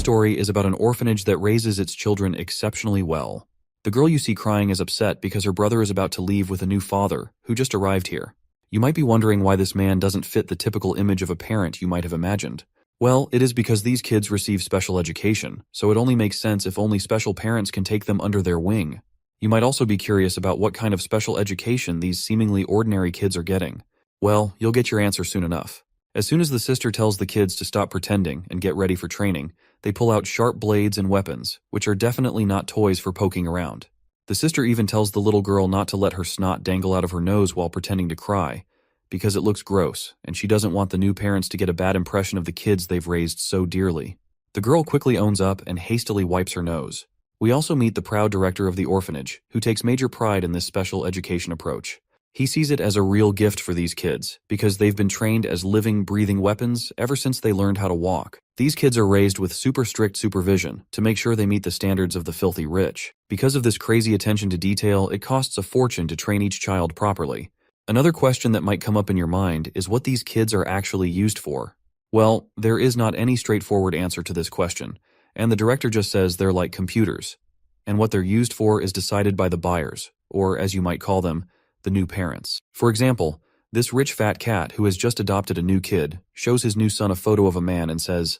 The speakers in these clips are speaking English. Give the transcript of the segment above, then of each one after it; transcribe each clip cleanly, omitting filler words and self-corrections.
story is about an orphanage that raises its children exceptionally well. The girl you see crying is upset because her brother is about to leave with a new father who just arrived here. You might be wondering why this man doesn't fit the typical image of a parent you might have imagined. Well, it is because these kids receive special education, so it only makes sense if only special parents can take them under their wing. You might also be curious about what kind of special education these seemingly ordinary kids are getting. Well, you'll get your answer soon enough. As soon as the sister tells the kids to stop pretending and get ready for training, they pull out sharp blades and weapons, which are definitely not toys for poking around. The sister even tells the little girl not to let her snot dangle out of her nose while pretending to cry, because it looks gross, and she doesn't want the new parents to get a bad impression of the kids they've raised so dearly. The girl quickly owns up and hastily wipes her nose. We also meet the proud director of the orphanage, who takes major pride in this special education approach. He sees it as a real gift for these kids, because they've been trained as living, breathing weapons ever since they learned how to walk. These kids are raised with super strict supervision to make sure they meet the standards of the filthy rich. Because of this crazy attention to detail, it costs a fortune to train each child properly. Another question that might come up in your mind is what these kids are actually used for. Well, there is not any straightforward answer to this question, and the director just says they're like computers. And what they're used for is decided by the buyers, or as you might call them, the new parents. For example, this rich fat cat who has just adopted a new kid shows his new son a photo of a man and says,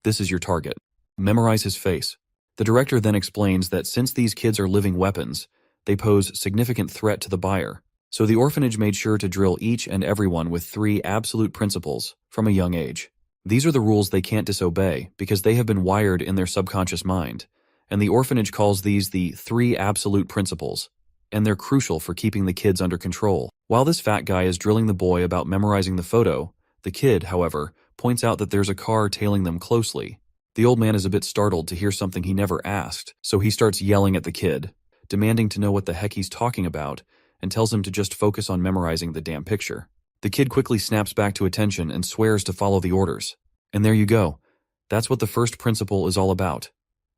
"This is your target. Memorize his face." The director then explains that since these kids are living weapons, they pose significant threat to the buyer. So the orphanage made sure to drill each and everyone with 3 absolute principles from a young age. These are the rules they can't disobey because they have been wired in their subconscious mind, and the orphanage calls these the 3 absolute principles, and they're crucial for keeping the kids under control. While this fat guy is drilling the boy about memorizing the photo, the kid, however, points out that there's a car tailing them closely. The old man is a bit startled to hear something he never asked, so he starts yelling at the kid, demanding to know what the heck he's talking about, and tells him to just focus on memorizing the damn picture. The kid quickly snaps back to attention and swears to follow the orders. And there you go. That's what the first principle is all about.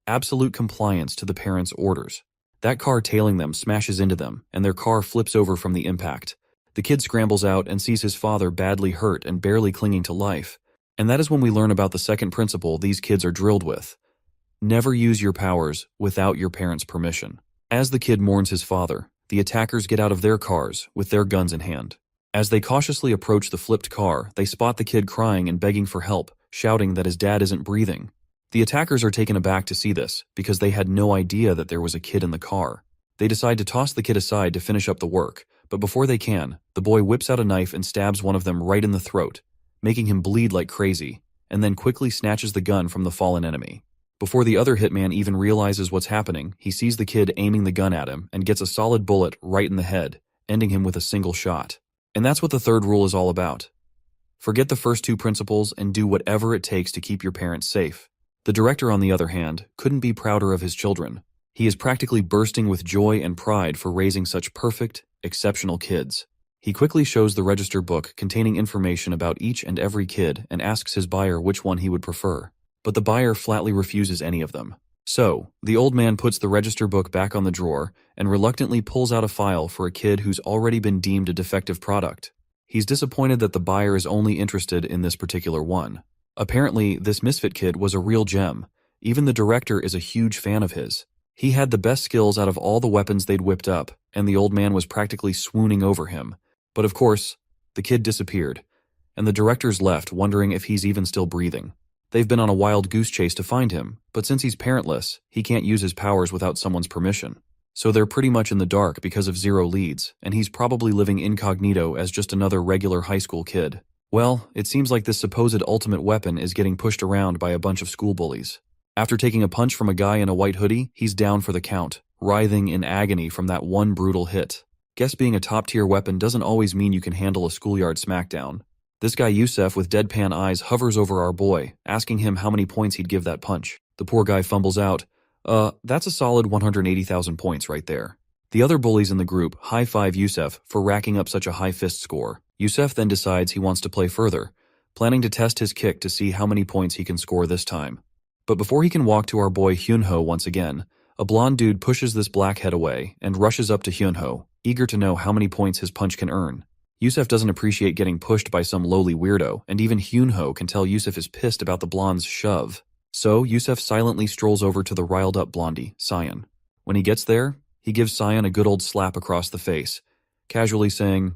Absolute compliance to the parents' orders. That car tailing them smashes into them, and their car flips over from the impact. The kid scrambles out and sees his father badly hurt and barely clinging to life. And that is when we learn about the second principle these kids are drilled with. Never use your powers without your parents' permission. As the kid mourns his father, the attackers get out of their cars with their guns in hand. As they cautiously approach the flipped car, they spot the kid crying and begging for help, shouting that his dad isn't breathing. The attackers are taken aback to see this, because they had no idea that there was a kid in the car. They decide to toss the kid aside to finish up the work, but before they can, the boy whips out a knife and stabs one of them right in the throat, making him bleed like crazy, and then quickly snatches the gun from the fallen enemy. Before the other hitman even realizes what's happening, he sees the kid aiming the gun at him and gets a solid bullet right in the head, ending him with a single shot. And that's what the third rule is all about. Forget the first 2 principles and do whatever it takes to keep your parents safe. The director, on the other hand, couldn't be prouder of his children. He is practically bursting with joy and pride for raising such perfect, exceptional kids. He quickly shows the register book containing information about each and every kid and asks his buyer which one he would prefer. But the buyer flatly refuses any of them. So, the old man puts the register book back on the drawer and reluctantly pulls out a file for a kid who's already been deemed a defective product. He's disappointed that the buyer is only interested in this particular one. Apparently, this misfit kid was a real gem. Even the director is a huge fan of his. He had the best skills out of all the weapons they'd whipped up, and the old man was practically swooning over him. But of course, the kid disappeared, and the director's left wondering if he's even still breathing. They've been on a wild goose chase to find him, but since he's parentless, he can't use his powers without someone's permission. So they're pretty much in the dark because of 0 leads, and he's probably living incognito as just another regular high school kid. Well, it seems like this supposed ultimate weapon is getting pushed around by a bunch of school bullies. After taking a punch from a guy in a white hoodie, he's down for the count, writhing in agony from that one brutal hit. Guess being a top-tier weapon doesn't always mean you can handle a schoolyard smackdown. This guy Yusef with deadpan eyes hovers over our boy, asking him how many points he'd give that punch. The poor guy fumbles out, that's a solid 180,000 points right there. The other bullies in the group high-five Yusef for racking up such a high fist score. Yusef then decides he wants to play further, planning to test his kick to see how many points he can score this time. But before he can walk to our boy Hyunho once again, a blonde dude pushes this blackhead away and rushes up to Hyunho, eager to know how many points his punch can earn. Yusef doesn't appreciate getting pushed by some lowly weirdo, and even Hyunho can tell Yusef is pissed about the blonde's shove. So Yusef silently strolls over to the riled-up blondie, Cyan. When he gets there, he gives Cyan a good old slap across the face, casually saying,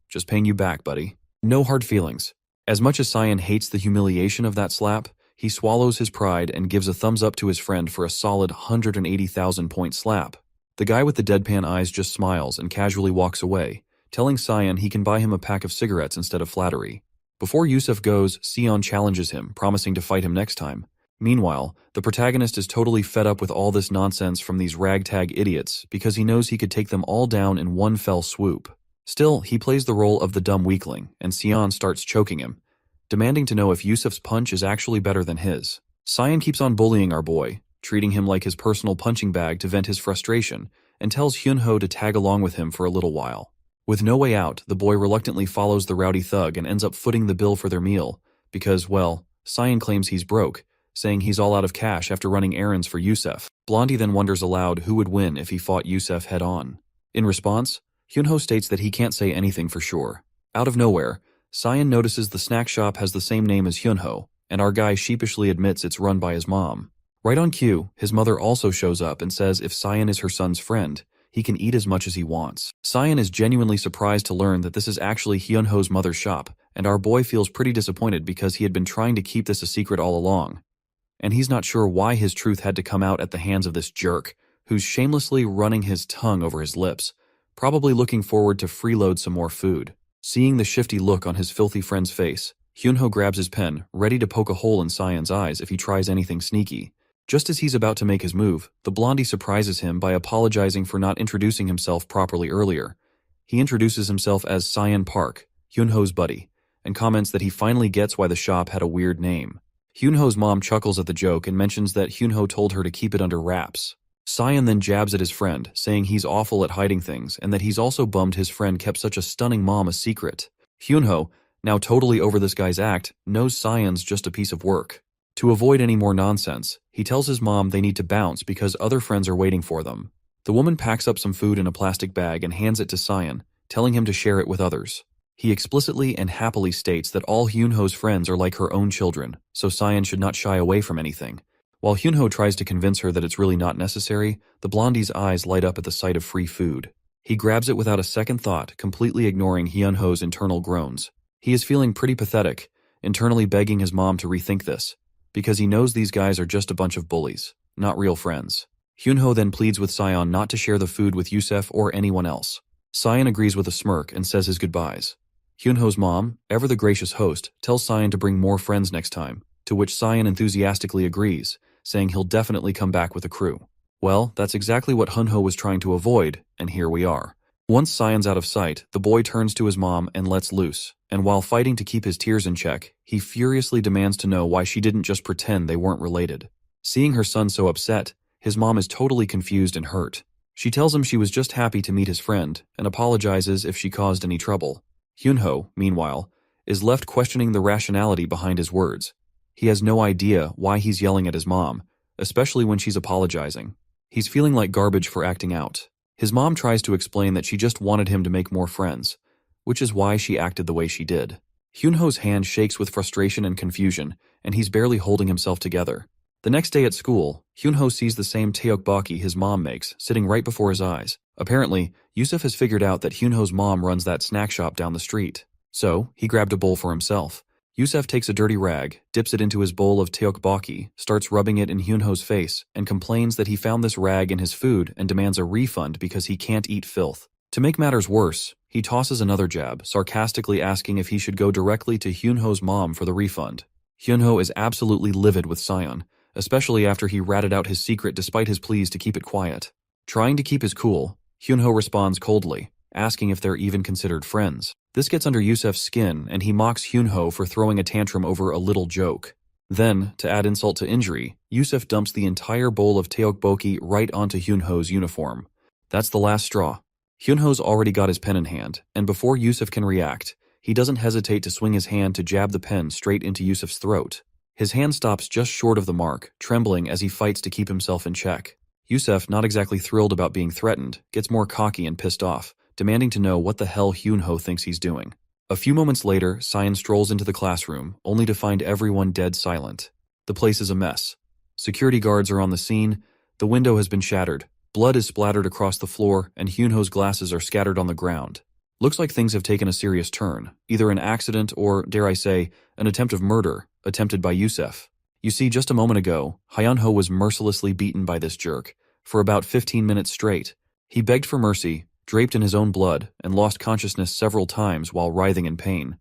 "Just paying you back, buddy." No hard feelings. As much as Cyan hates the humiliation of that slap, he swallows his pride and gives a thumbs up to his friend for a solid 180,000-point slap. The guy with the deadpan eyes just smiles and casually walks away, telling Cyan he can buy him a pack of cigarettes instead of flattery. Before Yusef goes, Sion challenges him, promising to fight him next time. Meanwhile, the protagonist is totally fed up with all this nonsense from these ragtag idiots because he knows he could take them all down in one fell swoop. Still, he plays the role of the dumb weakling, and Sion starts choking him, demanding to know if Yusef's punch is actually better than his. Cyan keeps on bullying our boy, treating him like his personal punching bag to vent his frustration, and tells Hyunho to tag along with him for a little while. With no way out, the boy reluctantly follows the rowdy thug and ends up footing the bill for their meal, because, well, Cyan claims he's broke, saying he's all out of cash after running errands for Yusef. Blondie then wonders aloud who would win if he fought Yusef head-on. In response, Hyunho states that he can't say anything for sure. Out of nowhere, Cyan notices the snack shop has the same name as Hyunho, and our guy sheepishly admits it's run by his mom. Right on cue, his mother also shows up and says if Cyan is her son's friend, he can eat as much as he wants. Cyan is genuinely surprised to learn that this is actually Hyunho's mother's shop, and our boy feels pretty disappointed because he had been trying to keep this a secret all along. And he's not sure why his truth had to come out at the hands of this jerk, who's shamelessly running his tongue over his lips, probably looking forward to freeload some more food. Seeing the shifty look on his filthy friend's face, Hyunho grabs his pen, ready to poke a hole in Cyan's eyes if he tries anything sneaky. Just as he's about to make his move, the blondie surprises him by apologizing for not introducing himself properly earlier. He introduces himself as Cyan Park, Hyunho's buddy, and comments that he finally gets why the shop had a weird name. Hyunho's mom chuckles at the joke and mentions that Hyunho told her to keep it under wraps. Cyan then jabs at his friend, saying he's awful at hiding things and that he's also bummed his friend kept such a stunning mom a secret. Hyunho, now totally over this guy's act, knows Cyan's just a piece of work. To avoid any more nonsense, he tells his mom they need to bounce because other friends are waiting for them. The woman packs up some food in a plastic bag and hands it to Cyan, telling him to share it with others. He explicitly and happily states that all Hyunho's friends are like her own children, so Cyan should not shy away from anything. While Hyunho tries to convince her that it's really not necessary, the blondie's eyes light up at the sight of free food. He grabs it without a second thought, completely ignoring Hyunho's internal groans. He is feeling pretty pathetic, internally begging his mom to rethink this, because he knows these guys are just a bunch of bullies, not real friends. Hyunho then pleads with Cyan not to share the food with Yusef or anyone else. Cyan agrees with a smirk and says his goodbyes. Hyunho's mom, ever the gracious host, tells Cyan to bring more friends next time, to which Cyan enthusiastically agrees, saying he'll definitely come back with a crew. Well, that's exactly what Hyunho was trying to avoid, and here we are. Once Cyan's out of sight, the boy turns to his mom and lets loose, and while fighting to keep his tears in check, he furiously demands to know why she didn't just pretend they weren't related. Seeing her son so upset, his mom is totally confused and hurt. She tells him she was just happy to meet his friend, and apologizes if she caused any trouble. Hyunho, meanwhile, is left questioning the rationality behind his words. He has no idea why he's yelling at his mom, especially when she's apologizing. He's feeling like garbage for acting out. His mom tries to explain that she just wanted him to make more friends, which is why she acted the way she did. Hyunho's hand shakes with frustration and confusion, and he's barely holding himself together. The next day at school, Hyunho sees the same tteokbokki his mom makes, sitting right before his eyes. Apparently, Yusef has figured out that Hyunho's mom runs that snack shop down the street. So, he grabbed a bowl for himself. Yusef takes a dirty rag, dips it into his bowl of tteokbokki, starts rubbing it in Hyunho's face, and complains that he found this rag in his food and demands a refund because he can't eat filth. To make matters worse, he tosses another jab, sarcastically asking if he should go directly to Hyunho's mom for the refund. Hyunho is absolutely livid with Cyan, especially after he ratted out his secret despite his pleas to keep it quiet. Trying to keep his cool, Hyunho responds coldly, asking if they're even considered friends. This gets under Yusef's skin, and he mocks Hyunho for throwing a tantrum over a little joke. Then, to add insult to injury, Yusef dumps the entire bowl of tteokbokki right onto Hyunho's uniform. That's the last straw. Hyunho's already got his pen in hand, and before Yusef can react, he doesn't hesitate to swing his hand to jab the pen straight into Yusef's throat. His hand stops just short of the mark, trembling as he fights to keep himself in check. Yusef, not exactly thrilled about being threatened, gets more cocky and pissed off, demanding to know what the hell Hyunho thinks he's doing. A few moments later, Cyan strolls into the classroom, only to find everyone dead silent. The place is a mess. Security guards are on the scene, the window has been shattered, blood is splattered across the floor, and Hyunho's glasses are scattered on the ground. Looks like things have taken a serious turn, either an accident or, dare I say, an attempt of murder, attempted by Yusef. You see, just a moment ago, Hyunho was mercilessly beaten by this jerk, for about 15 minutes straight. He begged for mercy, draped in his own blood, and lost consciousness several times while writhing in pain.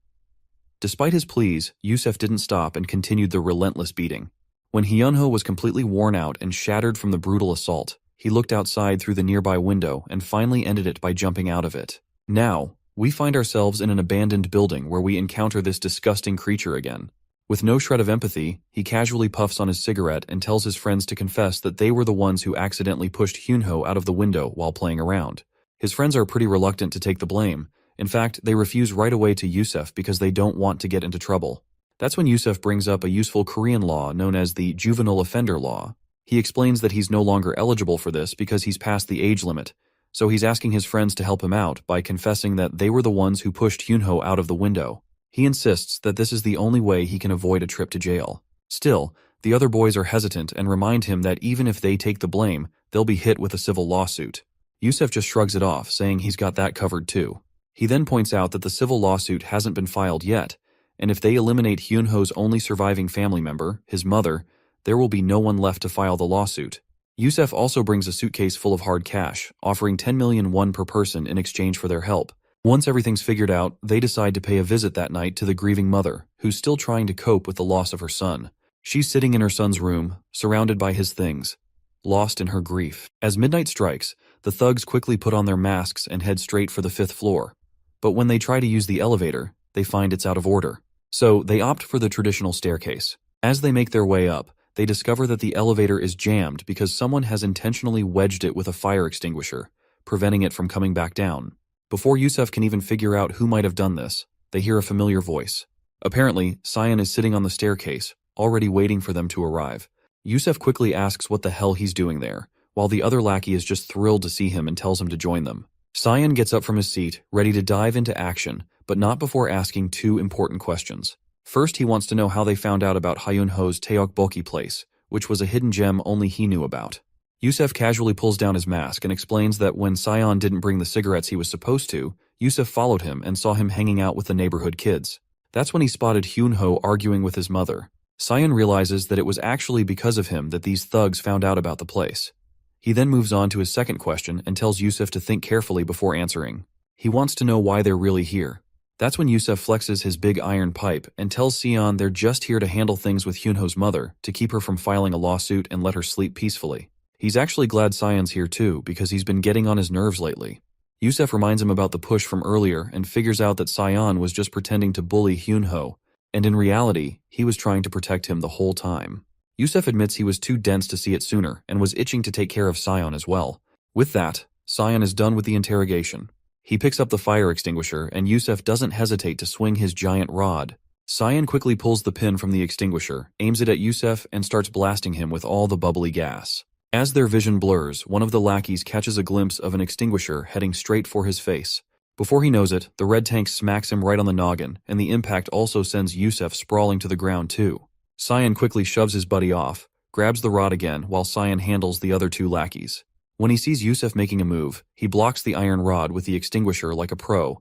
Despite his pleas, Yusef didn't stop and continued the relentless beating. When Hyunho was completely worn out and shattered from the brutal assault, he looked outside through the nearby window and finally ended it by jumping out of it. Now, we find ourselves in an abandoned building where we encounter this disgusting creature again. With no shred of empathy, he casually puffs on his cigarette and tells his friends to confess that they were the ones who accidentally pushed Hyunho out of the window while playing around. His friends are pretty reluctant to take the blame. In fact, they refuse right away to Yusef because they don't want to get into trouble. That's when Yusef brings up a useful Korean law known as the juvenile offender law. He explains that he's no longer eligible for this because he's past the age limit, so he's asking his friends to help him out by confessing that they were the ones who pushed Hyunho out of the window. He insists that this is the only way he can avoid a trip to jail. Still, the other boys are hesitant and remind him that even if they take the blame, they'll be hit with a civil lawsuit. Yusef just shrugs it off, saying he's got that covered too. He then points out that the civil lawsuit hasn't been filed yet, and if they eliminate Hyunho's only surviving family member, his mother, there will be no one left to file the lawsuit. Yusef also brings a suitcase full of hard cash, offering 10 million won per person in exchange for their help. Once everything's figured out, they decide to pay a visit that night to the grieving mother, who's still trying to cope with the loss of her son. She's sitting in her son's room, surrounded by his things, lost in her grief. As midnight strikes, the thugs quickly put on their masks and head straight for the 5th floor. But when they try to use the elevator, they find it's out of order. So they opt for the traditional staircase. As they make their way up, they discover that the elevator is jammed because someone has intentionally wedged it with a fire extinguisher, preventing it from coming back down. Before Yusef can even figure out who might have done this, they hear a familiar voice. Apparently, Sion is sitting on the staircase, already waiting for them to arrive. Yusef quickly asks what the hell he's doing there, while the other lackey is just thrilled to see him and tells him to join them. Sion gets up from his seat, ready to dive into action, but not before asking 2 important questions. First, he wants to know how they found out about Hyunho's Taeokboki place, which was a hidden gem only he knew about. Yusef casually pulls down his mask and explains that when Sion didn't bring the cigarettes he was supposed to, Yusef followed him and saw him hanging out with the neighborhood kids. That's when he spotted Hyunho arguing with his mother. Sion realizes that it was actually because of him that these thugs found out about the place. He then moves on to his second question and tells Yusef to think carefully before answering. He wants to know why they're really here. That's when Yusef flexes his big iron pipe and tells Sion they're just here to handle things with Hyunho's mother, to keep her from filing a lawsuit and let her sleep peacefully. He's actually glad Sion's here too, because he's been getting on his nerves lately. Yusef reminds him about the push from earlier and figures out that Sion was just pretending to bully Hyunho, and in reality, he was trying to protect him the whole time. Yusef admits he was too dense to see it sooner and was itching to take care of Sion as well. With that, Sion is done with the interrogation. He picks up the fire extinguisher and Yusef doesn't hesitate to swing his giant rod. Sion quickly pulls the pin from the extinguisher, aims it at Yusef, and starts blasting him with all the bubbly gas. As their vision blurs, one of the lackeys catches a glimpse of an extinguisher heading straight for his face. Before he knows it, the red tank smacks him right on the noggin, and the impact also sends Yusef sprawling to the ground too. Sion quickly shoves his buddy off, grabs the rod again while Sion handles the other 2 lackeys. When he sees Yusef making a move, he blocks the iron rod with the extinguisher like a pro.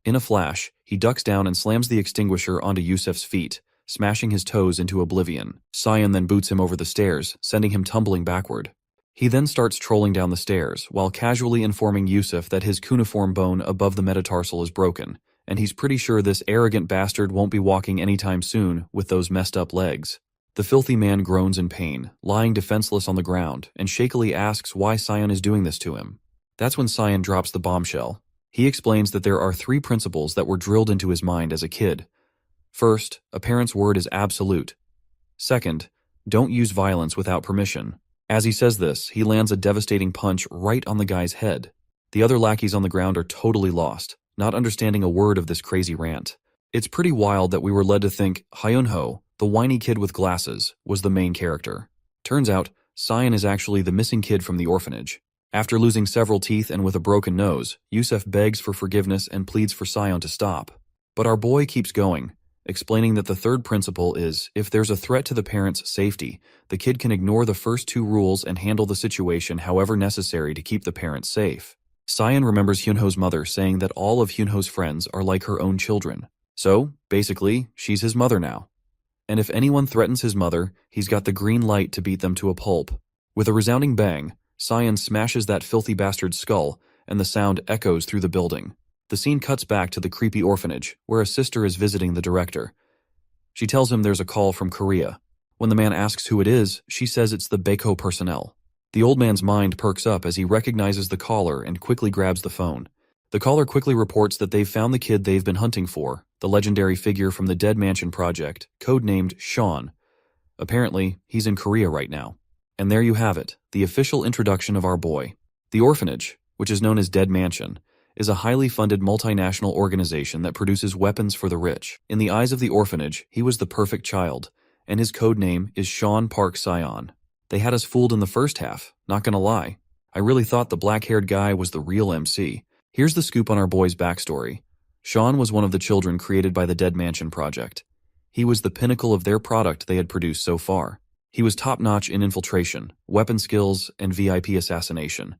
In a flash, he ducks down and slams the extinguisher onto Yusef's feet, smashing his toes into oblivion. Sion then boots him over the stairs, sending him tumbling backward. He then starts trolling down the stairs, while casually informing Yusef that his cuneiform bone above the metatarsal is broken, and he's pretty sure this arrogant bastard won't be walking anytime soon with those messed up legs. The filthy man groans in pain, lying defenseless on the ground, and shakily asks why Sion is doing this to him. That's when Sion drops the bombshell. He explains that there are 3 principles that were drilled into his mind as a kid. First, a parent's word is absolute. Second, don't use violence without permission. As he says this, he lands a devastating punch right on the guy's head. The other lackeys on the ground are totally lost, not understanding a word of this crazy rant. It's pretty wild that we were led to think Hyunho, the whiny kid with glasses, was the main character. Turns out, Sion is actually the missing kid from the orphanage. After losing several teeth and with a broken nose, Yusef begs for forgiveness and pleads for Sion to stop. But our boy keeps going. explaining that the third principle is, if there's a threat to the parent's safety, the kid can ignore the first two rules and handle the situation however necessary to keep the parent safe. Sayan remembers Hyunho's mother saying that all of Hyunho's friends are like her own children. So, basically, she's his mother now. And if anyone threatens his mother, he's got the green light to beat them to a pulp. With a resounding bang, Sayan smashes that filthy bastard's skull, and the sound echoes through the building. The scene cuts back to the creepy orphanage, where a sister is visiting the director. She tells him there's a call from Korea. When the man asks who it is, she says it's the Baeko personnel. The old man's mind perks up as he recognizes the caller and quickly grabs the phone. The caller quickly reports that they've found the kid they've been hunting for, the legendary figure from the Dead Mansion project, codenamed Sean. Apparently, he's in Korea right now. And there you have it, the official introduction of our boy. The orphanage, which is known as Dead Mansion, is a highly funded multinational organization that produces weapons for the rich. In the eyes of the orphanage, he was the perfect child, and his code name is Sean Park Sion. They had us fooled in the first half, not gonna lie. I really thought the black-haired guy was the real MC. Here's the scoop on our boy's backstory. Sean was one of the children created by the Dead Mansion project. He was the pinnacle of their product they had produced so far. He was top-notch in infiltration, weapon skills, and VIP assassination.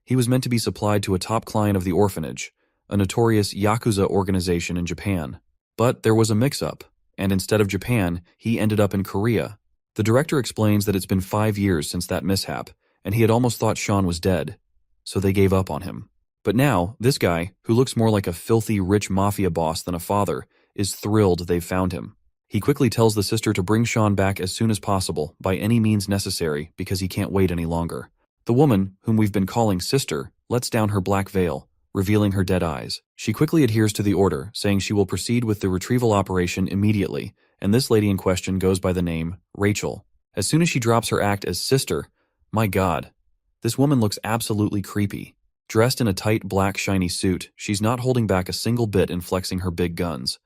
He was meant to be supplied to a top client of the orphanage, a notorious Yakuza organization in Japan. But there was a mix-up, and instead of Japan, he ended up in Korea. The director explains that it's been 5 years since that mishap, and he had almost thought Sean was dead, so they gave up on him. But now, this guy, who looks more like a filthy rich mafia boss than a father, is thrilled they've found him. He quickly tells the sister to bring Sean back as soon as possible, by any means necessary, because he can't wait any longer. The woman, whom we've been calling Sister, lets down her black veil, revealing her dead eyes. She quickly adheres to the order, saying she will proceed with the retrieval operation immediately, and this lady in question goes by the name Rachel. As soon as she drops her act as Sister, my God, this woman looks absolutely creepy. Dressed in a tight black shiny suit, she's not holding back a single bit in flexing her big guns.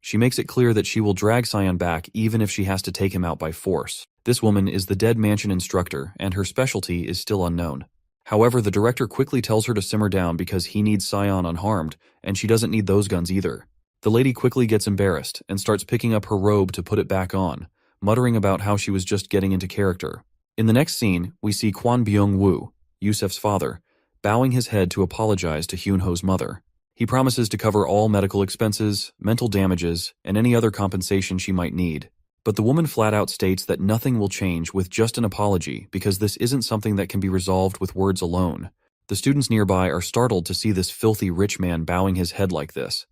She makes it clear that she will drag Sion back even if she has to take him out by force. This woman is the Dead Mansion instructor, and her specialty is still unknown. However, the director quickly tells her to simmer down because he needs Sion unharmed, and she doesn't need those guns either. The lady quickly gets embarrassed and starts picking up her robe to put it back on, muttering about how she was just getting into character. In the next scene, we see Kwon Byung-woo, Yusef's father, bowing his head to apologize to Hyunho's mother. He promises to cover all medical expenses, mental damages, and any other compensation she might need. But the woman flat out states that nothing will change with just an apology because this isn't something that can be resolved with words alone. The students nearby are startled to see this filthy rich man bowing his head like this.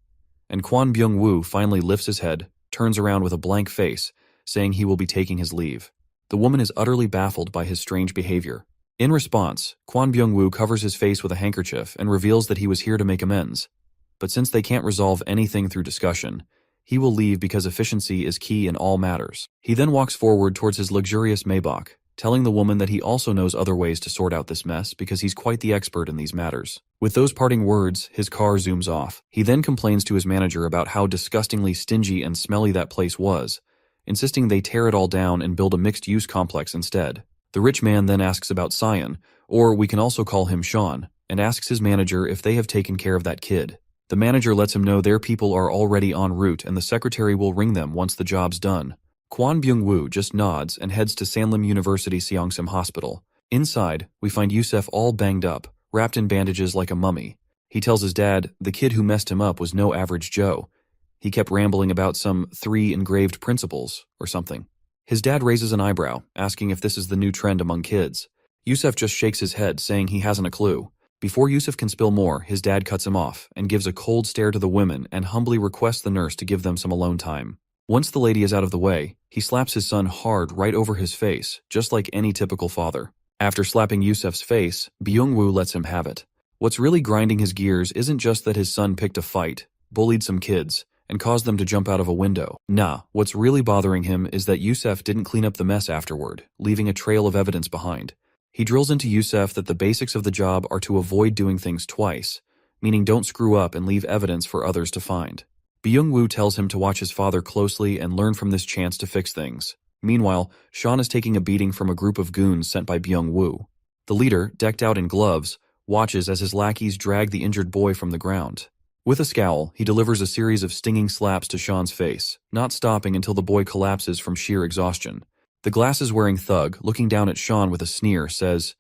And Kwon Byung-woo finally lifts his head, turns around with a blank face, saying he will be taking his leave. The woman is utterly baffled by his strange behavior. In response, Kwon Byung-woo covers his face with a handkerchief and reveals that he was here to make amends. But since they can't resolve anything through discussion, he will leave because efficiency is key in all matters. He then walks forward towards his luxurious Maybach, telling the woman that he also knows other ways to sort out this mess because he's quite the expert in these matters. With those parting words, his car zooms off. He then complains to his manager about how disgustingly stingy and smelly that place was, insisting they tear it all down and build a mixed-use complex instead. The rich man then asks about Sion, or we can also call him Sean, and asks his manager if they have taken care of that kid. The manager lets him know their people are already en route and the secretary will ring them once the job's done. Kwon Byung-woo just nods and heads to Sanlim University Seongsim Hospital. Inside, we find Yusef all banged up, wrapped in bandages like a mummy. He tells his dad the kid who messed him up was no average Joe. He kept rambling about some 3 engraved principles or something. His dad raises an eyebrow, asking if this is the new trend among kids. Yusef just shakes his head, saying he hasn't a clue. Before Yusef can spill more, his dad cuts him off and gives a cold stare to the women and humbly requests the nurse to give them some alone time. Once the lady is out of the way, he slaps his son hard right over his face, just like any typical father. After slapping Yusef's face, Byung-woo lets him have it. What's really grinding his gears isn't just that his son picked a fight, bullied some kids, and caused them to jump out of a window. Nah, what's really bothering him is that Yusef didn't clean up the mess afterward, leaving a trail of evidence behind. He drills into Yusef that the basics of the job are to avoid doing things twice, meaning don't screw up and leave evidence for others to find. Byung-woo tells him to watch his father closely and learn from this chance to fix things. Meanwhile, Sean is taking a beating from a group of goons sent by Byung-woo. The leader, decked out in gloves, watches as his lackeys drag the injured boy from the ground. With a scowl, he delivers a series of stinging slaps to Sean's face, not stopping until the boy collapses from sheer exhaustion. The glasses-wearing thug, looking down at Sean with a sneer, says,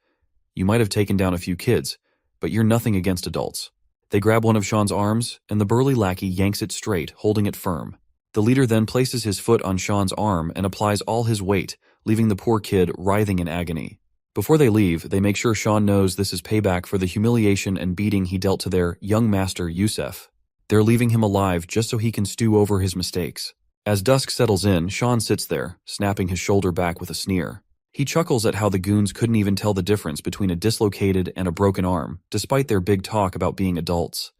"You might have taken down a few kids, but you're nothing against adults." They grab one of Sean's arms, and the burly lackey yanks it straight, holding it firm. The leader then places his foot on Sean's arm and applies all his weight, leaving the poor kid writhing in agony. Before they leave, they make sure Sean knows this is payback for the humiliation and beating he dealt to their young master, Yusef. They're leaving him alive just so he can stew over his mistakes. As dusk settles in, Sean sits there, snapping his shoulder back with a sneer. He chuckles at how the goons couldn't even tell the difference between a dislocated and a broken arm, despite their big talk about being adults.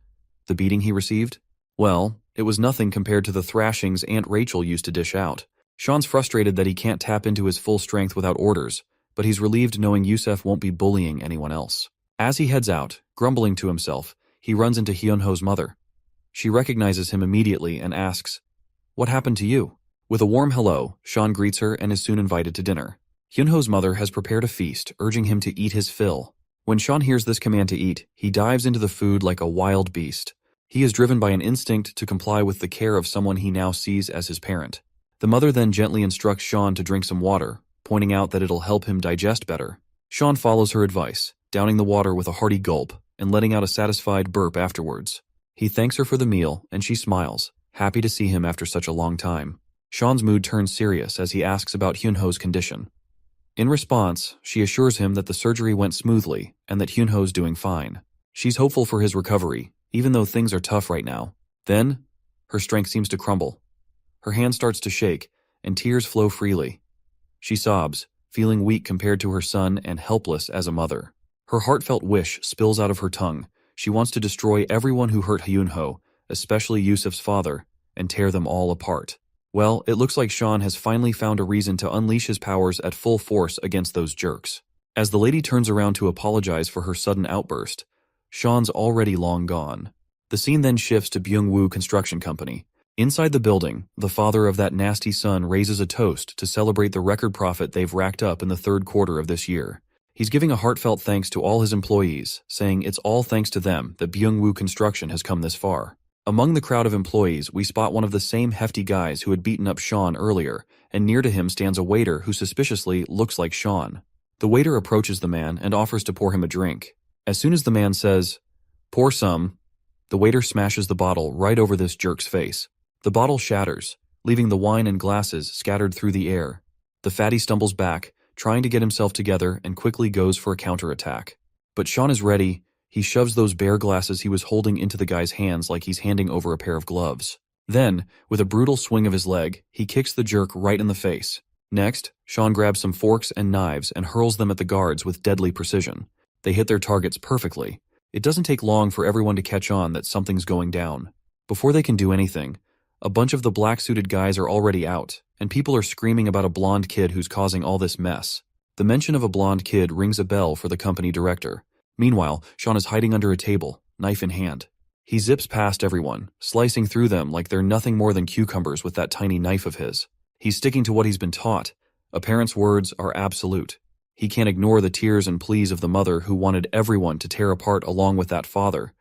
The beating he received? Well, it was nothing compared to the thrashings Aunt Rachel used to dish out. Sean's frustrated that he can't tap into his full strength without orders, but he's relieved knowing Yusef won't be bullying anyone else. As he heads out, grumbling to himself, he runs into Hyunho's mother. She recognizes him immediately and asks, "What happened to you?" With a warm hello, Sean greets her and is soon invited to dinner. Hyunho's mother has prepared a feast, urging him to eat his fill. When Sean hears this command to eat, he dives into the food like a wild beast. He is driven by an instinct to comply with the care of someone he now sees as his parent. The mother then gently instructs Sean to drink some water, pointing out that it'll help him digest better. Sean follows her advice, downing the water with a hearty gulp and letting out a satisfied burp afterwards. He thanks her for the meal, and she smiles, happy to see him after such a long time. Sean's mood turns serious as he asks about Hyunho's condition. In response, she assures him that the surgery went smoothly and that Hyunho's doing fine. She's hopeful for his recovery, even though things are tough right now. Then, her strength seems to crumble. Her hand starts to shake, and tears flow freely. She sobs, feeling weak compared to her son and helpless as a mother. Her heartfelt wish spills out of her tongue. She wants to destroy everyone who hurt Hyunho, especially Yusef's father, and tear them all apart. Well, it looks like Sean has finally found a reason to unleash his powers at full force against those jerks. As the lady turns around to apologize for her sudden outburst, Sean's already long gone. The scene then shifts to Byung-woo Construction Company. Inside the building, the father of that nasty son raises a toast to celebrate the record profit they've racked up in the third quarter of this year. He's giving a heartfelt thanks to all his employees, saying it's all thanks to them that Byung-woo Construction has come this far. Among the crowd of employees, we spot one of the same hefty guys who had beaten up Sean earlier, and near to him stands a waiter who suspiciously looks like Sean. The waiter approaches the man and offers to pour him a drink. As soon as the man says, "Pour some," the waiter smashes the bottle right over this jerk's face. The bottle shatters, leaving the wine and glasses scattered through the air. The fatty stumbles back, trying to get himself together, and quickly goes for a counterattack. But Sean is ready. He shoves those bare glasses he was holding into the guy's hands like he's handing over a pair of gloves. Then, with a brutal swing of his leg, he kicks the jerk right in the face. Next, Sean grabs some forks and knives and hurls them at the guards with deadly precision. They hit their targets perfectly. It doesn't take long for everyone to catch on that something's going down. Before they can do anything, a bunch of the black-suited guys are already out, and people are screaming about a blonde kid who's causing all this mess. The mention of a blonde kid rings a bell for the company director. Meanwhile, Sean is hiding under a table, knife in hand. He zips past everyone, slicing through them like they're nothing more than cucumbers with that tiny knife of his. He's sticking to what he's been taught. A parent's words are absolute. He can't ignore the tears and pleas of the mother who wanted everyone to tear apart along with that father.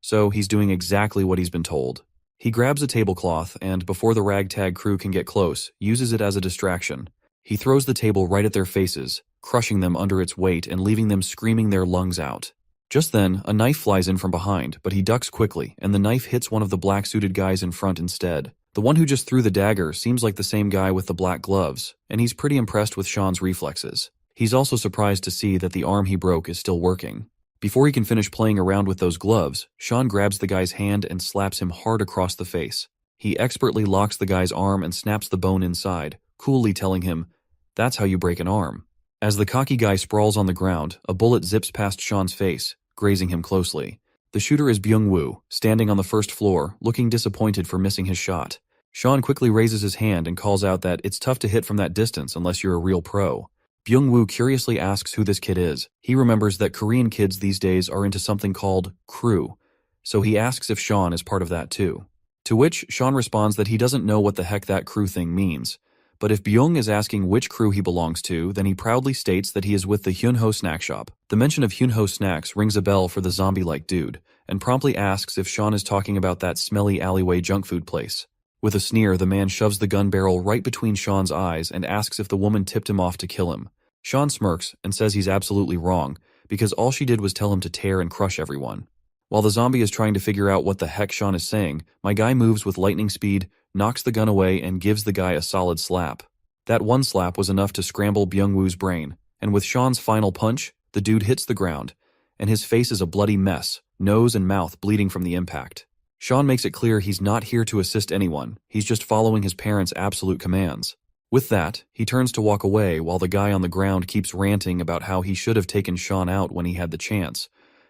So he's doing exactly what he's been told. He grabs a tablecloth and, before the ragtag crew can get close, uses it as a distraction. He throws the table right at their faces, crushing them under its weight and leaving them screaming their lungs out. Just then, a knife flies in from behind, but he ducks quickly, and the knife hits one of the black-suited guys in front instead. The one who just threw the dagger seems like the same guy with the black gloves, and he's pretty impressed with Sean's reflexes. He's also surprised to see that the arm he broke is still working. Before he can finish playing around with those gloves, Sean grabs the guy's hand and slaps him hard across the face. He expertly locks the guy's arm and snaps the bone inside, coolly telling him, "That's how you break an arm." As the cocky guy sprawls on the ground, a bullet zips past Sean's face, grazing him closely. The shooter is Byung-woo, standing on the first floor, looking disappointed for missing his shot. Sean quickly raises his hand and calls out that it's tough to hit from that distance unless you're a real pro. Byung-woo curiously asks who this kid is. He remembers that Korean kids these days are into something called crew, so he asks if Sean is part of that too. To which Sean responds that he doesn't know what the heck that crew thing means. But if Byung is asking which crew he belongs to, then he proudly states that he is with the Hyunho snack shop. The mention of Hyunho snacks rings a bell for the zombie-like dude, and promptly asks if Sean is talking about that smelly alleyway junk food place. With a sneer, the man shoves the gun barrel right between Sean's eyes and asks if the woman tipped him off to kill him. Sean smirks and says he's absolutely wrong, because all she did was tell him to tear and crush everyone. While the zombie is trying to figure out what the heck Sean is saying, my guy moves with lightning speed, knocks the gun away, and gives the guy a solid slap. That one slap was enough to scramble Byung-woo's brain, and with Sean's final punch, the dude hits the ground, and his face is a bloody mess, nose and mouth bleeding from the impact. Sean makes it clear he's not here to assist anyone, he's just following his parents' absolute commands. With that, he turns to walk away while the guy on the ground keeps ranting about how he should have taken Sean out when he had the chance,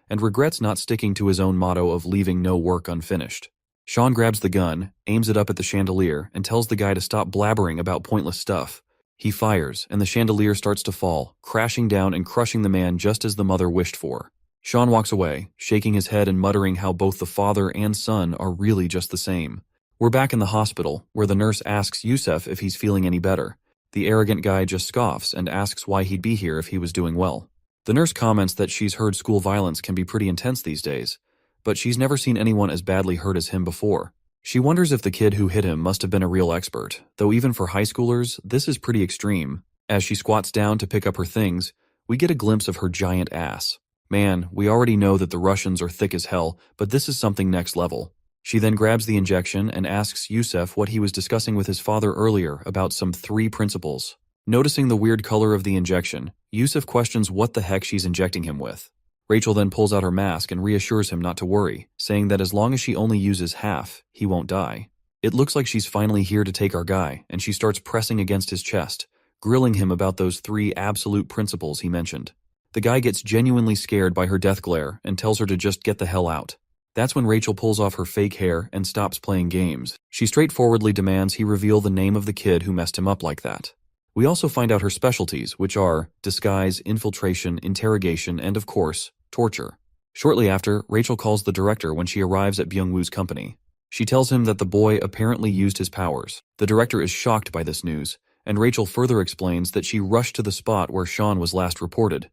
and regrets not sticking to his own motto of leaving no work unfinished. Sean grabs the gun, aims it up at the chandelier, and tells the guy to stop blabbering about pointless stuff. He fires, and the chandelier starts to fall, crashing down and crushing the man just as the mother wished for. Sean walks away, shaking his head and muttering how both the father and son are really just the same. We're back in the hospital, where the nurse asks Yusef if he's feeling any better. The arrogant guy just scoffs and asks why he'd be here if he was doing well. The nurse comments that she's heard school violence can be pretty intense these days, but she's never seen anyone as badly hurt as him before. She wonders if the kid who hit him must have been a real expert, though even for high schoolers, this is pretty extreme. As she squats down to pick up her things, we get a glimpse of her giant ass. Man, we already know that the Russians are thick as hell, but this is something next level. She then grabs the injection and asks Yusef what he was discussing with his father earlier about some 3 principles. Noticing the weird color of the injection, Yusef questions what the heck she's injecting him with. Rachel then pulls out her mask and reassures him not to worry, saying that as long as she only uses half, he won't die. It looks like she's finally here to take our guy, and she starts pressing against his chest, grilling him about those 3 absolute principles he mentioned. The guy gets genuinely scared by her death glare and tells her to just get the hell out. That's when Rachel pulls off her fake hair and stops playing games. She straightforwardly demands he reveal the name of the kid who messed him up like that. We also find out her specialties, which are disguise, infiltration, interrogation, and of course, torture. Shortly after, Rachel calls the director when she arrives at Byung-woo's company. She tells him that the boy apparently used his powers. The director is shocked by this news, and Rachel further explains that she rushed to the spot where Sean was last reported.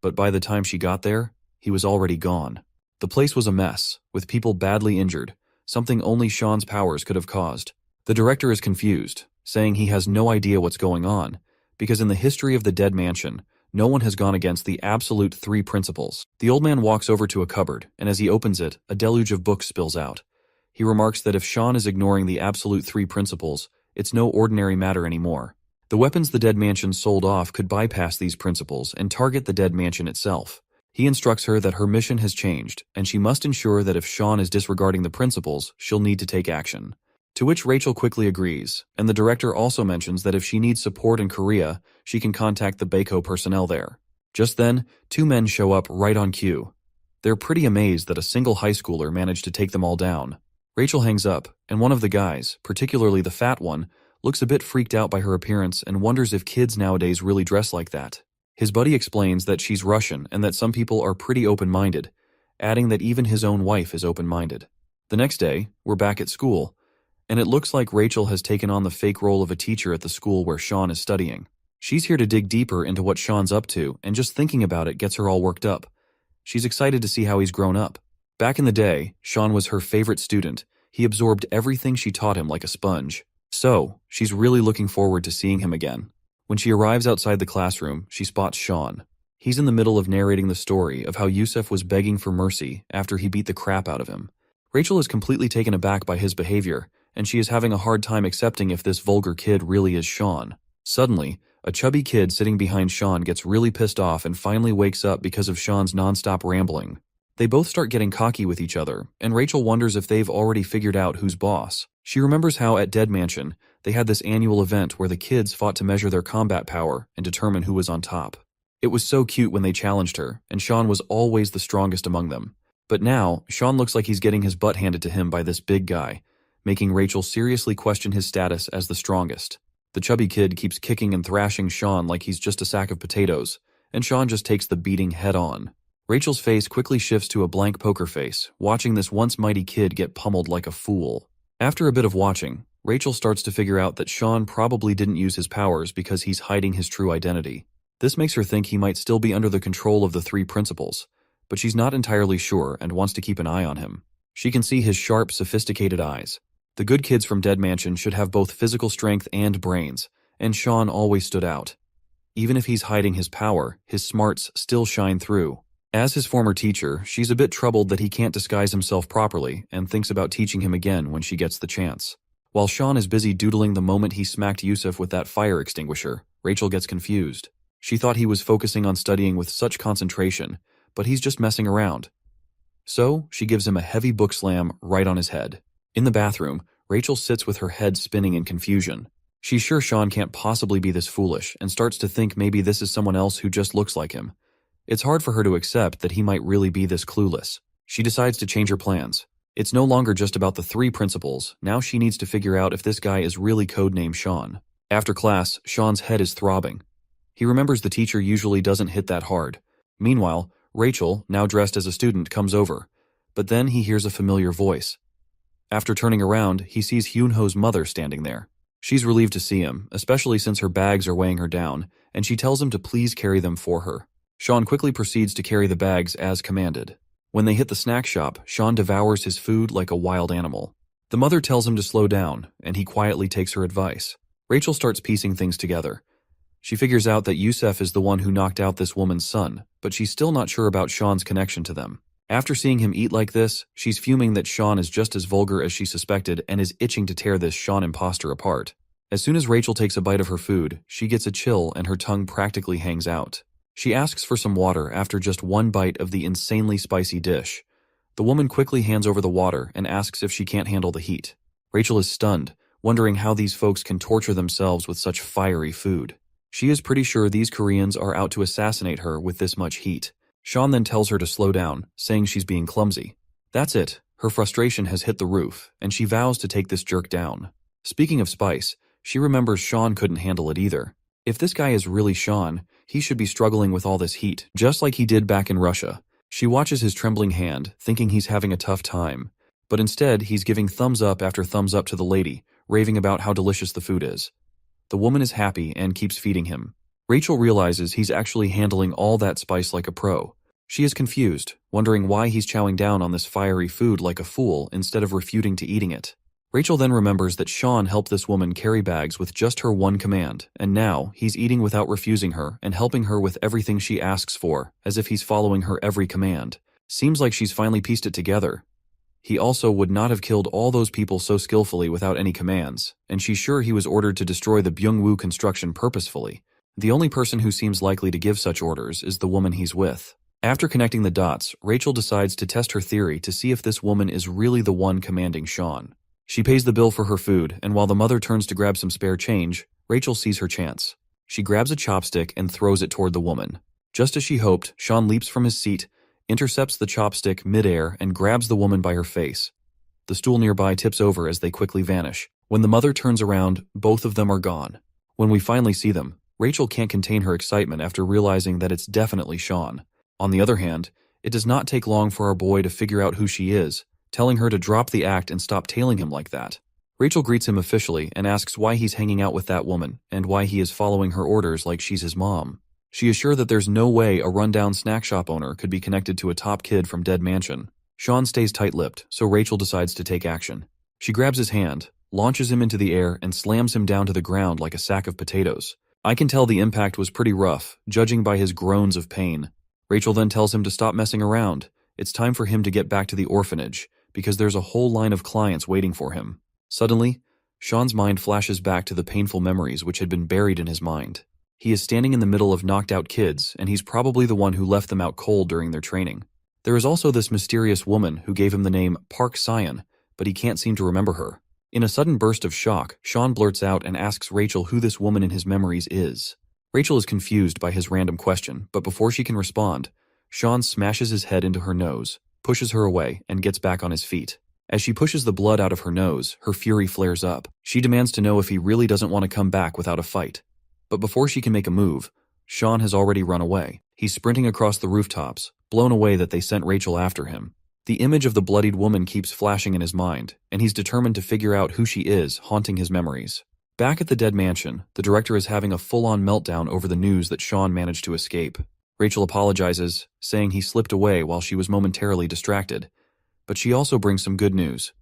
But by the time she got there, he was already gone. The place was a mess, with people badly injured, something only Sean's powers could have caused. The director is confused, saying he has no idea what's going on, because in the history of the Dead Mansion, no one has gone against the absolute 3 principles. The old man walks over to a cupboard, and as he opens it, a deluge of books spills out. He remarks that if Sean is ignoring the absolute 3 principles, it's no ordinary matter anymore. The weapons the Dead Mansion sold off could bypass these principles and target the Dead Mansion itself. He instructs her that her mission has changed, and she must ensure that if Sean is disregarding the principles, she'll need to take action. To which Rachel quickly agrees, and the director also mentions that if she needs support in Korea, she can contact the Baeko personnel there. Just then, 2 men show up right on cue. They're pretty amazed that a single high schooler managed to take them all down. Rachel hangs up, and one of the guys, particularly the fat one, looks a bit freaked out by her appearance and wonders if kids nowadays really dress like that. His buddy explains that she's Russian and that some people are pretty open-minded, adding that even his own wife is open-minded. The next day, we're back at school, and it looks like Rachel has taken on the fake role of a teacher at the school where Sean is studying. She's here to dig deeper into what Sean's up to, and just thinking about it gets her all worked up. She's excited to see how he's grown up. Back in the day, Sean was her favorite student. He absorbed everything she taught him like a sponge. So, she's really looking forward to seeing him again. When she arrives outside the classroom, she spots Sean. He's in the middle of narrating the story of how Yusef was begging for mercy after he beat the crap out of him. Rachel is completely taken aback by his behavior, and she is having a hard time accepting if this vulgar kid really is Sean. Suddenly, a chubby kid sitting behind Sean gets really pissed off and finally wakes up because of Sean's nonstop rambling. They both start getting cocky with each other, and Rachel wonders if they've already figured out who's boss. She remembers how at Dead Mansion, they had this annual event where the kids fought to measure their combat power and determine who was on top. It was so cute when they challenged her, and Sean was always the strongest among them. But now, Sean looks like he's getting his butt handed to him by this big guy, making Rachel seriously question his status as the strongest. The chubby kid keeps kicking and thrashing Sean like he's just a sack of potatoes, and Sean just takes the beating head on. Rachel's face quickly shifts to a blank poker face, watching this once mighty kid get pummeled like a fool. After a bit of watching, Rachel starts to figure out that Sean probably didn't use his powers because he's hiding his true identity. This makes her think he might still be under the control of the 3 principles, but she's not entirely sure and wants to keep an eye on him. She can see his sharp, sophisticated eyes. The good kids from Dead Mansion should have both physical strength and brains, and Sean always stood out. Even if he's hiding his power, his smarts still shine through. As his former teacher, she's a bit troubled that he can't disguise himself properly and thinks about teaching him again when she gets the chance. While Sean is busy doodling the moment he smacked Yusuf with that fire extinguisher, Rachel gets confused. She thought he was focusing on studying with such concentration, but he's just messing around. So, she gives him a heavy book slam right on his head. In the bathroom, Rachel sits with her head spinning in confusion. She's sure Sean can't possibly be this foolish and starts to think maybe this is someone else who just looks like him. It's hard for her to accept that he might really be this clueless. She decides to change her plans. It's no longer just about the three principals, now she needs to figure out if this guy is really codenamed Sean. After class, Sean's head is throbbing. He remembers the teacher usually doesn't hit that hard. Meanwhile, Rachel, now dressed as a student, comes over. But then he hears a familiar voice. After turning around, he sees Hyunho's mother standing there. She's relieved to see him, especially since her bags are weighing her down, and she tells him to please carry them for her. Sean quickly proceeds to carry the bags as commanded. When they hit the snack shop, Sean devours his food like a wild animal. The mother tells him to slow down, and he quietly takes her advice. Rachel starts piecing things together. She figures out that Yusuf is the one who knocked out this woman's son, but she's still not sure about Sean's connection to them. After seeing him eat like this, she's fuming that Sean is just as vulgar as she suspected and is itching to tear this Sean imposter apart. As soon as Rachel takes a bite of her food, she gets a chill and her tongue practically hangs out. She asks for some water after just one bite of the insanely spicy dish. The woman quickly hands over the water and asks if she can't handle the heat. Rachel is stunned, wondering how these folks can torture themselves with such fiery food. She is pretty sure these Koreans are out to assassinate her with this much heat. Sean then tells her to slow down, saying she's being clumsy. That's it. Her frustration has hit the roof, and she vows to take this jerk down. Speaking of spice, she remembers Sean couldn't handle it either. If this guy is really Sean, he should be struggling with all this heat, just like he did back in Russia. She watches his trembling hand, thinking he's having a tough time. But instead, he's giving thumbs up after thumbs up to the lady, raving about how delicious the food is. The woman is happy and keeps feeding him. Rachel realizes he's actually handling all that spice like a pro. She is confused, wondering why he's chowing down on this fiery food like a fool instead of refuting to eating it. Rachel then remembers that Sean helped this woman carry bags with just her one command, and now he's eating without refusing her and helping her with everything she asks for, as if he's following her every command. Seems like she's finally pieced it together. He also would not have killed all those people so skillfully without any commands, and she's sure he was ordered to destroy the Byungwoo construction purposefully. The only person who seems likely to give such orders is the woman he's with. After connecting the dots, Rachel decides to test her theory to see if this woman is really the one commanding Sean. She pays the bill for her food, and while the mother turns to grab some spare change, Rachel sees her chance. She grabs a chopstick and throws it toward the woman. Just as she hoped, Sean leaps from his seat, intercepts the chopstick midair, and grabs the woman by her face. The stool nearby tips over as they quickly vanish. When the mother turns around, both of them are gone. When we finally see them, Rachel can't contain her excitement after realizing that it's definitely Sean. On the other hand, it does not take long for our boy to figure out who she is, telling her to drop the act and stop tailing him like that. Rachel greets him officially and asks why he's hanging out with that woman and why he is following her orders like she's his mom. She is sure that there's no way a rundown snack shop owner could be connected to a top kid from Dead Mansion. Sean stays tight-lipped, so Rachel decides to take action. She grabs his hand, launches him into the air, and slams him down to the ground like a sack of potatoes. I can tell the impact was pretty rough, judging by his groans of pain. Rachel then tells him to stop messing around. It's time for him to get back to the orphanage, because there's a whole line of clients waiting for him. Suddenly, Sean's mind flashes back to the painful memories which had been buried in his mind. He is standing in the middle of knocked-out kids, and he's probably the one who left them out cold during their training. There is also this mysterious woman who gave him the name Park Sion, but he can't seem to remember her. In a sudden burst of shock, Sean blurts out and asks Rachel who this woman in his memories is. Rachel is confused by his random question, but before she can respond, Sean smashes his head into her nose, pushes her away, and gets back on his feet. As she pushes the blood out of her nose, her fury flares up. She demands to know if he really doesn't want to come back without a fight. But before she can make a move, Sean has already run away. He's sprinting across the rooftops, blown away that they sent Rachel after him. The image of the bloodied woman keeps flashing in his mind, and he's determined to figure out who she is, haunting his memories. Back at the Dead Mansion, the director is having a full-on meltdown over the news that Sean managed to escape. Rachel apologizes, saying he slipped away while she was momentarily distracted. But she also brings some good news.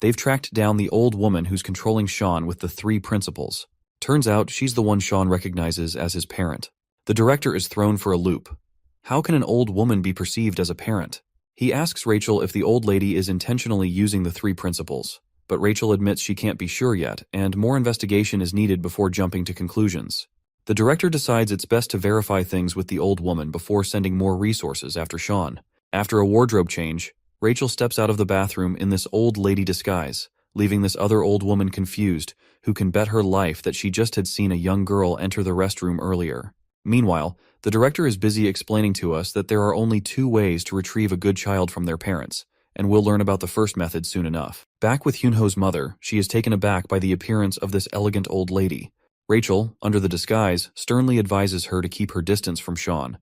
They've tracked down the old woman who's controlling Sean with the 3 principles. Turns out she's the one Sean recognizes as his parent. The director is thrown for a loop. How can an old woman be perceived as a parent? He asks Rachel if the old lady is intentionally using the 3 principles, but Rachel admits she can't be sure yet, and more investigation is needed before jumping to conclusions. The director decides it's best to verify things with the old woman before sending more resources after Sean. After a wardrobe change, Rachel steps out of the bathroom in this old lady disguise, leaving this other old woman confused, who can bet her life that she just had seen a young girl enter the restroom earlier. Meanwhile, the director is busy explaining to us that there are only 2 ways to retrieve a good child from their parents, and we'll learn about the first method soon enough. Back with Hyunho's mother, she is taken aback by the appearance of this elegant old lady. Rachel, under the disguise, sternly advises her to keep her distance from Sean.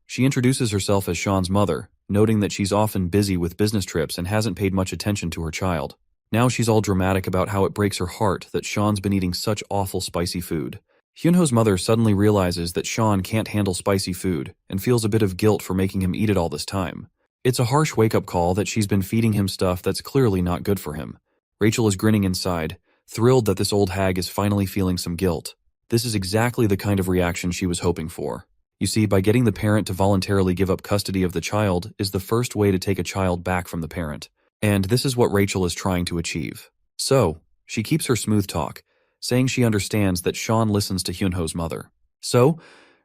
She introduces herself as Sean's mother, noting that she's often busy with business trips and hasn't paid much attention to her child. Now she's all dramatic about how it breaks her heart that Sean's been eating such awful spicy food. Hyunho's mother suddenly realizes that Sean can't handle spicy food and feels a bit of guilt for making him eat it all this time. It's a harsh wake-up call that she's been feeding him stuff that's clearly not good for him. Rachel is grinning inside, thrilled that this old hag is finally feeling some guilt. This is exactly the kind of reaction she was hoping for. You see, by getting the parent to voluntarily give up custody of the child is the first way to take a child back from the parent. And this is what Rachel is trying to achieve. So, she keeps her smooth talk, saying she understands that Sean listens to Hyunho's mother. So,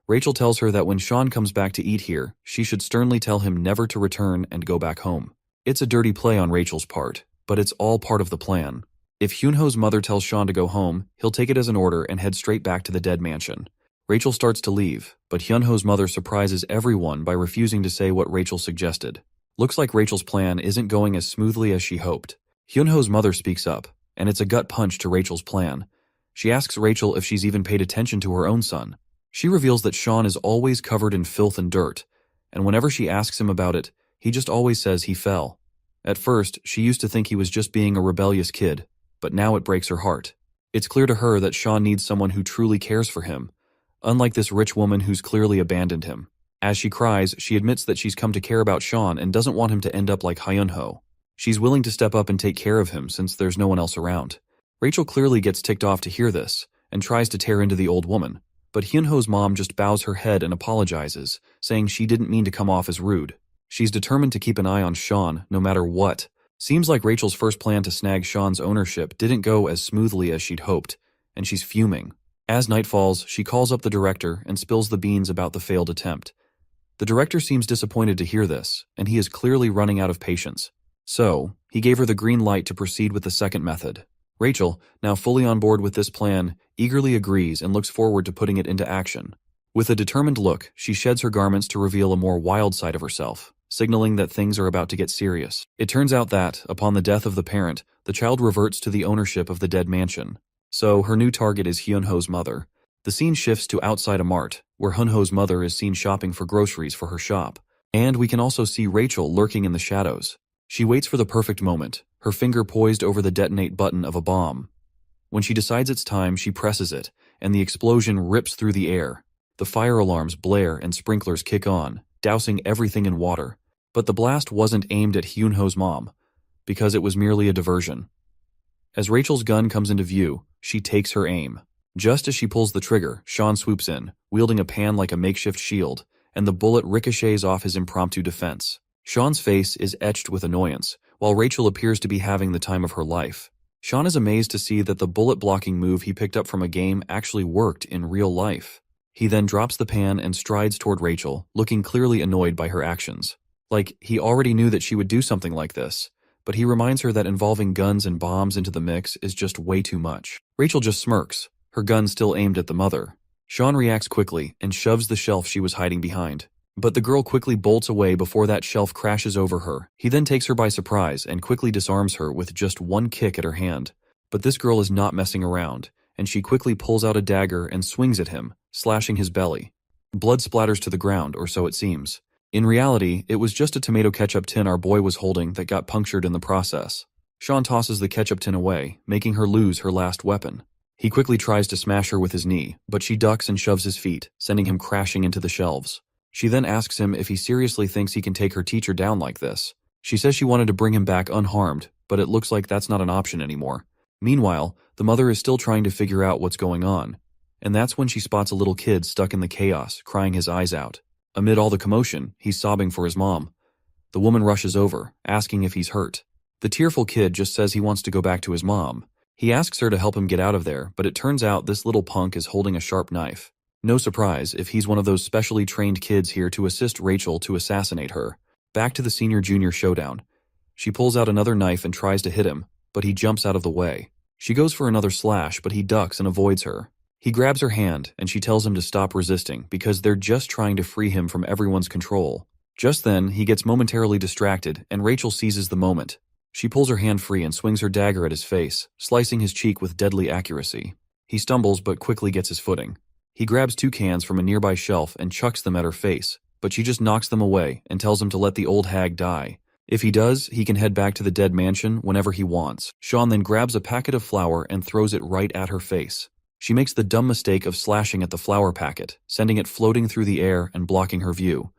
Rachel tells her that when Sean comes back to eat here, she should sternly tell him never to return and go back home. It's a dirty play on Rachel's part, but it's all part of the plan. If Hyunho's mother tells Sean to go home, he'll take it as an order and head straight back to the dead mansion. Rachel starts to leave, but Hyunho's mother surprises everyone by refusing to say what Rachel suggested. Looks like Rachel's plan isn't going as smoothly as she hoped. Hyunho's mother speaks up, and it's a gut punch to Rachel's plan. She asks Rachel if she's even paid attention to her own son. She reveals that Sean is always covered in filth and dirt, and whenever she asks him about it, he just always says he fell. At first, she used to think he was just being a rebellious kid, but now it breaks her heart. It's clear to her that Sean needs someone who truly cares for him, unlike this rich woman who's clearly abandoned him. As she cries, she admits that she's come to care about Sean and doesn't want him to end up like Hyunho. She's willing to step up and take care of him since there's no one else around. Rachel clearly gets ticked off to hear this, and tries to tear into the old woman, but Hyunho's mom just bows her head and apologizes, saying she didn't mean to come off as rude. She's determined to keep an eye on Sean, no matter what. Seems like Rachel's first plan to snag Sean's ownership didn't go as smoothly as she'd hoped, and she's fuming. As night falls, she calls up the director and spills the beans about the failed attempt. The director seems disappointed to hear this, and he is clearly running out of patience. So, he gave her the green light to proceed with the second method. Rachel, now fully on board with this plan, eagerly agrees and looks forward to putting it into action. With a determined look, she sheds her garments to reveal a more wild side of herself, signaling that things are about to get serious. It turns out that, upon the death of the parent, the child reverts to the ownership of the dead mansion. So, her new target is Hyunho's mother. The scene shifts to outside a mart, where Hyunho's mother is seen shopping for groceries for her shop. And we can also see Rachel lurking in the shadows. She waits for the perfect moment, her finger poised over the detonate button of a bomb. When she decides it's time, she presses it, and the explosion rips through the air. The fire alarms blare and sprinklers kick on, dousing everything in water. But the blast wasn't aimed at Hyunho's mom, because it was merely a diversion. As Rachel's gun comes into view, she takes her aim. Just as she pulls the trigger, Sean swoops in, wielding a pan like a makeshift shield, and the bullet ricochets off his impromptu defense. Sean's face is etched with annoyance, while Rachel appears to be having the time of her life. Sean is amazed to see that the bullet-blocking move he picked up from a game actually worked in real life. He then drops the pan and strides toward Rachel, looking clearly annoyed by her actions. Like, he already knew that she would do something like this, but he reminds her that involving guns and bombs into the mix is just way too much. Rachel just smirks, her gun still aimed at the mother. Sean reacts quickly and shoves the shelf she was hiding behind. But the girl quickly bolts away before that shelf crashes over her. He then takes her by surprise and quickly disarms her with just one kick at her hand. But this girl is not messing around, and she quickly pulls out a dagger and swings at him, slashing his belly. Blood splatters to the ground, or so it seems. In reality, it was just a tomato ketchup tin our boy was holding that got punctured in the process. Sean tosses the ketchup tin away, making her lose her last weapon. He quickly tries to smash her with his knee, but she ducks and shoves his feet, sending him crashing into the shelves. She then asks him if he seriously thinks he can take her teacher down like this. She says she wanted to bring him back unharmed, but it looks like that's not an option anymore. Meanwhile, the mother is still trying to figure out what's going on. And that's when she spots a little kid stuck in the chaos, crying his eyes out. Amid all the commotion, he's sobbing for his mom. The woman rushes over, asking if he's hurt. The tearful kid just says he wants to go back to his mom. He asks her to help him get out of there, but it turns out this little punk is holding a sharp knife. No surprise if he's one of those specially trained kids here to assist Rachel to assassinate her. Back to the senior-junior showdown. She pulls out another knife and tries to hit him, but he jumps out of the way. She goes for another slash, but he ducks and avoids her. He grabs her hand, and she tells him to stop resisting because they're just trying to free him from everyone's control. Just then, he gets momentarily distracted, and Rachel seizes the moment. She pulls her hand free and swings her dagger at his face, slicing his cheek with deadly accuracy. He stumbles but quickly gets his footing. He grabs 2 cans from a nearby shelf and chucks them at her face, but she just knocks them away and tells him to let the old hag die. If he does, he can head back to the dead mansion whenever he wants. Sean then grabs a packet of flour and throws it right at her face. She makes the dumb mistake of slashing at the flour packet, sending it floating through the air and blocking her view.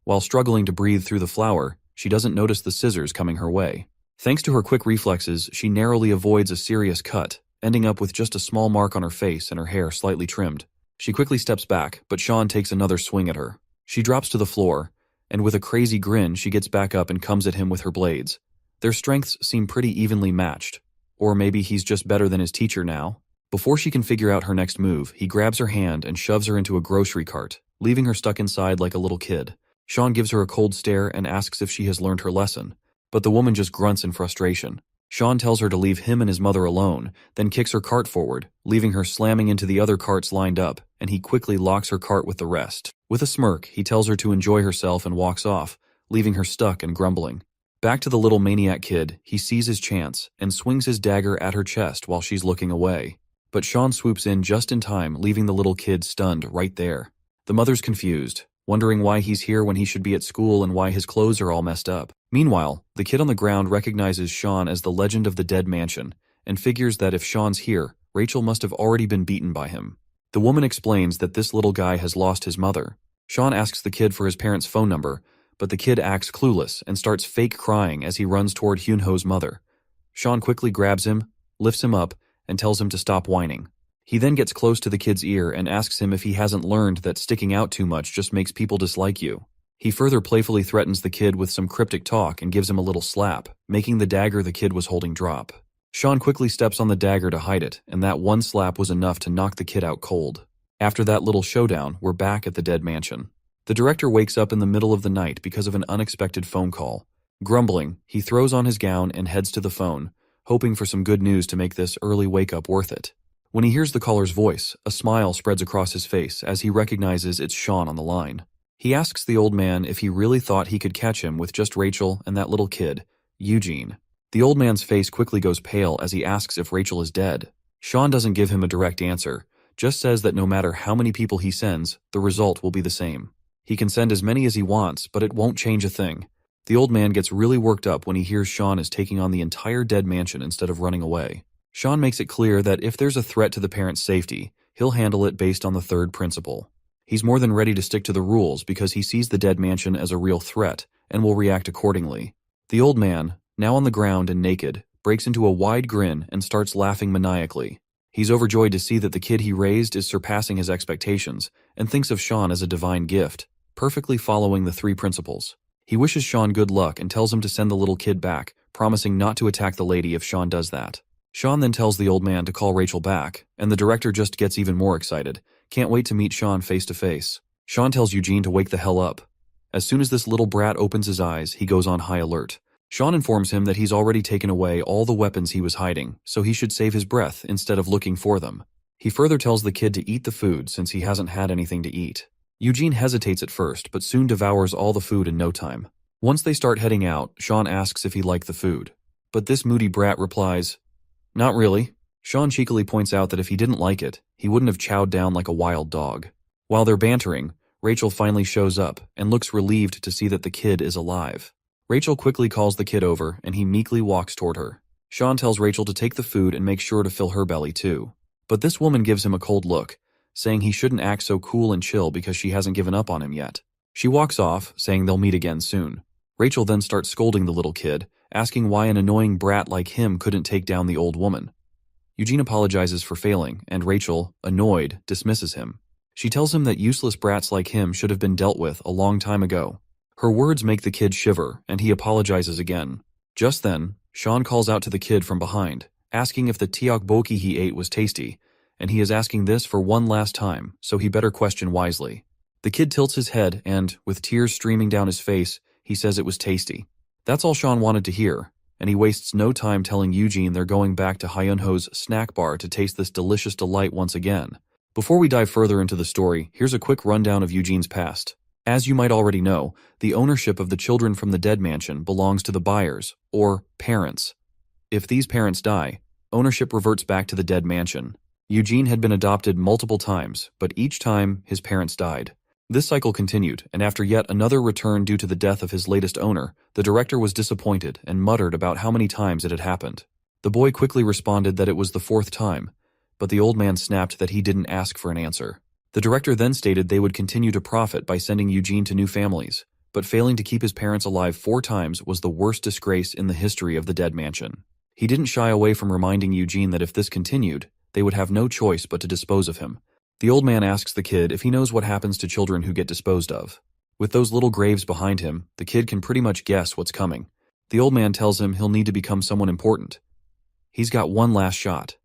While struggling to breathe through the flour, she doesn't notice the scissors coming her way. Thanks to her quick reflexes, she narrowly avoids a serious cut, ending up with just a small mark on her face and her hair slightly trimmed. She quickly steps back, but Sean takes another swing at her. She drops to the floor, and with a crazy grin, she gets back up and comes at him with her blades. Their strengths seem pretty evenly matched. Or maybe he's just better than his teacher now. Before she can figure out her next move, he grabs her hand and shoves her into a grocery cart, leaving her stuck inside like a little kid. Sean gives her a cold stare and asks if she has learned her lesson, but the woman just grunts in frustration. Sean tells her to leave him and his mother alone, then kicks her cart forward, leaving her slamming into the other carts lined up, and he quickly locks her cart with the rest. With a smirk, he tells her to enjoy herself and walks off, leaving her stuck and grumbling. Back to the little maniac kid, he sees his chance and swings his dagger at her chest while she's looking away. But Sean swoops in just in time, leaving the little kid stunned right there. The mother's confused, wondering why he's here when he should be at school and why his clothes are all messed up. Meanwhile, the kid on the ground recognizes Sean as the legend of the dead mansion and figures that if Sean's here, Rachel must have already been beaten by him. The woman explains that this little guy has lost his mother. Sean asks the kid for his parents' phone number, but the kid acts clueless and starts fake crying as he runs toward Hyunho's mother. Sean quickly grabs him, lifts him up, and tells him to stop whining. He then gets close to the kid's ear and asks him if he hasn't learned that sticking out too much just makes people dislike you. He further playfully threatens the kid with some cryptic talk and gives him a little slap, making the dagger the kid was holding drop. Sean quickly steps on the dagger to hide it, and that one slap was enough to knock the kid out cold. After that little showdown, we're back at the dead mansion. The director wakes up in the middle of the night because of an unexpected phone call. Grumbling, he throws on his gown and heads to the phone, hoping for some good news to make this early wake-up worth it. When he hears the caller's voice, a smile spreads across his face as he recognizes it's Sean on the line. He asks the old man if he really thought he could catch him with just Rachel and that little kid, Eugene. The old man's face quickly goes pale as he asks if Rachel is dead. Sean doesn't give him a direct answer, just says that no matter how many people he sends, the result will be the same. He can send as many as he wants, but it won't change a thing. The old man gets really worked up when he hears Sean is taking on the entire dead mansion instead of running away. Sean makes it clear that if there's a threat to the parents' safety, he'll handle it based on the third principle. He's more than ready to stick to the rules because he sees the dead mansion as a real threat and will react accordingly. The old man, now on the ground and naked, breaks into a wide grin and starts laughing maniacally. He's overjoyed to see that the kid he raised is surpassing his expectations and thinks of Sean as a divine gift, perfectly following the 3 principles. He wishes Sean good luck and tells him to send the little kid back, promising not to attack the lady if Sean does that. Sean then tells the old man to call Rachel back, and the director just gets even more excited. Can't wait to meet Sean face to face. Sean tells Eugene to wake the hell up. As soon as this little brat opens his eyes, he goes on high alert. Sean informs him that he's already taken away all the weapons he was hiding, so he should save his breath instead of looking for them. He further tells the kid to eat the food since he hasn't had anything to eat. Eugene hesitates at first, but soon devours all the food in no time. Once they start heading out, Sean asks if he liked the food. But this moody brat replies, "Not really." Sean cheekily points out that if he didn't like it, he wouldn't have chowed down like a wild dog. While they're bantering, Rachel finally shows up and looks relieved to see that the kid is alive. Rachel quickly calls the kid over and he meekly walks toward her. Sean tells Rachel to take the food and make sure to fill her belly too. But this woman gives him a cold look, saying he shouldn't act so cool and chill because she hasn't given up on him yet. She walks off, saying they'll meet again soon. Rachel then starts scolding the little kid, asking why an annoying brat like him couldn't take down the old woman. Eugene apologizes for failing, and Rachel, annoyed, dismisses him. She tells him that useless brats like him should have been dealt with a long time ago. Her words make the kid shiver, and he apologizes again. Just then, Sean calls out to the kid from behind, asking if the tteokbokki he ate was tasty, and he is asking this for one last time, so he better question wisely. The kid tilts his head and, with tears streaming down his face, he says it was tasty. That's all Sean wanted to hear, and he wastes no time telling Eugene they're going back to Hyunho's snack bar to taste this delicious delight once again. Before we dive further into the story, here's a quick rundown of Eugene's past. As you might already know, the ownership of the children from the dead mansion belongs to the buyers, or parents. If these parents die, ownership reverts back to the dead mansion. Eugene had been adopted multiple times, but each time his parents died. This cycle continued, and after yet another return due to the death of his latest owner, the director was disappointed and muttered about how many times it had happened. The boy quickly responded that it was the 4th time, but the old man snapped that he didn't ask for an answer. The director then stated they would continue to profit by sending Eugene to new families, but failing to keep his parents alive 4 times was the worst disgrace in the history of the dead mansion. He didn't shy away from reminding Eugene that if this continued, they would have no choice but to dispose of him. The old man asks the kid if he knows what happens to children who get disposed of. With those little graves behind him, the kid can pretty much guess what's coming. The old man tells him he'll need to become someone important. He's got one last shot.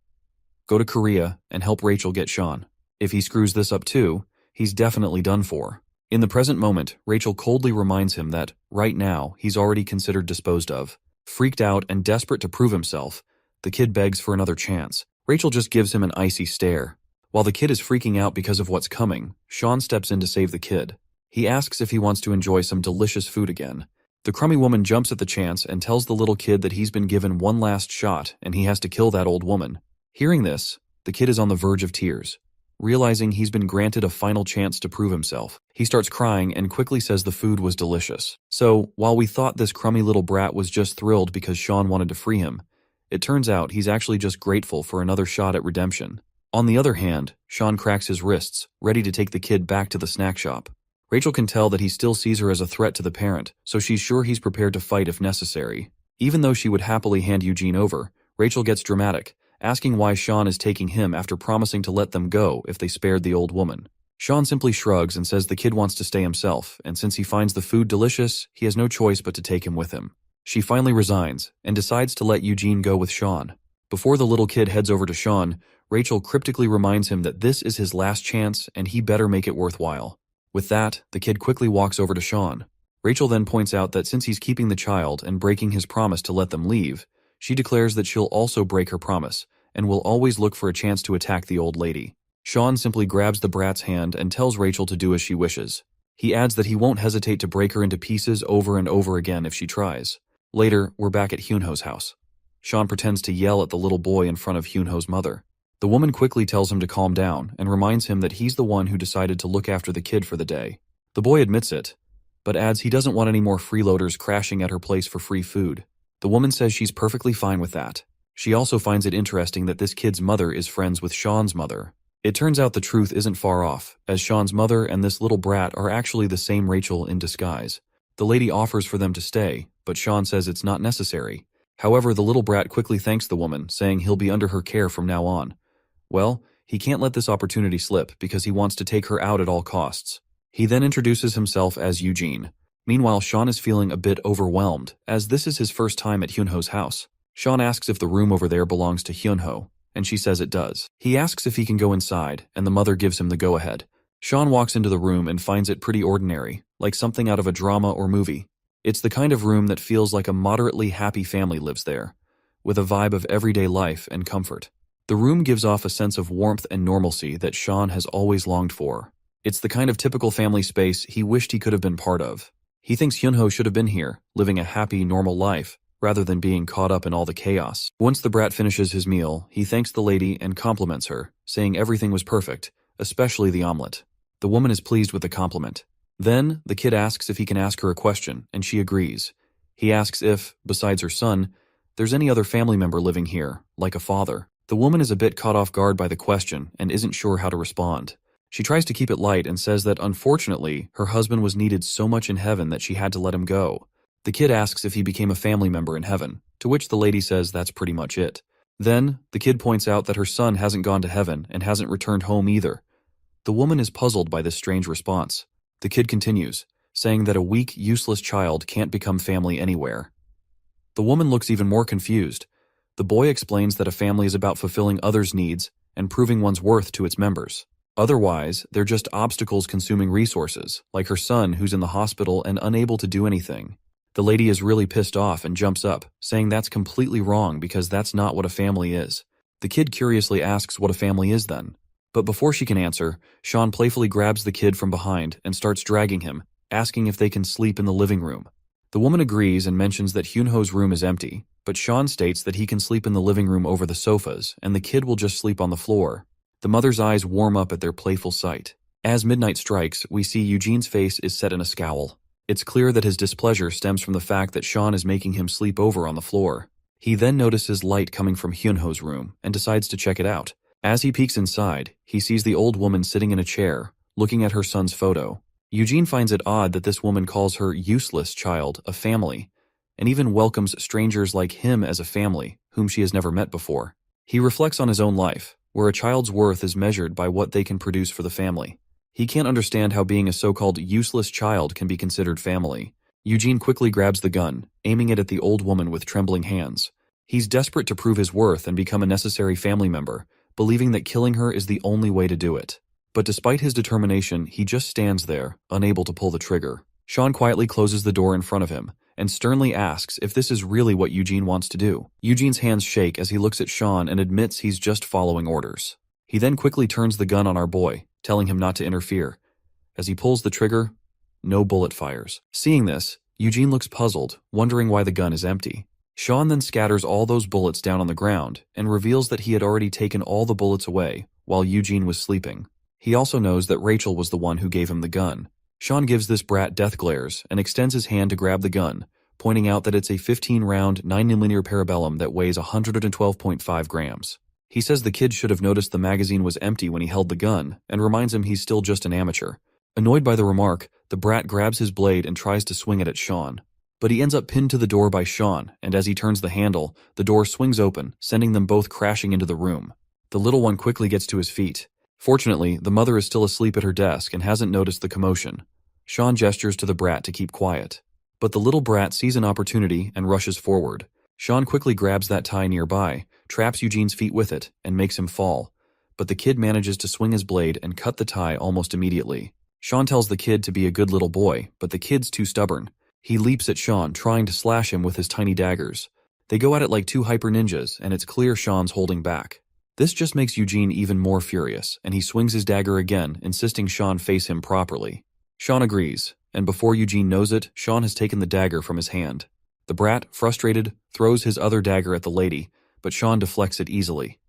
Go to Korea and help Rachel get Sean. If he screws this up too, he's definitely done for. In the present moment, Rachel coldly reminds him that, right now, he's already considered disposed of. Freaked out and desperate to prove himself, the kid begs for another chance. Rachel just gives him an icy stare. While the kid is freaking out because of what's coming, Sean steps in to save the kid. He asks if he wants to enjoy some delicious food again. The crummy woman jumps at the chance and tells the little kid that he's been given one last shot and he has to kill that old woman. Hearing this, the kid is on the verge of tears. Realizing he's been granted a final chance to prove himself, he starts crying and quickly says the food was delicious. So, while we thought this crummy little brat was just thrilled because Sean wanted to free him, it turns out he's actually just grateful for another shot at redemption. On the other hand, Sean cracks his wrists, ready to take the kid back to the snack shop. Rachel can tell that he still sees her as a threat to the parent, so she's sure he's prepared to fight if necessary. Even though she would happily hand Eugene over, Rachel gets dramatic, asking why Sean is taking him after promising to let them go if they spared the old woman. Sean simply shrugs and says the kid wants to stay himself, and since he finds the food delicious, he has no choice but to take him with him. She finally resigns, and decides to let Eugene go with Sean. Before the little kid heads over to Sean, Rachel cryptically reminds him that this is his last chance and he better make it worthwhile. With that, the kid quickly walks over to Sean. Rachel then points out that since he's keeping the child and breaking his promise to let them leave, she declares that she'll also break her promise, and will always look for a chance to attack the old lady. Sean simply grabs the brat's hand and tells Rachel to do as she wishes. He adds that he won't hesitate to break her into pieces over and over again if she tries. Later, we're back at Hyunho's house. Sean pretends to yell at the little boy in front of Hyunho's mother. The woman quickly tells him to calm down and reminds him that he's the one who decided to look after the kid for the day. The boy admits it, but adds he doesn't want any more freeloaders crashing at her place for free food. The woman says she's perfectly fine with that. She also finds it interesting that this kid's mother is friends with Sean's mother. It turns out the truth isn't far off, as Sean's mother and this little brat are actually the same Rachel in disguise. The lady offers for them to stay, but Sean says it's not necessary. However, the little brat quickly thanks the woman, saying he'll be under her care from now on. Well, he can't let this opportunity slip because he wants to take her out at all costs. He then introduces himself as Eugene. Meanwhile, Sean is feeling a bit overwhelmed, as this is his first time at Hyunho's house. Sean asks if the room over there belongs to Hyunho, and she says it does. He asks if he can go inside, and the mother gives him the go-ahead. Sean walks into the room and finds it pretty ordinary, like something out of a drama or movie. It's the kind of room that feels like a moderately happy family lives there, with a vibe of everyday life and comfort. The room gives off a sense of warmth and normalcy that Sean has always longed for. It's the kind of typical family space he wished he could have been part of. He thinks Hyunho should have been here, living a happy, normal life, rather than being caught up in all the chaos. Once the brat finishes his meal, he thanks the lady and compliments her, saying everything was perfect, especially the omelet. The woman is pleased with the compliment. Then, the kid asks if he can ask her a question, and she agrees. He asks if, besides her son, there's any other family member living here, like a father. The woman is a bit caught off guard by the question and isn't sure how to respond. She tries to keep it light and says that unfortunately, her husband was needed so much in heaven that she had to let him go. The kid asks if he became a family member in heaven, to which the lady says that's pretty much it. Then, the kid points out that her son hasn't gone to heaven and hasn't returned home either. The woman is puzzled by this strange response. The kid continues, saying that a weak, useless child can't become family anywhere. The woman looks even more confused. The boy explains that a family is about fulfilling others' needs and proving one's worth to its members. Otherwise, they're just obstacles consuming resources, like her son who's in the hospital and unable to do anything. The lady is really pissed off and jumps up, saying that's completely wrong because that's not what a family is. The kid curiously asks what a family is then. But before she can answer, Sean playfully grabs the kid from behind and starts dragging him, asking if they can sleep in the living room. The woman agrees and mentions that Hyunho's room is empty, but Sean states that he can sleep in the living room over the sofas and the kid will just sleep on the floor. The mother's eyes warm up at their playful sight. As midnight strikes, we see Eugene's face is set in a scowl. It's clear that his displeasure stems from the fact that Sean is making him sleep over on the floor. He then notices light coming from Hyunho's room and decides to check it out. As he peeks inside, he sees the old woman sitting in a chair, looking at her son's photo. Eugene finds it odd that this woman calls her useless child a family, and even welcomes strangers like him as a family, whom she has never met before. He reflects on his own life, where a child's worth is measured by what they can produce for the family. He can't understand how being a so-called useless child can be considered family. Eugene quickly grabs the gun, aiming it at the old woman with trembling hands. He's desperate to prove his worth and become a necessary family member, believing that killing her is the only way to do it. But despite his determination, he just stands there, unable to pull the trigger. Sean quietly closes the door in front of him, and sternly asks if this is really what Eugene wants to do. Eugene's hands shake as he looks at Sean and admits he's just following orders. He then quickly turns the gun on our boy, telling him not to interfere. As he pulls the trigger, no bullet fires. Seeing this, Eugene looks puzzled, wondering why the gun is empty. Sean then scatters all those bullets down on the ground and reveals that he had already taken all the bullets away while Eugene was sleeping. He also knows that Rachel was the one who gave him the gun. Sean gives this brat death glares and extends his hand to grab the gun, pointing out that it's a 15-round 9mm parabellum that weighs 112.5 grams. He says the kid should have noticed the magazine was empty when he held the gun, and reminds him he's still just an amateur. Annoyed by the remark, the brat grabs his blade and tries to swing it at Sean. But he ends up pinned to the door by Sean, and as he turns the handle, the door swings open, sending them both crashing into the room. The little one quickly gets to his feet. Fortunately, the mother is still asleep at her desk and hasn't noticed the commotion. Sean gestures to the brat to keep quiet. But the little brat sees an opportunity and rushes forward. Sean quickly grabs that tie nearby, traps Eugene's feet with it, and makes him fall. But the kid manages to swing his blade and cut the tie almost immediately. Sean tells the kid to be a good little boy, but the kid's too stubborn. He leaps at Sean, trying to slash him with his tiny daggers. They go at it like two hyper ninjas, and it's clear Sean's holding back. This just makes Eugene even more furious, and he swings his dagger again, insisting Sean face him properly. Sean agrees, and before Eugene knows it, Sean has taken the dagger from his hand. The brat, frustrated, throws his other dagger at the lady, but Sean deflects it easily.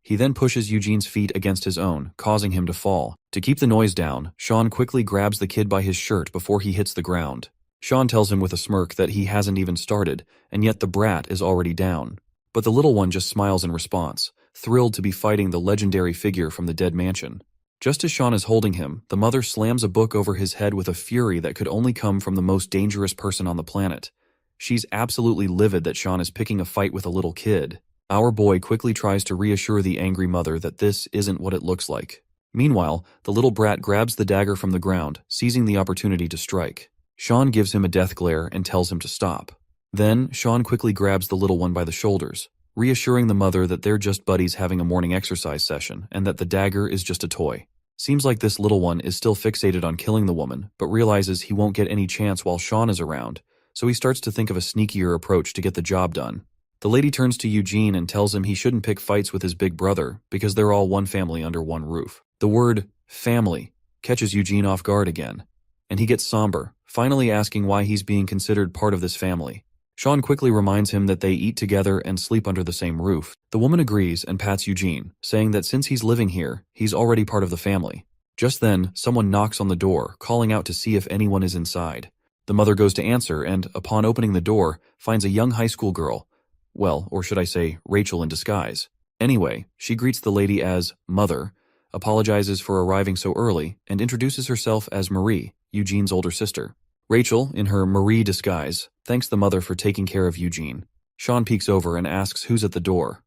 He then pushes Eugene's feet against his own, causing him to fall. To keep the noise down, Sean quickly grabs the kid by his shirt before he hits the ground. Sean tells him with a smirk that he hasn't even started, and yet the brat is already down. But the little one just smiles in response, thrilled to be fighting the legendary figure from the dead mansion. Just as Sean is holding him, the mother slams a book over his head with a fury that could only come from the most dangerous person on the planet. She's absolutely livid that Sean is picking a fight with a little kid. Our boy quickly tries to reassure the angry mother that this isn't what it looks like. Meanwhile, the little brat grabs the dagger from the ground, seizing the opportunity to strike. Sean gives him a death glare and tells him to stop. Then, Sean quickly grabs the little one by the shoulders, reassuring the mother that they're just buddies having a morning exercise session and that the dagger is just a toy. Seems like this little one is still fixated on killing the woman, but realizes he won't get any chance while Sean is around, so he starts to think of a sneakier approach to get the job done. The lady turns to Eugene and tells him he shouldn't pick fights with his big brother because they're all one family under one roof. The word family catches Eugene off guard again, and he gets somber, finally asking why he's being considered part of this family. Sean quickly reminds him that they eat together and sleep under the same roof. The woman agrees and pats Eugene, saying that since he's living here, he's already part of the family. Just then, someone knocks on the door, calling out to see if anyone is inside. The mother goes to answer and, upon opening the door, finds a young high school girl. Well, or should I say, Rachel in disguise. Anyway, she greets the lady as Mother, apologizes for arriving so early, and introduces herself as Marie, Eugene's older sister. Rachel, in her Marie disguise, thanks the mother for taking care of Eugene. Sean peeks over and asks who's at the door.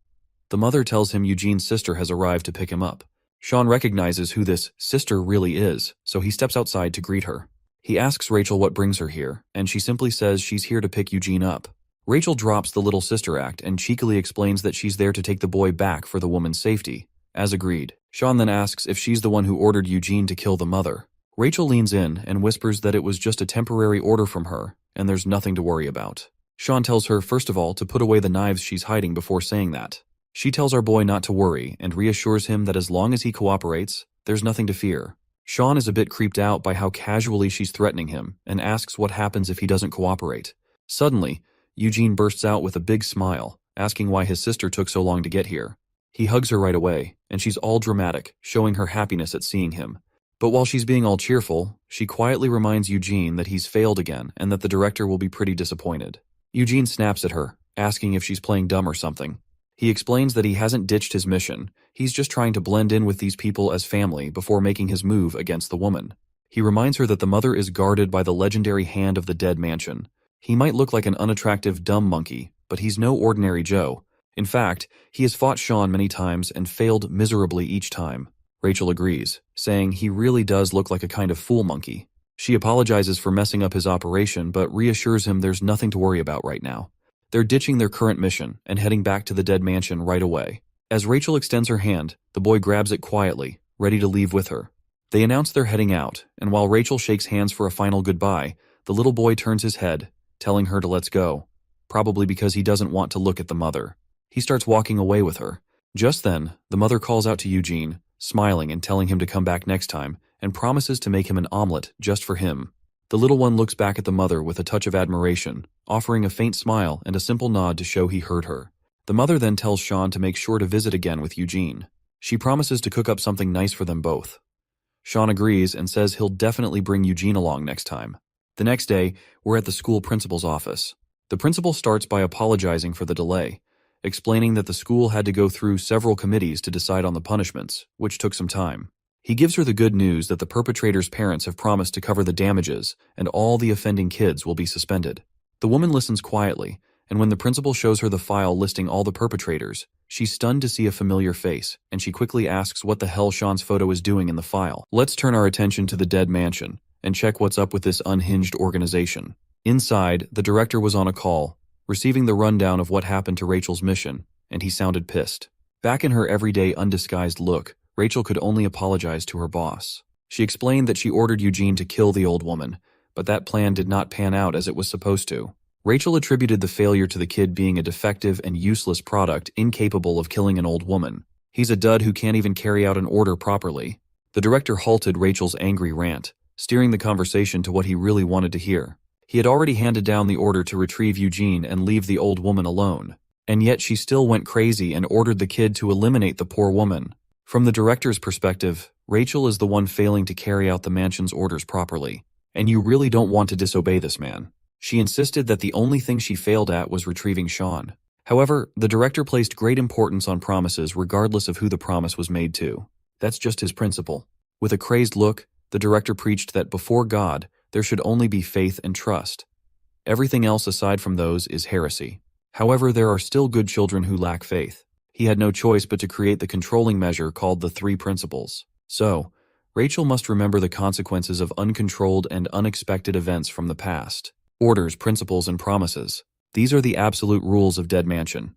The mother tells him Eugene's sister has arrived to pick him up. Sean recognizes who this sister really is, so he steps outside to greet her. He asks Rachel what brings her here, and she simply says she's here to pick Eugene up. Rachel drops the little sister act and cheekily explains that she's there to take the boy back for the woman's safety. As agreed, Sean then asks if she's the one who ordered Eugene to kill the mother. Rachel leans in and whispers that it was just a temporary order from her, and there's nothing to worry about. Sean tells her, first of all, to put away the knives she's hiding before saying that. She tells our boy not to worry and reassures him that as long as he cooperates, there's nothing to fear. Sean is a bit creeped out by how casually she's threatening him and asks what happens if he doesn't cooperate. Suddenly, Eugene bursts out with a big smile, asking why his sister took so long to get here. He hugs her right away, and she's all dramatic, showing her happiness at seeing him. But while she's being all cheerful, she quietly reminds Eugene that he's failed again and that the director will be pretty disappointed. Eugene snaps at her, asking if she's playing dumb or something. He explains that he hasn't ditched his mission, he's just trying to blend in with these people as family before making his move against the woman. He reminds her that the mother is guarded by the legendary hand of the dead mansion. He might look like an unattractive dumb monkey, but he's no ordinary Joe. In fact, he has fought Sean many times and failed miserably each time. Rachel agrees, saying he really does look like a kind of fool monkey. She apologizes for messing up his operation, but reassures him there's nothing to worry about right now. They're ditching their current mission and heading back to the dead mansion right away. As Rachel extends her hand, the boy grabs it quietly, ready to leave with her. They announce they're heading out, and while Rachel shakes hands for a final goodbye, the little boy turns his head, telling her to let's go, probably because he doesn't want to look at the mother. He starts walking away with her. Just then, the mother calls out to Eugene, smiling and telling him to come back next time, and promises to make him an omelet just for him. The little one looks back at the mother with a touch of admiration, offering a faint smile and a simple nod to show he heard her. The mother then tells Sean to make sure to visit again with Eugene. She promises to cook up something nice for them both. Sean agrees and says he'll definitely bring Eugene along next time. The next day, we're at the school principal's office. The principal starts by apologizing for the delay, explaining that the school had to go through several committees to decide on the punishments, which took some time. He gives her the good news that the perpetrator's parents have promised to cover the damages, and all the offending kids will be suspended. The woman listens quietly, and when the principal shows her the file listing all the perpetrators, she's stunned to see a familiar face, and she quickly asks what the hell Sean's photo is doing in the file. Let's turn our attention to the dead mansion, and check what's up with this unhinged organization. Inside, the director was on a call, receiving the rundown of what happened to Rachel's mission, and he sounded pissed. Back in her everyday undisguised look, Rachel could only apologize to her boss. She explained that she ordered Eugene to kill the old woman, but that plan did not pan out as it was supposed to. Rachel attributed the failure to the kid being a defective and useless product incapable of killing an old woman. He's a dud who can't even carry out an order properly. The director halted Rachel's angry rant, steering the conversation to what he really wanted to hear. He had already handed down the order to retrieve Eugene and leave the old woman alone, and yet she still went crazy and ordered the kid to eliminate the poor woman. From the director's perspective, Rachel is the one failing to carry out the mansion's orders properly, and you really don't want to disobey this man. She insisted that the only thing she failed at was retrieving Sean. However, the director placed great importance on promises regardless of who the promise was made to. That's just his principle. With a crazed look, the director preached that before God, there should only be faith and trust. Everything else aside from those is heresy. However, there are still good children who lack faith. He had no choice but to create the controlling measure called the 3 principles. So, Rachel must remember the consequences of uncontrolled and unexpected events from the past. Orders, principles, and promises. These are the absolute rules of Dead Mansion.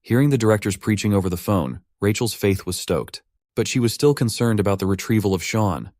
Hearing the director's preaching over the phone, Rachel's faith was stoked. But she was still concerned about the retrieval of Sean.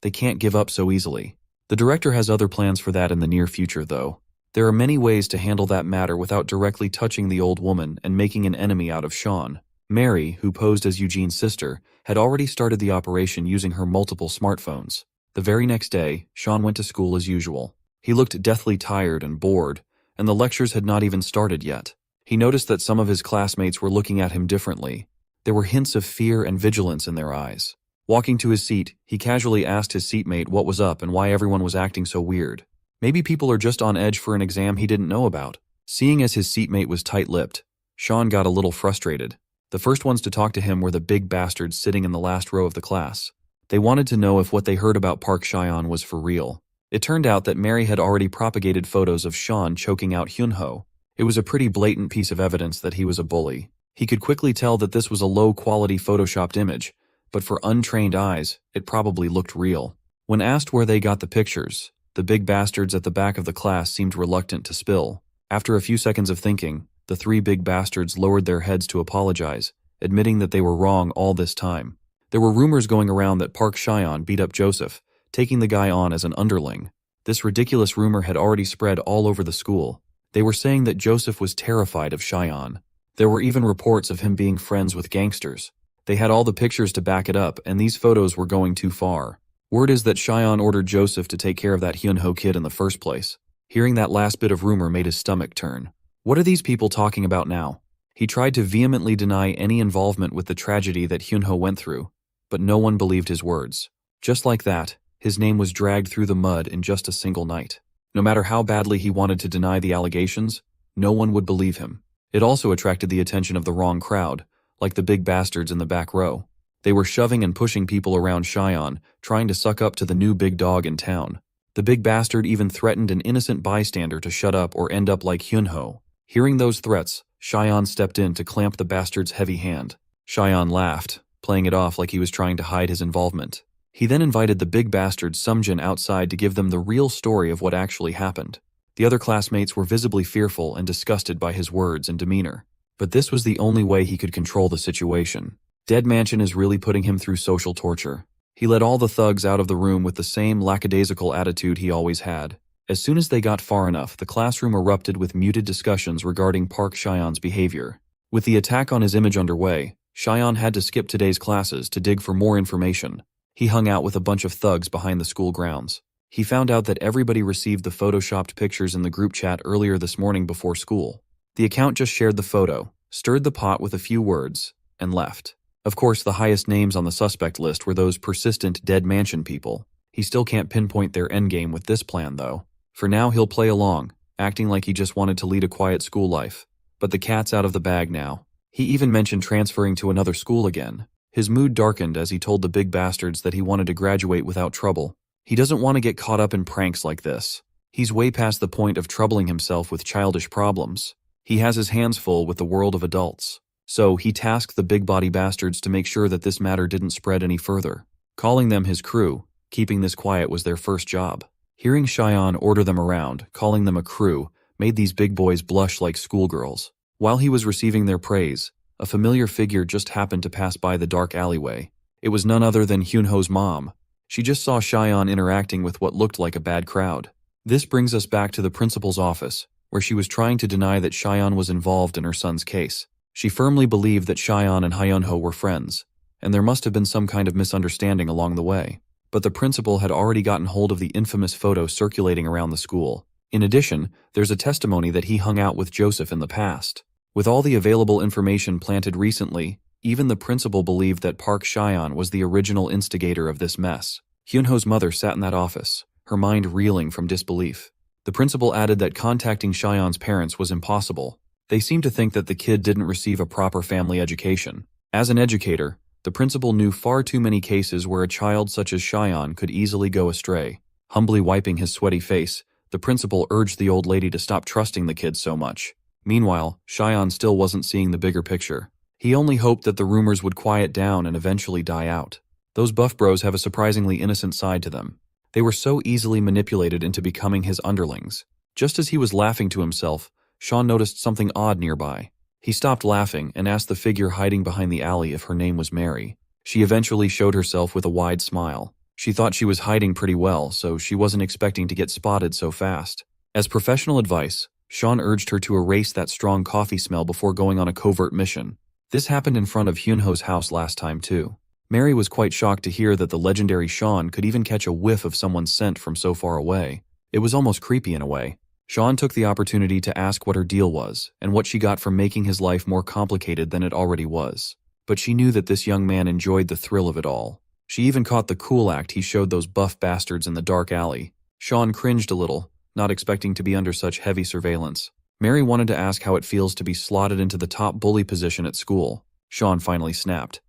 They can't give up so easily. The director has other plans for that in the near future, though. There are many ways to handle that matter without directly touching the old woman and making an enemy out of Sean. Mary, who posed as Eugene's sister, had already started the operation using her multiple smartphones. The very next day, Sean went to school as usual. He looked deathly tired and bored, and the lectures had not even started yet. He noticed that some of his classmates were looking at him differently. There were hints of fear and vigilance in their eyes. Walking to his seat, he casually asked his seatmate what was up and why everyone was acting so weird. Maybe people are just on edge for an exam he didn't know about. Seeing as his seatmate was tight-lipped, Sean got a little frustrated. The first ones to talk to him were the big bastards sitting in the last row of the class. They wanted to know if what they heard about Park Chyan was for real. It turned out that Mary had already propagated photos of Sean choking out Hyunho. It was a pretty blatant piece of evidence that he was a bully. He could quickly tell that this was a low-quality photoshopped image, but for untrained eyes, it probably looked real. When asked where they got the pictures, the big bastards at the back of the class seemed reluctant to spill. After a few seconds of thinking, the three big bastards lowered their heads to apologize, admitting that they were wrong all this time. There were rumors going around that Park Chyan beat up Joseph, taking the guy on as an underling. This ridiculous rumor had already spread all over the school. They were saying that Joseph was terrified of Chyan. There were even reports of him being friends with gangsters. They had all the pictures to back it up, and these photos were going too far. Word is that Chyan ordered Joseph to take care of that Hyunho kid in the first place. Hearing that last bit of rumor made his stomach turn. What are these people talking about now? He tried to vehemently deny any involvement with the tragedy that Hyunho went through, but no one believed his words. Just like that, his name was dragged through the mud in just a single night. No matter how badly he wanted to deny the allegations, no one would believe him. It also attracted the attention of the wrong crowd, like the big bastards in the back row. They were shoving and pushing people around Chyan, trying to suck up to the new big dog in town. The big bastard even threatened an innocent bystander to shut up or end up like Hyunho. Hearing those threats, Chyan stepped in to clamp the bastard's heavy hand. Chyan laughed, playing it off like he was trying to hide his involvement. He then invited the big bastard Sumjin outside to give them the real story of what actually happened. The other classmates were visibly fearful and disgusted by his words and demeanor. But this was the only way he could control the situation. Dead Mansion is really putting him through social torture. He let all the thugs out of the room with the same lackadaisical attitude he always had. As soon as they got far enough, the classroom erupted with muted discussions regarding Park Chyan's behavior. With the attack on his image underway, Chyan had to skip today's classes to dig for more information. He hung out with a bunch of thugs behind the school grounds. He found out that everybody received the photoshopped pictures in the group chat earlier this morning before school. The account just shared the photo, stirred the pot with a few words, and left. Of course, the highest names on the suspect list were those persistent Dead Mansion people. He still can't pinpoint their endgame with this plan, though. For now, he'll play along, acting like he just wanted to lead a quiet school life. But the cat's out of the bag now. He even mentioned transferring to another school again. His mood darkened as he told the big bastards that he wanted to graduate without trouble. He doesn't want to get caught up in pranks like this. He's way past the point of troubling himself with childish problems. He has his hands full with the world of adults. So he tasked the big body bastards to make sure that this matter didn't spread any further. Calling them his crew, keeping this quiet was their first job. Hearing Chyan order them around, calling them a crew, made these big boys blush like schoolgirls. While he was receiving their praise, a familiar figure just happened to pass by the dark alleyway. It was none other than Hyunho's mom. She just saw Chyan interacting with what looked like a bad crowd. This brings us back to the principal's office, where she was trying to deny that Chyan was involved in her son's case. She firmly believed that Chyan and Hyunho were friends, and there must have been some kind of misunderstanding along the way. But the principal had already gotten hold of the infamous photo circulating around the school. In addition, there's a testimony that he hung out with Joseph in the past. With all the available information planted recently, even the principal believed that Park Chyan was the original instigator of this mess. Hyunho's mother sat in that office, her mind reeling from disbelief. The principal added that contacting Chyan's parents was impossible. They seemed to think that the kid didn't receive a proper family education. As an educator, the principal knew far too many cases where a child such as Chyan could easily go astray. Humbly wiping his sweaty face, the principal urged the old lady to stop trusting the kid so much. Meanwhile, Chyan still wasn't seeing the bigger picture. He only hoped that the rumors would quiet down and eventually die out. Those buff bros have a surprisingly innocent side to them. They were so easily manipulated into becoming his underlings. Just as he was laughing to himself, Sean noticed something odd nearby. He stopped laughing and asked the figure hiding behind the alley if her name was Mary. She eventually showed herself with a wide smile. She thought she was hiding pretty well, so she wasn't expecting to get spotted so fast. As professional advice, Sean urged her to erase that strong coffee smell before going on a covert mission. This happened in front of Hyunho's house last time too. Mary was quite shocked to hear that the legendary Sean could even catch a whiff of someone's scent from so far away. It was almost creepy in a way. Sean took the opportunity to ask what her deal was, and what she got from making his life more complicated than it already was. But she knew that this young man enjoyed the thrill of it all. She even caught the cool act he showed those buff bastards in the dark alley. Sean cringed a little, not expecting to be under such heavy surveillance. Mary wanted to ask how it feels to be slotted into the top bully position at school. Sean finally snapped.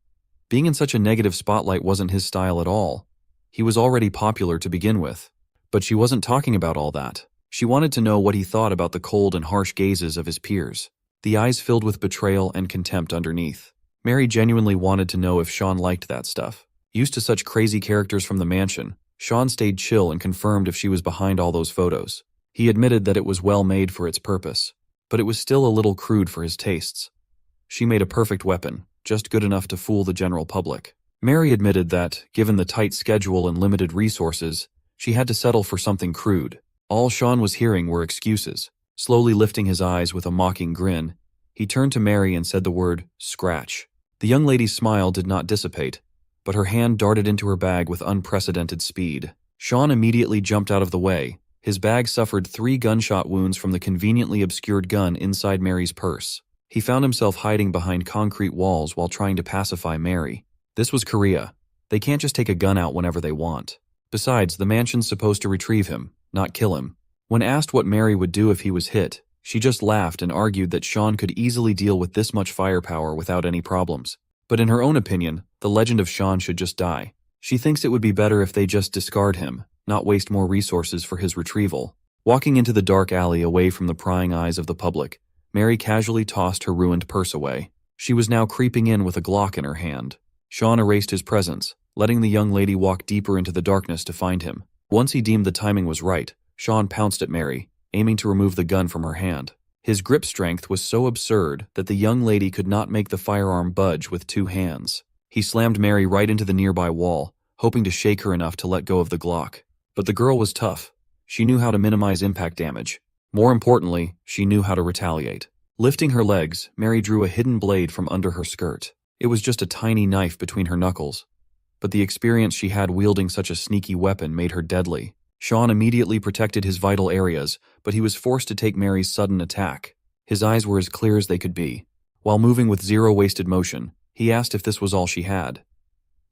Being in such a negative spotlight wasn't his style at all. He was already popular to begin with. But she wasn't talking about all that. She wanted to know what he thought about the cold and harsh gazes of his peers, the eyes filled with betrayal and contempt underneath. Mary genuinely wanted to know if Sean liked that stuff. Used to such crazy characters from the mansion, Sean stayed chill and confirmed if she was behind all those photos. He admitted that it was well made for its purpose, but it was still a little crude for his tastes. She made a perfect weapon, just good enough to fool the general public. Mary admitted that, given the tight schedule and limited resources, she had to settle for something crude. All Sean was hearing were excuses. Slowly lifting his eyes with a mocking grin, he turned to Mary and said the word, "Scratch." The young lady's smile did not dissipate, but her hand darted into her bag with unprecedented speed. Sean immediately jumped out of the way. His bag suffered 3 gunshot wounds from the conveniently obscured gun inside Mary's purse. He found himself hiding behind concrete walls while trying to pacify Mary. This was Korea. They can't just take a gun out whenever they want. Besides, the mansion's supposed to retrieve him, not kill him. When asked what Mary would do if he was hit, she just laughed and argued that Sean could easily deal with this much firepower without any problems. But in her own opinion, the legend of Sean should just die. She thinks it would be better if they just discard him, not waste more resources for his retrieval. Walking into the dark alley away from the prying eyes of the public, Mary casually tossed her ruined purse away. She was now creeping in with a Glock in her hand. Sean erased his presence, letting the young lady walk deeper into the darkness to find him. Once he deemed the timing was right, Sean pounced at Mary, aiming to remove the gun from her hand. His grip strength was so absurd that the young lady could not make the firearm budge with 2 hands. He slammed Mary right into the nearby wall, hoping to shake her enough to let go of the Glock. But the girl was tough. She knew how to minimize impact damage. More importantly, she knew how to retaliate. Lifting her legs, Mary drew a hidden blade from under her skirt. It was just a tiny knife between her knuckles, but the experience she had wielding such a sneaky weapon made her deadly. Sean immediately protected his vital areas, but he was forced to take Mary's sudden attack. His eyes were as clear as they could be. While moving with zero wasted motion, he asked if this was all she had.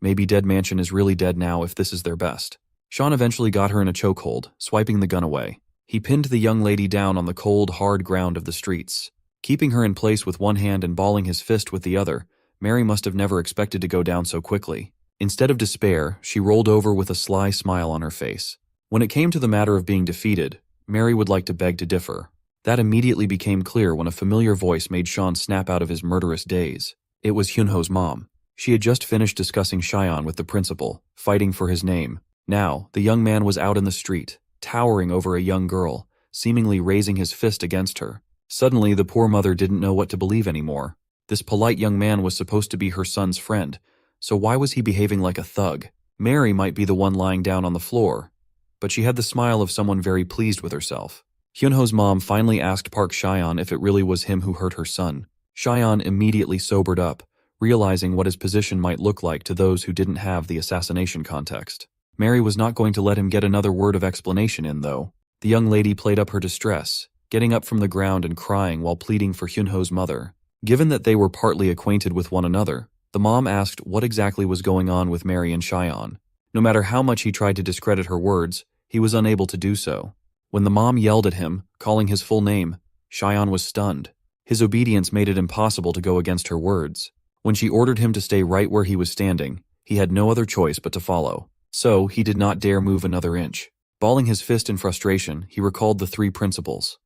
Maybe Dead Mansion is really dead now if this is their best. Sean eventually got her in a chokehold, swiping the gun away. He pinned the young lady down on the cold, hard ground of the streets. Keeping her in place with one hand and balling his fist with the other, Mary must have never expected to go down so quickly. Instead of despair, she rolled over with a sly smile on her face. When it came to the matter of being defeated, Mary would like to beg to differ. That immediately became clear when a familiar voice made Sean snap out of his murderous daze. It was Hyunho's mom. She had just finished discussing Cheyenne with the principal, fighting for his name. Now, the young man was out in the street, towering over a young girl, seemingly raising his fist against her. Suddenly, the poor mother didn't know what to believe anymore. This polite young man was supposed to be her son's friend, so why was he behaving like a thug? Mary might be the one lying down on the floor, but she had the smile of someone very pleased with herself. Hyunho's mom finally asked Park Cheyenne if it really was him who hurt her son. Cheyenne immediately sobered up, realizing what his position might look like to those who didn't have the assassination context. Mary was not going to let him get another word of explanation in, though. The young lady played up her distress, getting up from the ground and crying while pleading for Hyunho's mother. Given that they were partly acquainted with one another, the mom asked what exactly was going on with Mary and Cheyenne. No matter how much he tried to discredit her words, he was unable to do so. When the mom yelled at him, calling his full name, Cheyenne was stunned. His obedience made it impossible to go against her words. When she ordered him to stay right where he was standing, he had no other choice but to follow. So, he did not dare move another inch. Balling his fist in frustration, he recalled the 3 principles.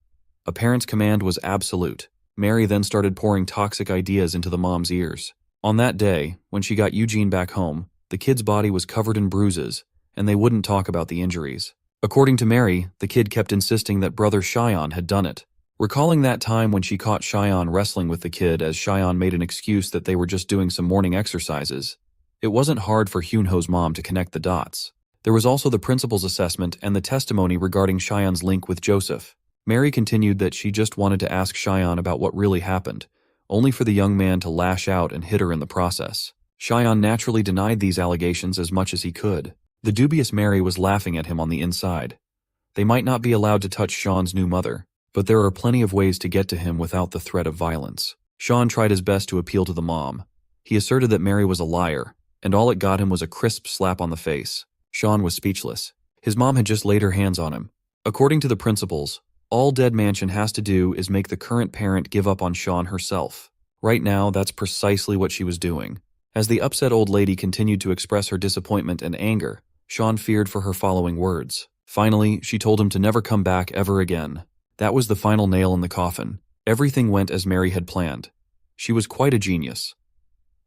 A parent's command was absolute. Mary then started pouring toxic ideas into the mom's ears. On that day, when she got Eugene back home, the kid's body was covered in bruises, and they wouldn't talk about the injuries. According to Mary, the kid kept insisting that brother Cheyenne had done it. Recalling that time when she caught Cheyenne wrestling with the kid as Cheyenne made an excuse that they were just doing some morning exercises, it wasn't hard for Hyunho's mom to connect the dots. There was also the principal's assessment and the testimony regarding Cheyenne's link with Joseph. Mary continued that she just wanted to ask Cheyenne about what really happened, only for the young man to lash out and hit her in the process. Cheyenne naturally denied these allegations as much as he could. The dubious Mary was laughing at him on the inside. They might not be allowed to touch Sean's new mother, but there are plenty of ways to get to him without the threat of violence. Sean tried his best to appeal to the mom. He asserted that Mary was a liar, and all it got him was a crisp slap on the face. Sean was speechless. His mom had just laid her hands on him. According to the principals, all Dead Mansion has to do is make the current parent give up on Sean herself. Right now, that's precisely what she was doing. As the upset old lady continued to express her disappointment and anger, Sean feared for her following words. Finally, she told him to never come back ever again. That was the final nail in the coffin. Everything went as Mary had planned. She was quite a genius.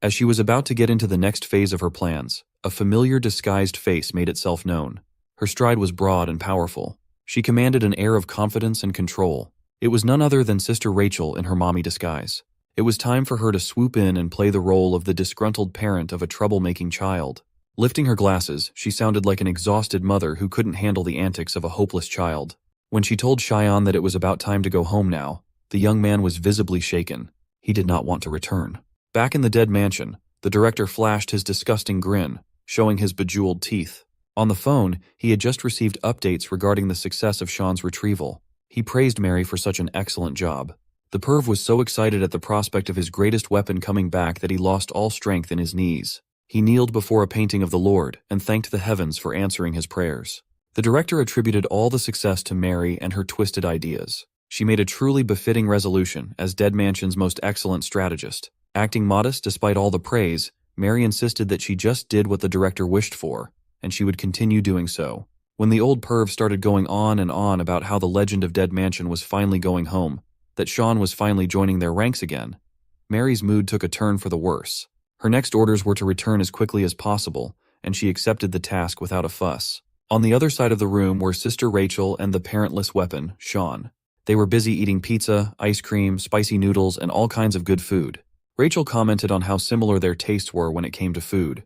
As she was about to get into the next phase of her plans, a familiar disguised face made itself known. Her stride was broad and powerful. She commanded an air of confidence and control. It was none other than Sister Rachel in her mommy disguise. It was time for her to swoop in and play the role of the disgruntled parent of a troublemaking child. Lifting her glasses, she sounded like an exhausted mother who couldn't handle the antics of a hopeless child. When she told Cheyenne that it was about time to go home now, the young man was visibly shaken. He did not want to return. Back in the dead mansion, the director flashed his disgusting grin, showing his bejeweled teeth. On the phone, he had just received updates regarding the success of Sean's retrieval. He praised Mary for such an excellent job. The perv was so excited at the prospect of his greatest weapon coming back that he lost all strength in his knees. He kneeled before a painting of the Lord and thanked the heavens for answering his prayers. The director attributed all the success to Mary and her twisted ideas. She made a truly befitting resolution as Dead Mansion's most excellent strategist. Acting modest despite all the praise, Mary insisted that she just did what the director wished for, and she would continue doing so. When the old perv started going on and on about how the legend of Dead Mansion was finally going home, that Sean was finally joining their ranks again, Mary's mood took a turn for the worse. Her next orders were to return as quickly as possible, and she accepted the task without a fuss. On the other side of the room were Sister Rachel and the parentless weapon, Sean. They were busy eating pizza, ice cream, spicy noodles, and all kinds of good food. Rachel commented on how similar their tastes were when it came to food,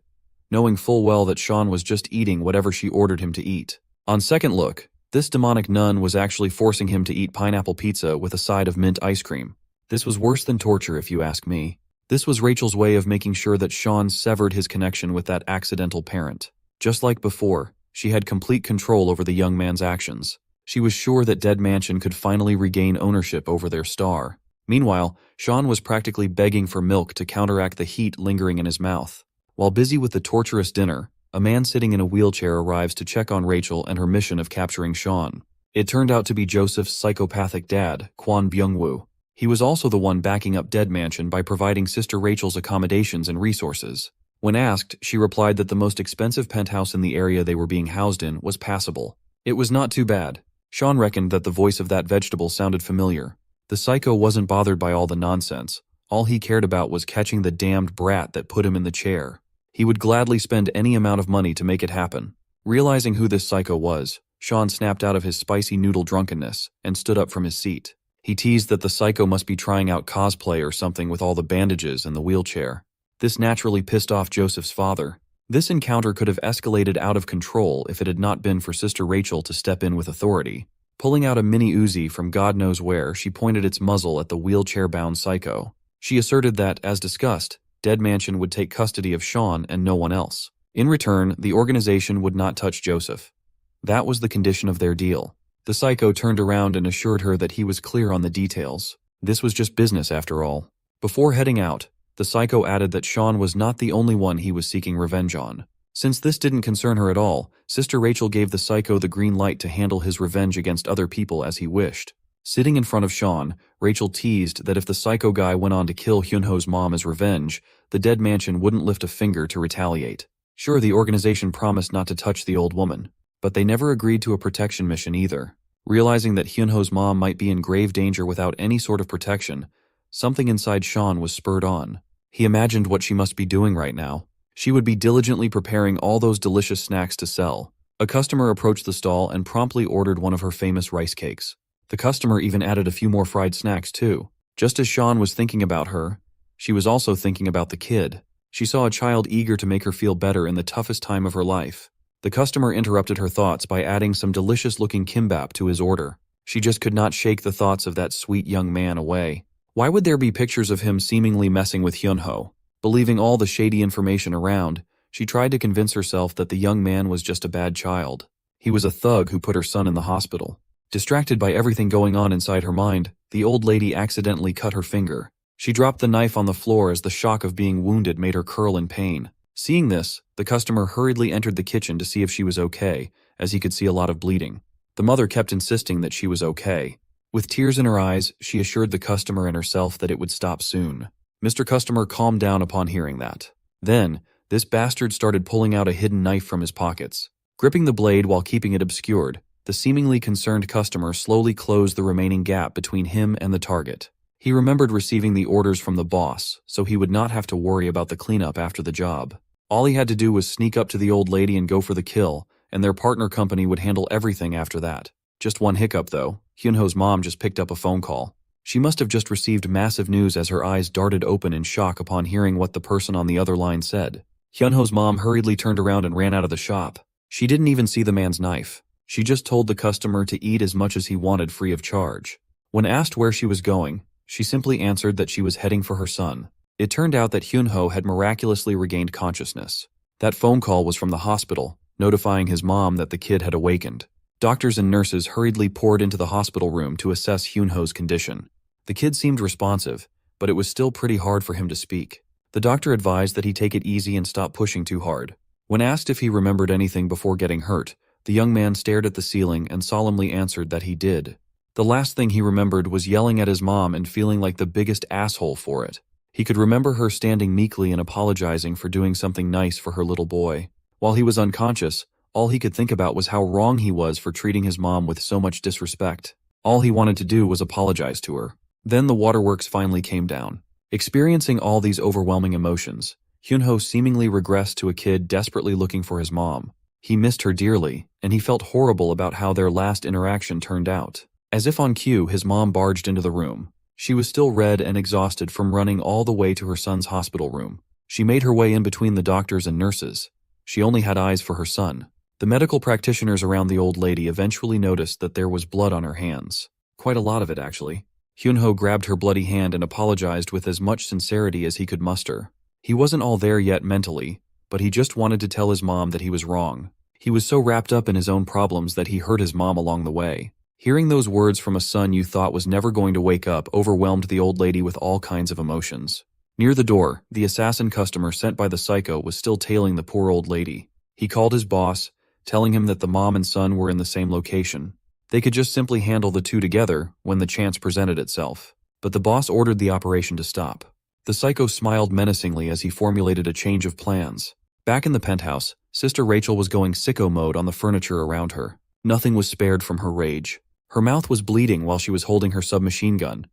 knowing full well that Sean was just eating whatever she ordered him to eat. On second look, this demonic nun was actually forcing him to eat pineapple pizza with a side of mint ice cream. This was worse than torture, if you ask me. This was Rachel's way of making sure that Sean severed his connection with that accidental parent. Just like before, she had complete control over the young man's actions. She was sure that Dead Mansion could finally regain ownership over their star. Meanwhile, Sean was practically begging for milk to counteract the heat lingering in his mouth. While busy with the torturous dinner, a man sitting in a wheelchair arrives to check on Rachel and her mission of capturing Sean. It turned out to be Joseph's psychopathic dad, Kwon Byung-woo. He was also the one backing up Dead Mansion by providing Sister Rachel's accommodations and resources. When asked, she replied that the most expensive penthouse in the area they were being housed in was passable. It was not too bad. Sean reckoned that the voice of that vegetable sounded familiar. The psycho wasn't bothered by all the nonsense. All he cared about was catching the damned brat that put him in the chair. He would gladly spend any amount of money to make it happen. Realizing who this psycho was, Sean snapped out of his spicy noodle drunkenness and stood up from his seat. He teased that the psycho must be trying out cosplay or something with all the bandages and the wheelchair. This naturally pissed off Joseph's father. This encounter could have escalated out of control if it had not been for Sister Rachel to step in with authority. Pulling out a mini Uzi from God knows where, she pointed its muzzle at the wheelchair-bound psycho. She asserted that, as discussed, Dead Mansion would take custody of Sean and no one else. In return, the organization would not touch Joseph. That was the condition of their deal. The psycho turned around and assured her that he was clear on the details. This was just business after all. Before heading out, the psycho added that Sean was not the only one he was seeking revenge on. Since this didn't concern her at all, Sister Rachel gave the psycho the green light to handle his revenge against other people as he wished. Sitting in front of Sean, Rachel teased that if the psycho guy went on to kill Hyunho's mom as revenge, the Dead Mansion wouldn't lift a finger to retaliate. Sure, the organization promised not to touch the old woman, but they never agreed to a protection mission either. Realizing that Hyunho's mom might be in grave danger without any sort of protection, something inside Sean was spurred on. He imagined what she must be doing right now. She would be diligently preparing all those delicious snacks to sell. A customer approached the stall and promptly ordered one of her famous rice cakes. The customer even added a few more fried snacks too. Just as Sean was thinking about her, she was also thinking about the kid. She saw a child eager to make her feel better in the toughest time of her life. The customer interrupted her thoughts by adding some delicious-looking kimbap to his order. She just could not shake the thoughts of that sweet young man away. Why would there be pictures of him seemingly messing with Hyunho? Believing all the shady information around, she tried to convince herself that the young man was just a bad child. He was a thug who put her son in the hospital. Distracted by everything going on inside her mind, the old lady accidentally cut her finger. She dropped the knife on the floor as the shock of being wounded made her curl in pain. Seeing this, the customer hurriedly entered the kitchen to see if she was okay, as he could see a lot of bleeding. The mother kept insisting that she was okay. With tears in her eyes, she assured the customer and herself that it would stop soon. Mr. Customer calmed down upon hearing that. Then, this bastard started pulling out a hidden knife from his pockets. Gripping the blade while keeping it obscured, the seemingly concerned customer slowly closed the remaining gap between him and the target. He remembered receiving the orders from the boss, so he would not have to worry about the cleanup after the job. All he had to do was sneak up to the old lady and go for the kill, and their partner company would handle everything after that. Just one hiccup though, Hyunho's mom just picked up a phone call. She must have just received massive news as her eyes darted open in shock upon hearing what the person on the other line said. Hyunho's mom hurriedly turned around and ran out of the shop. She didn't even see the man's knife. She just told the customer to eat as much as he wanted free of charge. When asked where she was going, she simply answered that she was heading for her son. It turned out that Hyunho had miraculously regained consciousness. That phone call was from the hospital, notifying his mom that the kid had awakened. Doctors and nurses hurriedly poured into the hospital room to assess Hyunho's condition. The kid seemed responsive, but it was still pretty hard for him to speak. The doctor advised that he take it easy and stop pushing too hard. When asked if he remembered anything before getting hurt, the young man stared at the ceiling and solemnly answered that he did. The last thing he remembered was yelling at his mom and feeling like the biggest asshole for it. He could remember her standing meekly and apologizing for doing something nice for her little boy. While he was unconscious, all he could think about was how wrong he was for treating his mom with so much disrespect. All he wanted to do was apologize to her. Then the waterworks finally came down. Experiencing all these overwhelming emotions, Hyunho seemingly regressed to a kid desperately looking for his mom. He missed her dearly, and he felt horrible about how their last interaction turned out. As if on cue, his mom barged into the room. She was still red and exhausted from running all the way to her son's hospital room. She made her way in between the doctors and nurses. She only had eyes for her son. The medical practitioners around the old lady eventually noticed that there was blood on her hands. Quite a lot of it, actually. Hyunho grabbed her bloody hand and apologized with as much sincerity as he could muster. He wasn't all there yet mentally, but he just wanted to tell his mom that he was wrong. He was so wrapped up in his own problems that he hurt his mom along the way. Hearing those words from a son you thought was never going to wake up overwhelmed the old lady with all kinds of emotions. Near the door, the assassin customer sent by the psycho was still tailing the poor old lady. He called his boss, telling him that the mom and son were in the same location. They could just simply handle the two together when the chance presented itself. But the boss ordered the operation to stop. The psycho smiled menacingly as he formulated a change of plans. Back in the penthouse, Sister Rachel was going sicko mode on the furniture around her. Nothing was spared from her rage. Her mouth was bleeding while she was holding her submachine gun.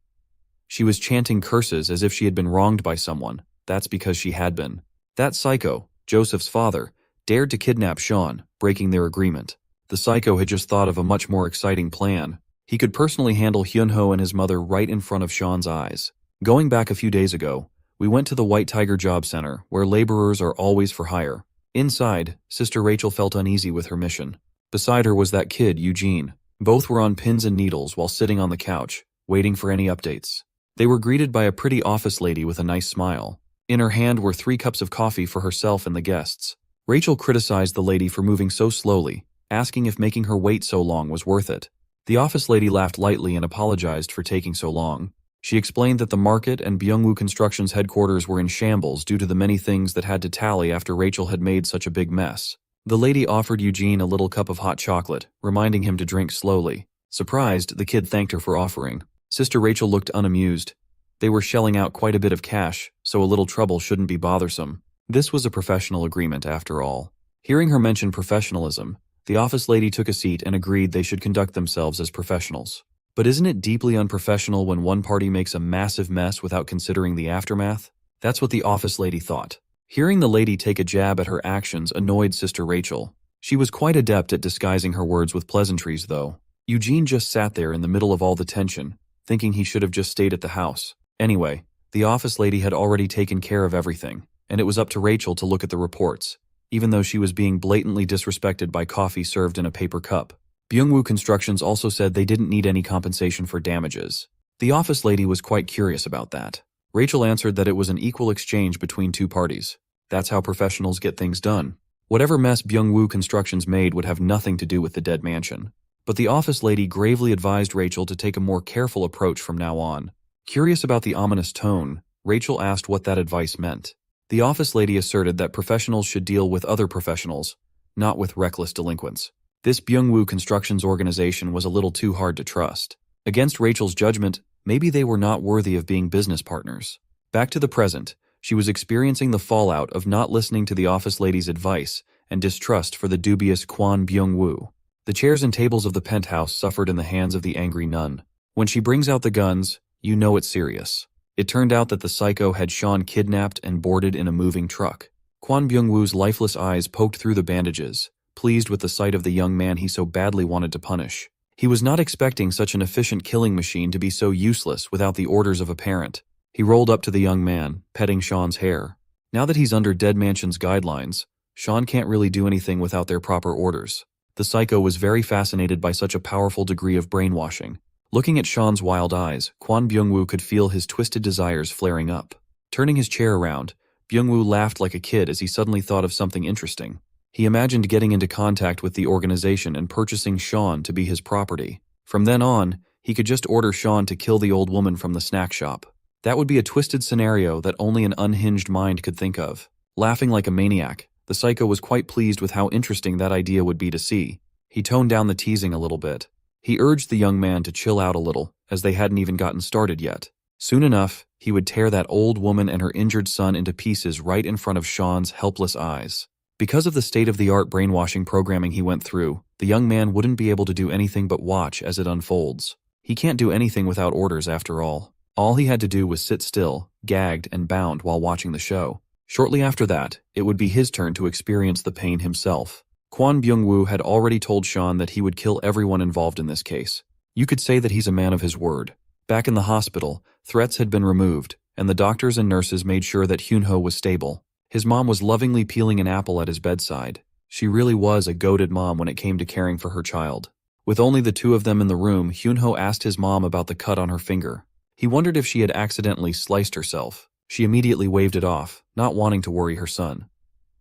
She was chanting curses as if she had been wronged by someone. That's because she had been. That psycho, Joseph's father, dared to kidnap Sean, breaking their agreement. The psycho had just thought of a much more exciting plan. He could personally handle Hyunho and his mother right in front of Sean's eyes. Going back a few days ago, we went to the White Tiger Job Center, where laborers are always for hire. Inside, Sister Rachel felt uneasy with her mission. Beside her was that kid, Eugene. Both were on pins and needles while sitting on the couch, waiting for any updates. They were greeted by a pretty office lady with a nice smile. In her hand were 3 cups of coffee for herself and the guests. Rachel criticized the lady for moving so slowly, asking if making her wait so long was worth it. The office lady laughed lightly and apologized for taking so long. She explained that the market and Byungwoo Construction's headquarters were in shambles due to the many things that had to tally after Rachel had made such a big mess. The lady offered Eugene a little cup of hot chocolate, reminding him to drink slowly. Surprised, the kid thanked her for offering. Sister Rachel looked unamused. They were shelling out quite a bit of cash, so a little trouble shouldn't be bothersome. This was a professional agreement after all. Hearing her mention professionalism, the office lady took a seat and agreed they should conduct themselves as professionals. But isn't it deeply unprofessional when one party makes a massive mess without considering the aftermath? That's what the office lady thought. Hearing the lady take a jab at her actions annoyed Sister Rachel. She was quite adept at disguising her words with pleasantries, though. Eugene just sat there in the middle of all the tension, thinking he should have just stayed at the house. Anyway, the office lady had already taken care of everything, and it was up to Rachel to look at the reports, even though she was being blatantly disrespected by coffee served in a paper cup. Byungwoo Constructions also said they didn't need any compensation for damages. The office lady was quite curious about that. Rachel answered that it was an equal exchange between two parties. That's how professionals get things done. Whatever mess Byungwoo Constructions made would have nothing to do with the dead mansion. But the office lady gravely advised Rachel to take a more careful approach from now on. Curious about the ominous tone, Rachel asked what that advice meant. The office lady asserted that professionals should deal with other professionals, not with reckless delinquents. This Byungwoo Constructions organization was a little too hard to trust. Against Rachel's judgment, maybe they were not worthy of being business partners. Back to the present, she was experiencing the fallout of not listening to the office lady's advice and distrust for the dubious Kwon Byung-woo. The chairs and tables of the penthouse suffered in the hands of the angry nun. When she brings out the guns, you know it's serious. It turned out that the psycho had Sean kidnapped and boarded in a moving truck. Kwon Byung-woo's lifeless eyes poked through the bandages, pleased with the sight of the young man he so badly wanted to punish. He was not expecting such an efficient killing machine to be so useless without the orders of a parent. He rolled up to the young man, petting Sean's hair. Now that he's under Dead Mansion's guidelines, Sean can't really do anything without their proper orders. The psycho was very fascinated by such a powerful degree of brainwashing. Looking at Sean's wild eyes, Kwon Byung-woo could feel his twisted desires flaring up. Turning his chair around, Byung-woo laughed like a kid as he suddenly thought of something interesting. He imagined getting into contact with the organization and purchasing Sean to be his property. From then on, he could just order Sean to kill the old woman from the snack shop. That would be a twisted scenario that only an unhinged mind could think of. Laughing like a maniac, the psycho was quite pleased with how interesting that idea would be to see. He toned down the teasing a little bit. He urged the young man to chill out a little, as they hadn't even gotten started yet. Soon enough, he would tear that old woman and her injured son into pieces right in front of Sean's helpless eyes. Because of the state-of-the-art brainwashing programming he went through, the young man wouldn't be able to do anything but watch as it unfolds. He can't do anything without orders after all. All he had to do was sit still, gagged and bound while watching the show. Shortly after that, it would be his turn to experience the pain himself. Kwon Byung-woo had already told Sean that he would kill everyone involved in this case. You could say that he's a man of his word. Back in the hospital, threats had been removed, and the doctors and nurses made sure that Hyunho was stable. His mom was lovingly peeling an apple at his bedside. She really was a goated mom when it came to caring for her child. With only the two of them in the room, Hyunho asked his mom about the cut on her finger. He wondered if she had accidentally sliced herself. She immediately waved it off, not wanting to worry her son.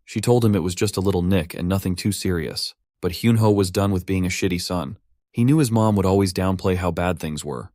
She told him it was just a little nick and nothing too serious. But Hyunho was done with being a shitty son. He knew his mom would always downplay how bad things were.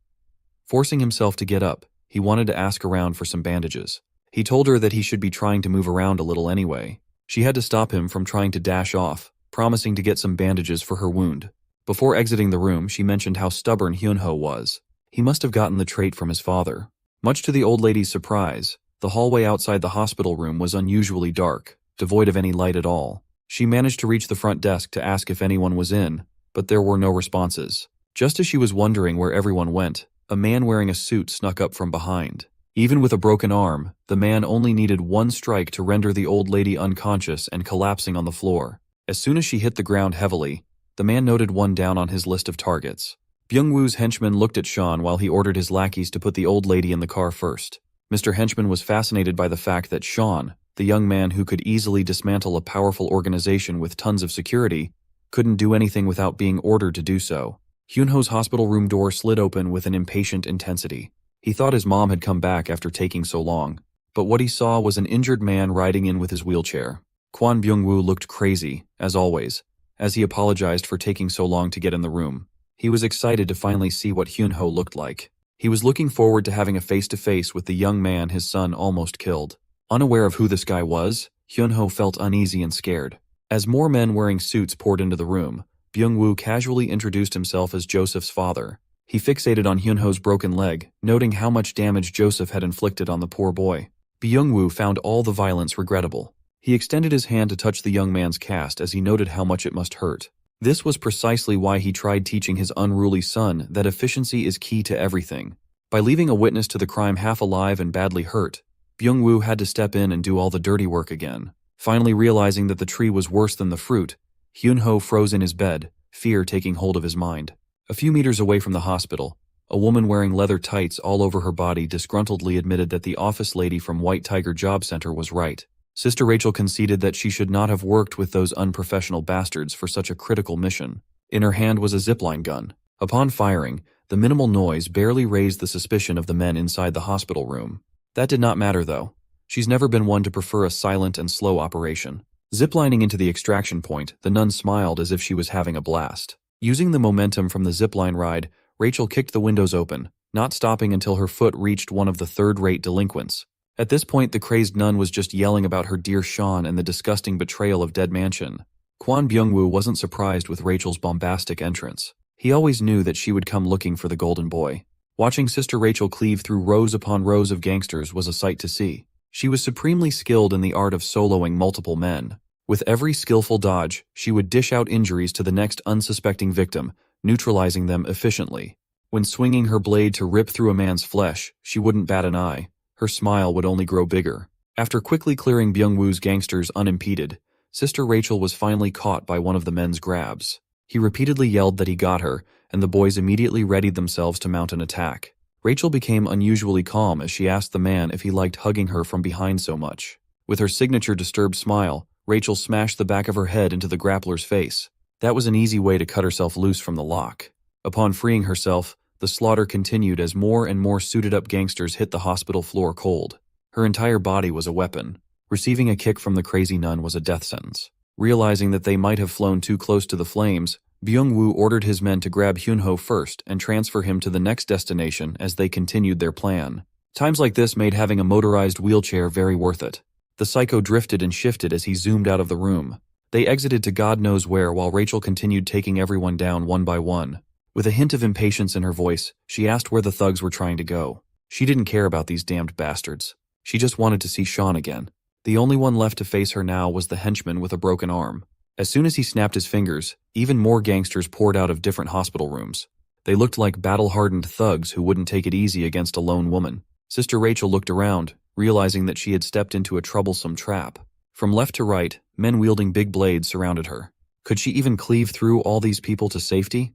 Forcing himself to get up, he wanted to ask around for some bandages. He told her that he should be trying to move around a little anyway. She had to stop him from trying to dash off, promising to get some bandages for her wound. Before exiting the room, she mentioned how stubborn Hyunho was. He must have gotten the trait from his father. Much to the old lady's surprise, the hallway outside the hospital room was unusually dark, devoid of any light at all. She managed to reach the front desk to ask if anyone was in, but there were no responses. Just as she was wondering where everyone went, a man wearing a suit snuck up from behind. Even with a broken arm, the man only needed one strike to render the old lady unconscious and collapsing on the floor. As soon as she hit the ground heavily, the man noted one down on his list of targets. Byung-woo's henchman looked at Sean while he ordered his lackeys to put the old lady in the car first. Mr. Henchman was fascinated by the fact that Sean, the young man who could easily dismantle a powerful organization with tons of security, couldn't do anything without being ordered to do so. Hyunho's hospital room door slid open with an impatient intensity. He thought his mom had come back after taking so long, but what he saw was an injured man riding in with his wheelchair. Kwon Byung-woo looked crazy, as always, as he apologized for taking so long to get in the room. He was excited to finally see what Hyunho looked like. He was looking forward to having a face-to-face with the young man his son almost killed. Unaware of who this guy was, Hyunho felt uneasy and scared. As more men wearing suits poured into the room, Byung-woo casually introduced himself as Joseph's father. He fixated on Hyunho's broken leg, noting how much damage Joseph had inflicted on the poor boy. Byung-woo found all the violence regrettable. He extended his hand to touch the young man's cast as he noted how much it must hurt. This was precisely why he tried teaching his unruly son that efficiency is key to everything. By leaving a witness to the crime half alive and badly hurt, Byung-woo had to step in and do all the dirty work again. Finally realizing that the tree was worse than the fruit, Hyunho froze in his bed, fear taking hold of his mind. A few meters away from the hospital, a woman wearing leather tights all over her body disgruntledly admitted that the office lady from White Tiger Job Center was right. Sister Rachel conceded that she should not have worked with those unprofessional bastards for such a critical mission. In her hand was a zipline gun. Upon firing, the minimal noise barely raised the suspicion of the men inside the hospital room. That did not matter though. She's never been one to prefer a silent and slow operation. Ziplining into the extraction point, the nun smiled as if she was having a blast. Using the momentum from the zipline ride, Rachel kicked the windows open, not stopping until her foot reached one of the third-rate delinquents. At this point, the crazed nun was just yelling about her dear Sean and the disgusting betrayal of Dead Mansion. Kwon Byung-woo wasn't surprised with Rachel's bombastic entrance. He always knew that she would come looking for the golden boy. Watching Sister Rachel cleave through rows upon rows of gangsters was a sight to see. She was supremely skilled in the art of soloing multiple men. With every skillful dodge, she would dish out injuries to the next unsuspecting victim, neutralizing them efficiently. When swinging her blade to rip through a man's flesh, she wouldn't bat an eye. Her smile would only grow bigger. After quickly clearing Byung-woo's gangsters unimpeded, Sister Rachel was finally caught by one of the men's grabs. He repeatedly yelled that he got her, and the boys immediately readied themselves to mount an attack. Rachel became unusually calm as she asked the man if he liked hugging her from behind so much. With her signature disturbed smile, Rachel smashed the back of her head into the grappler's face. That was an easy way to cut herself loose from the lock. Upon freeing herself, the slaughter continued as more and more suited-up gangsters hit the hospital floor cold. Her entire body was a weapon. Receiving a kick from the crazy nun was a death sentence. Realizing that they might have flown too close to the flames, Byung-woo ordered his men to grab Hyunho first and transfer him to the next destination as they continued their plan. Times like this made having a motorized wheelchair very worth it. The psycho drifted and shifted as he zoomed out of the room. They exited to God knows where while Rachel continued taking everyone down one by one. With a hint of impatience in her voice, she asked where the thugs were trying to go. She didn't care about these damned bastards. She just wanted to see Sean again. The only one left to face her now was the henchman with a broken arm. As soon as he snapped his fingers, even more gangsters poured out of different hospital rooms. They looked like battle-hardened thugs who wouldn't take it easy against a lone woman. Sister Rachel looked around, realizing that she had stepped into a troublesome trap. From left to right, men wielding big blades surrounded her. Could she even cleave through all these people to safety?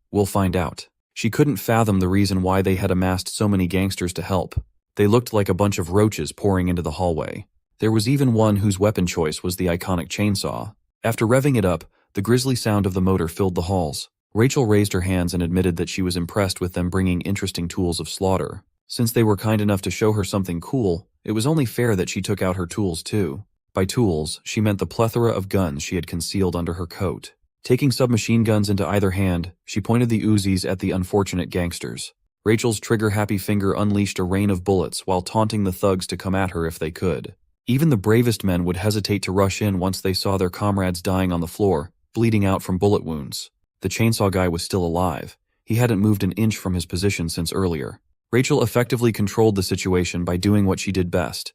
We'll find out. She couldn't fathom the reason why they had amassed so many gangsters to help. They looked like a bunch of roaches pouring into the hallway. There was even one whose weapon choice was the iconic chainsaw. After revving it up, the grisly sound of the motor filled the halls. Rachel raised her hands and admitted that she was impressed with them bringing interesting tools of slaughter. Since they were kind enough to show her something cool, it was only fair that she took out her tools too. By tools, she meant the plethora of guns she had concealed under her coat. Taking submachine guns into either hand, she pointed the Uzis at the unfortunate gangsters. Rachel's trigger-happy finger unleashed a rain of bullets while taunting the thugs to come at her if they could. Even the bravest men would hesitate to rush in once they saw their comrades dying on the floor, bleeding out from bullet wounds. The chainsaw guy was still alive. He hadn't moved an inch from his position since earlier. Rachel effectively controlled the situation by doing what she did best: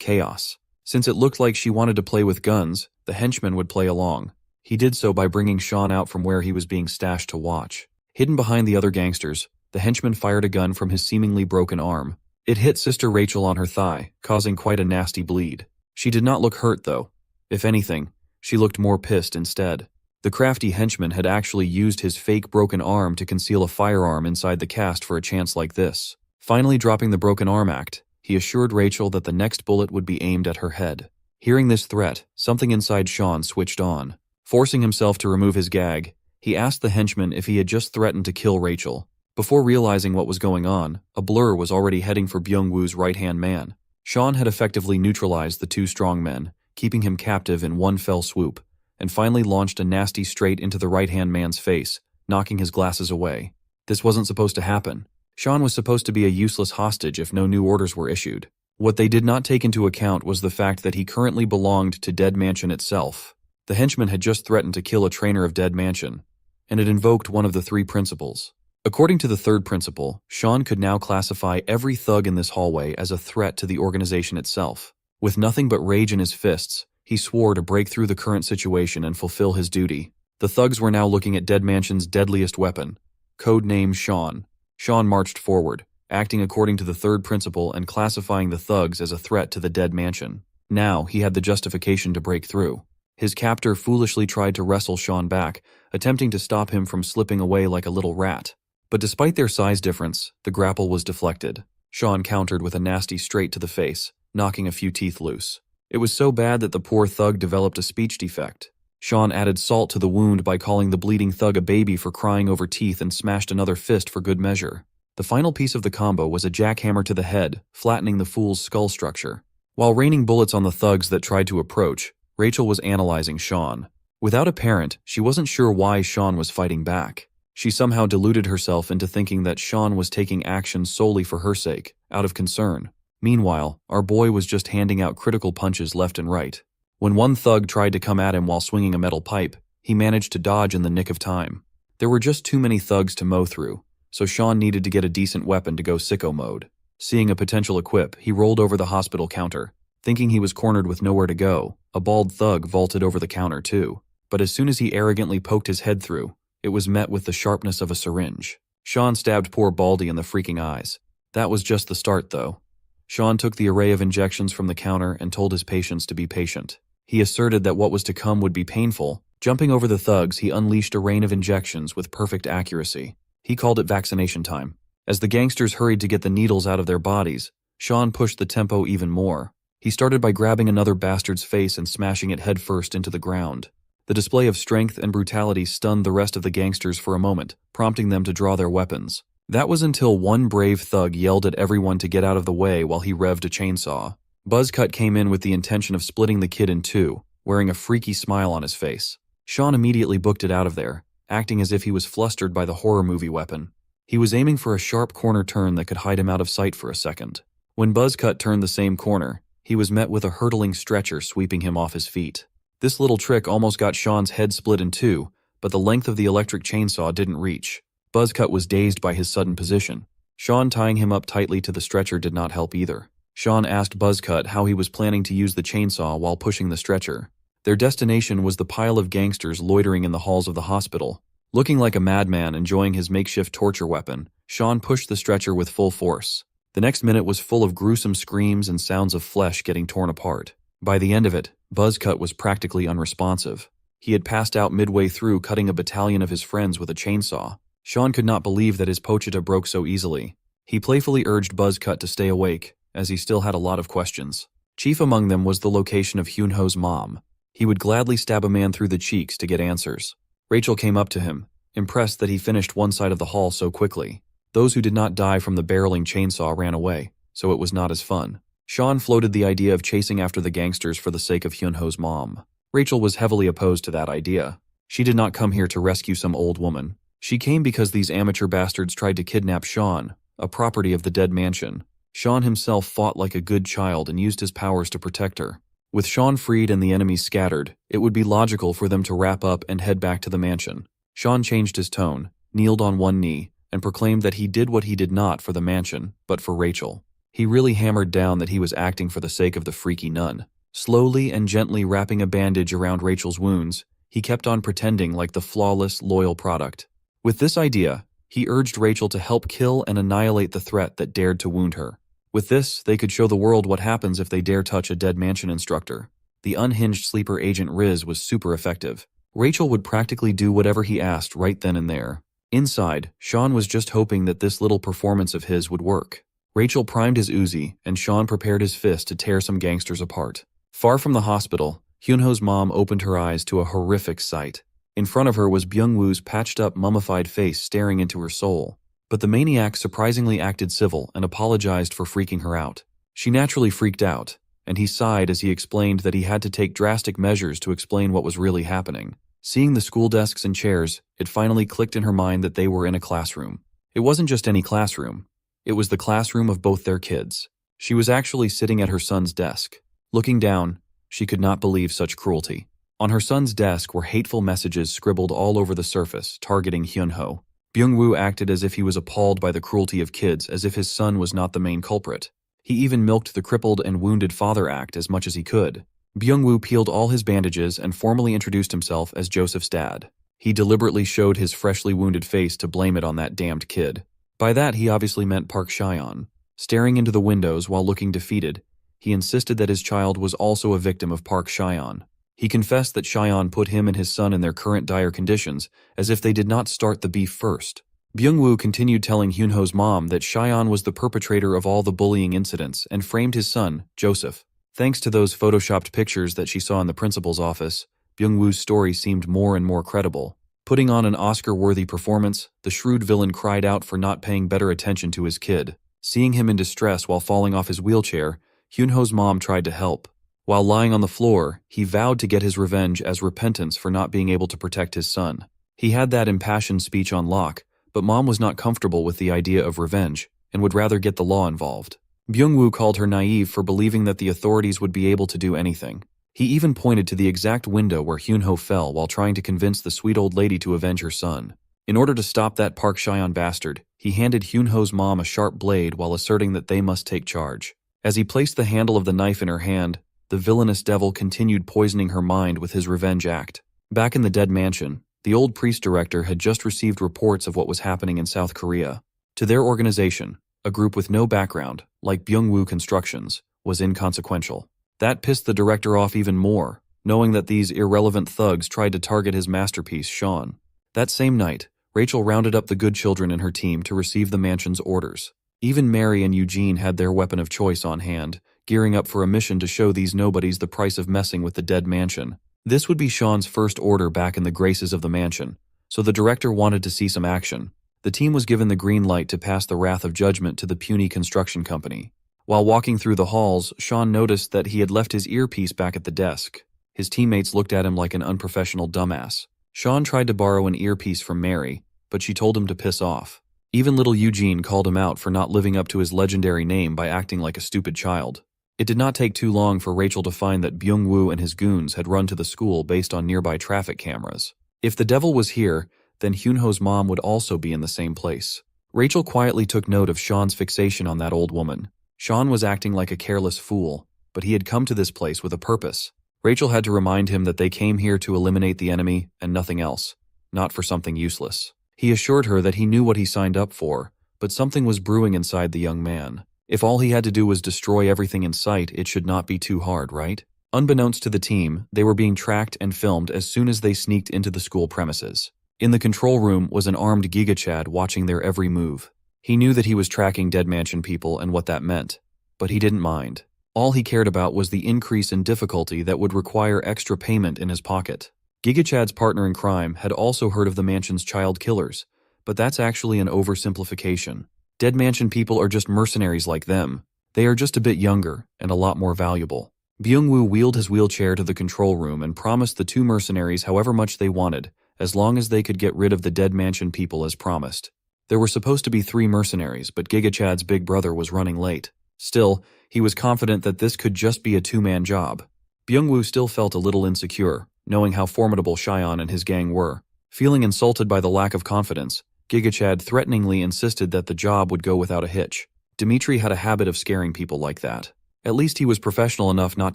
chaos. Since it looked like she wanted to play with guns, the henchman would play along. He did so by bringing Sean out from where he was being stashed to watch. Hidden behind the other gangsters, the henchman fired a gun from his seemingly broken arm. It hit Sister Rachel on her thigh, causing quite a nasty bleed. She did not look hurt, though. If anything, she looked more pissed instead. The crafty henchman had actually used his fake broken arm to conceal a firearm inside the cast for a chance like this. Finally dropping the broken arm act, he assured Rachel that the next bullet would be aimed at her head. Hearing this threat, something inside Sean switched on. Forcing himself to remove his gag, he asked the henchman if he had just threatened to kill Rachel. Before realizing what was going on, a blur was already heading for Byung-woo's right-hand man. Sean had effectively neutralized the two strong men, keeping him captive in one fell swoop, and finally launched a nasty straight into the right-hand man's face, knocking his glasses away. This wasn't supposed to happen. Sean was supposed to be a useless hostage if no new orders were issued. What they did not take into account was the fact that he currently belonged to Dead Mansion itself. The henchman had just threatened to kill a trainer of Dead Mansion, and it invoked one of the three principles. According to the third principle, Sean could now classify every thug in this hallway as a threat to the organization itself. With nothing but rage in his fists, he swore to break through the current situation and fulfill his duty. The thugs were now looking at Dead Mansion's deadliest weapon, codename Sean. Sean marched forward, acting according to the third principle and classifying the thugs as a threat to the Dead Mansion. Now he had the justification to break through. His captor foolishly tried to wrestle Sean back, attempting to stop him from slipping away like a little rat. But despite their size difference, the grapple was deflected. Sean countered with a nasty straight to the face, knocking a few teeth loose. It was so bad that the poor thug developed a speech defect. Sean added salt to the wound by calling the bleeding thug a baby for crying over teeth and smashed another fist for good measure. The final piece of the combo was a jackhammer to the head, flattening the fool's skull structure. While raining bullets on the thugs that tried to approach, Rachel was analyzing Sean. Without a parent, she wasn't sure why Sean was fighting back. She somehow deluded herself into thinking that Sean was taking action solely for her sake, out of concern. Meanwhile, our boy was just handing out critical punches left and right. When one thug tried to come at him while swinging a metal pipe, he managed to dodge in the nick of time. There were just too many thugs to mow through, so Sean needed to get a decent weapon to go sicko mode. Seeing a potential equip, he rolled over the hospital counter. Thinking he was cornered with nowhere to go, a bald thug vaulted over the counter too. But as soon as he arrogantly poked his head through, it was met with the sharpness of a syringe. Sean stabbed poor Baldy in the freaking eyes. That was just the start, though. Sean took the array of injections from the counter and told his patients to be patient. He asserted that what was to come would be painful. Jumping over the thugs, he unleashed a rain of injections with perfect accuracy. He called it vaccination time. As the gangsters hurried to get the needles out of their bodies, Sean pushed the tempo even more. He started by grabbing another bastard's face and smashing it headfirst into the ground. The display of strength and brutality stunned the rest of the gangsters for a moment, prompting them to draw their weapons. That was until one brave thug yelled at everyone to get out of the way while he revved a chainsaw. Buzzcut came in with the intention of splitting the kid in two, wearing a freaky smile on his face. Sean immediately booked it out of there, acting as if he was flustered by the horror movie weapon. He was aiming for a sharp corner turn that could hide him out of sight for a second. When Buzzcut turned the same corner, he was met with a hurtling stretcher sweeping him off his feet. This little trick almost got Sean's head split in two, but the length of the electric chainsaw didn't reach. Buzzcut was dazed by his sudden position. Sean tying him up tightly to the stretcher did not help either. Sean asked Buzzcut how he was planning to use the chainsaw while pushing the stretcher. Their destination was the pile of gangsters loitering in the halls of the hospital. Looking like a madman enjoying his makeshift torture weapon, Sean pushed the stretcher with full force. The next minute was full of gruesome screams and sounds of flesh getting torn apart. By the end of it, Buzzcut was practically unresponsive. He had passed out midway through cutting a battalion of his friends with a chainsaw. Sean could not believe that his pochita broke so easily. He playfully urged Buzzcut to stay awake, as he still had a lot of questions. Chief among them was the location of Hyunho's mom. He would gladly stab a man through the cheeks to get answers. Rachel came up to him, impressed that he finished one side of the hall so quickly. Those who did not die from the barreling chainsaw ran away, so it was not as fun. Sean floated the idea of chasing after the gangsters for the sake of Hyunho's mom. Rachel was heavily opposed to that idea. She did not come here to rescue some old woman. She came because these amateur bastards tried to kidnap Sean, a property of the dead mansion. Sean himself fought like a good child and used his powers to protect her. With Sean freed and the enemies scattered, it would be logical for them to wrap up and head back to the mansion. Sean changed his tone, kneeled on one knee, and proclaimed that he did what he did not for the mansion, but for Rachel. He really hammered down that he was acting for the sake of the freaky nun. Slowly and gently wrapping a bandage around Rachel's wounds, he kept on pretending like the flawless, loyal product. With this idea, he urged Rachel to help kill and annihilate the threat that dared to wound her. With this, they could show the world what happens if they dare touch a dead mansion instructor. The unhinged sleeper agent Riz was super effective. Rachel would practically do whatever he asked right then and there. Inside, Sean was just hoping that this little performance of his would work. Rachel primed his Uzi, and Sean prepared his fist to tear some gangsters apart. Far from the hospital, Hyunho's mom opened her eyes to a horrific sight. In front of her was Byung-woo's patched-up, mummified face staring into her soul. But the maniac surprisingly acted civil and apologized for freaking her out. She naturally freaked out, and he sighed as he explained that he had to take drastic measures to explain what was really happening. Seeing the school desks and chairs, it finally clicked in her mind that they were in a classroom. It wasn't just any classroom. It was the classroom of both their kids. She was actually sitting at her son's desk. Looking down, she could not believe such cruelty. On her son's desk were hateful messages scribbled all over the surface, targeting Hyunho. Byung-woo acted as if he was appalled by the cruelty of kids, as if his son was not the main culprit. He even milked the crippled and wounded father act as much as he could. Byung-woo peeled all his bandages and formally introduced himself as Joseph's dad. He deliberately showed his freshly wounded face to blame it on that damned kid. By that, he obviously meant Park Chyeon. Staring into the windows while looking defeated, he insisted that his child was also a victim of Park Chyeon. He confessed that Chyeon put him and his son in their current dire conditions, as if they did not start the beef first. Byung-woo continued telling Hyunho's mom that Chyeon was the perpetrator of all the bullying incidents and framed his son, Joseph. Thanks to those photoshopped pictures that she saw in the principal's office, Byung-woo's story seemed more and more credible. Putting on an Oscar-worthy performance, the shrewd villain cried out for not paying better attention to his kid. Seeing him in distress while falling off his wheelchair, Hyunho's mom tried to help. While lying on the floor, he vowed to get his revenge as repentance for not being able to protect his son. He had that impassioned speech on lock, but mom was not comfortable with the idea of revenge and would rather get the law involved. Byung-woo called her naive for believing that the authorities would be able to do anything. He even pointed to the exact window where Hyunho fell while trying to convince the sweet old lady to avenge her son. In order to stop that Park Cheyenne bastard, he handed Hyunho's mom a sharp blade while asserting that they must take charge. As he placed the handle of the knife in her hand, the villainous devil continued poisoning her mind with his revenge act. Back in the dead mansion, the old priest director had just received reports of what was happening in South Korea. To their organization, a group with no background, like Byungwoo Constructions, was inconsequential. That pissed the director off even more, knowing that these irrelevant thugs tried to target his masterpiece, Sean. That same night, Rachel rounded up the good children in her team to receive the mansion's orders. Even Mary and Eugene had their weapon of choice on hand, gearing up for a mission to show these nobodies the price of messing with the dead mansion. This would be Sean's first order back in the graces of the mansion, so the director wanted to see some action. The team was given the green light to pass the wrath of judgment to the puny construction company. While walking through the halls, Sean noticed that he had left his earpiece back at the desk. His teammates looked at him like an unprofessional dumbass. Sean tried to borrow an earpiece from Mary, but she told him to piss off. Even little Eugene called him out for not living up to his legendary name by acting like a stupid child. It did not take too long for Rachel to find that Byung-woo and his goons had run to the school based on nearby traffic cameras. If the devil was here, then Hyunho's mom would also be in the same place. Rachel quietly took note of Sean's fixation on that old woman. Sean was acting like a careless fool, but he had come to this place with a purpose. Rachel had to remind him that they came here to eliminate the enemy and nothing else, not for something useless. He assured her that he knew what he signed up for, but something was brewing inside the young man. If all he had to do was destroy everything in sight, it should not be too hard, right? Unbeknownst to the team, they were being tracked and filmed as soon as they sneaked into the school premises. In the control room was an armed Giga Chad watching their every move. He knew that he was tracking Dead Mansion people and what that meant, but he didn't mind. All he cared about was the increase in difficulty that would require extra payment in his pocket. Giga Chad's partner in crime had also heard of the mansion's child killers, but that's actually an oversimplification. Dead Mansion people are just mercenaries like them. They are just a bit younger and a lot more valuable. Byung-woo wheeled his wheelchair to the control room and promised the two mercenaries however much they wanted, as long as they could get rid of the Dead Mansion people as promised. There were supposed to be 3 mercenaries, but Giga Chad's big brother was running late. Still, he was confident that this could just be a 2-man job. Byung-woo still felt a little insecure, knowing how formidable Cheyenne and his gang were. Feeling insulted by the lack of confidence, Giga Chad threateningly insisted that the job would go without a hitch. Dimitri had a habit of scaring people like that. At least he was professional enough not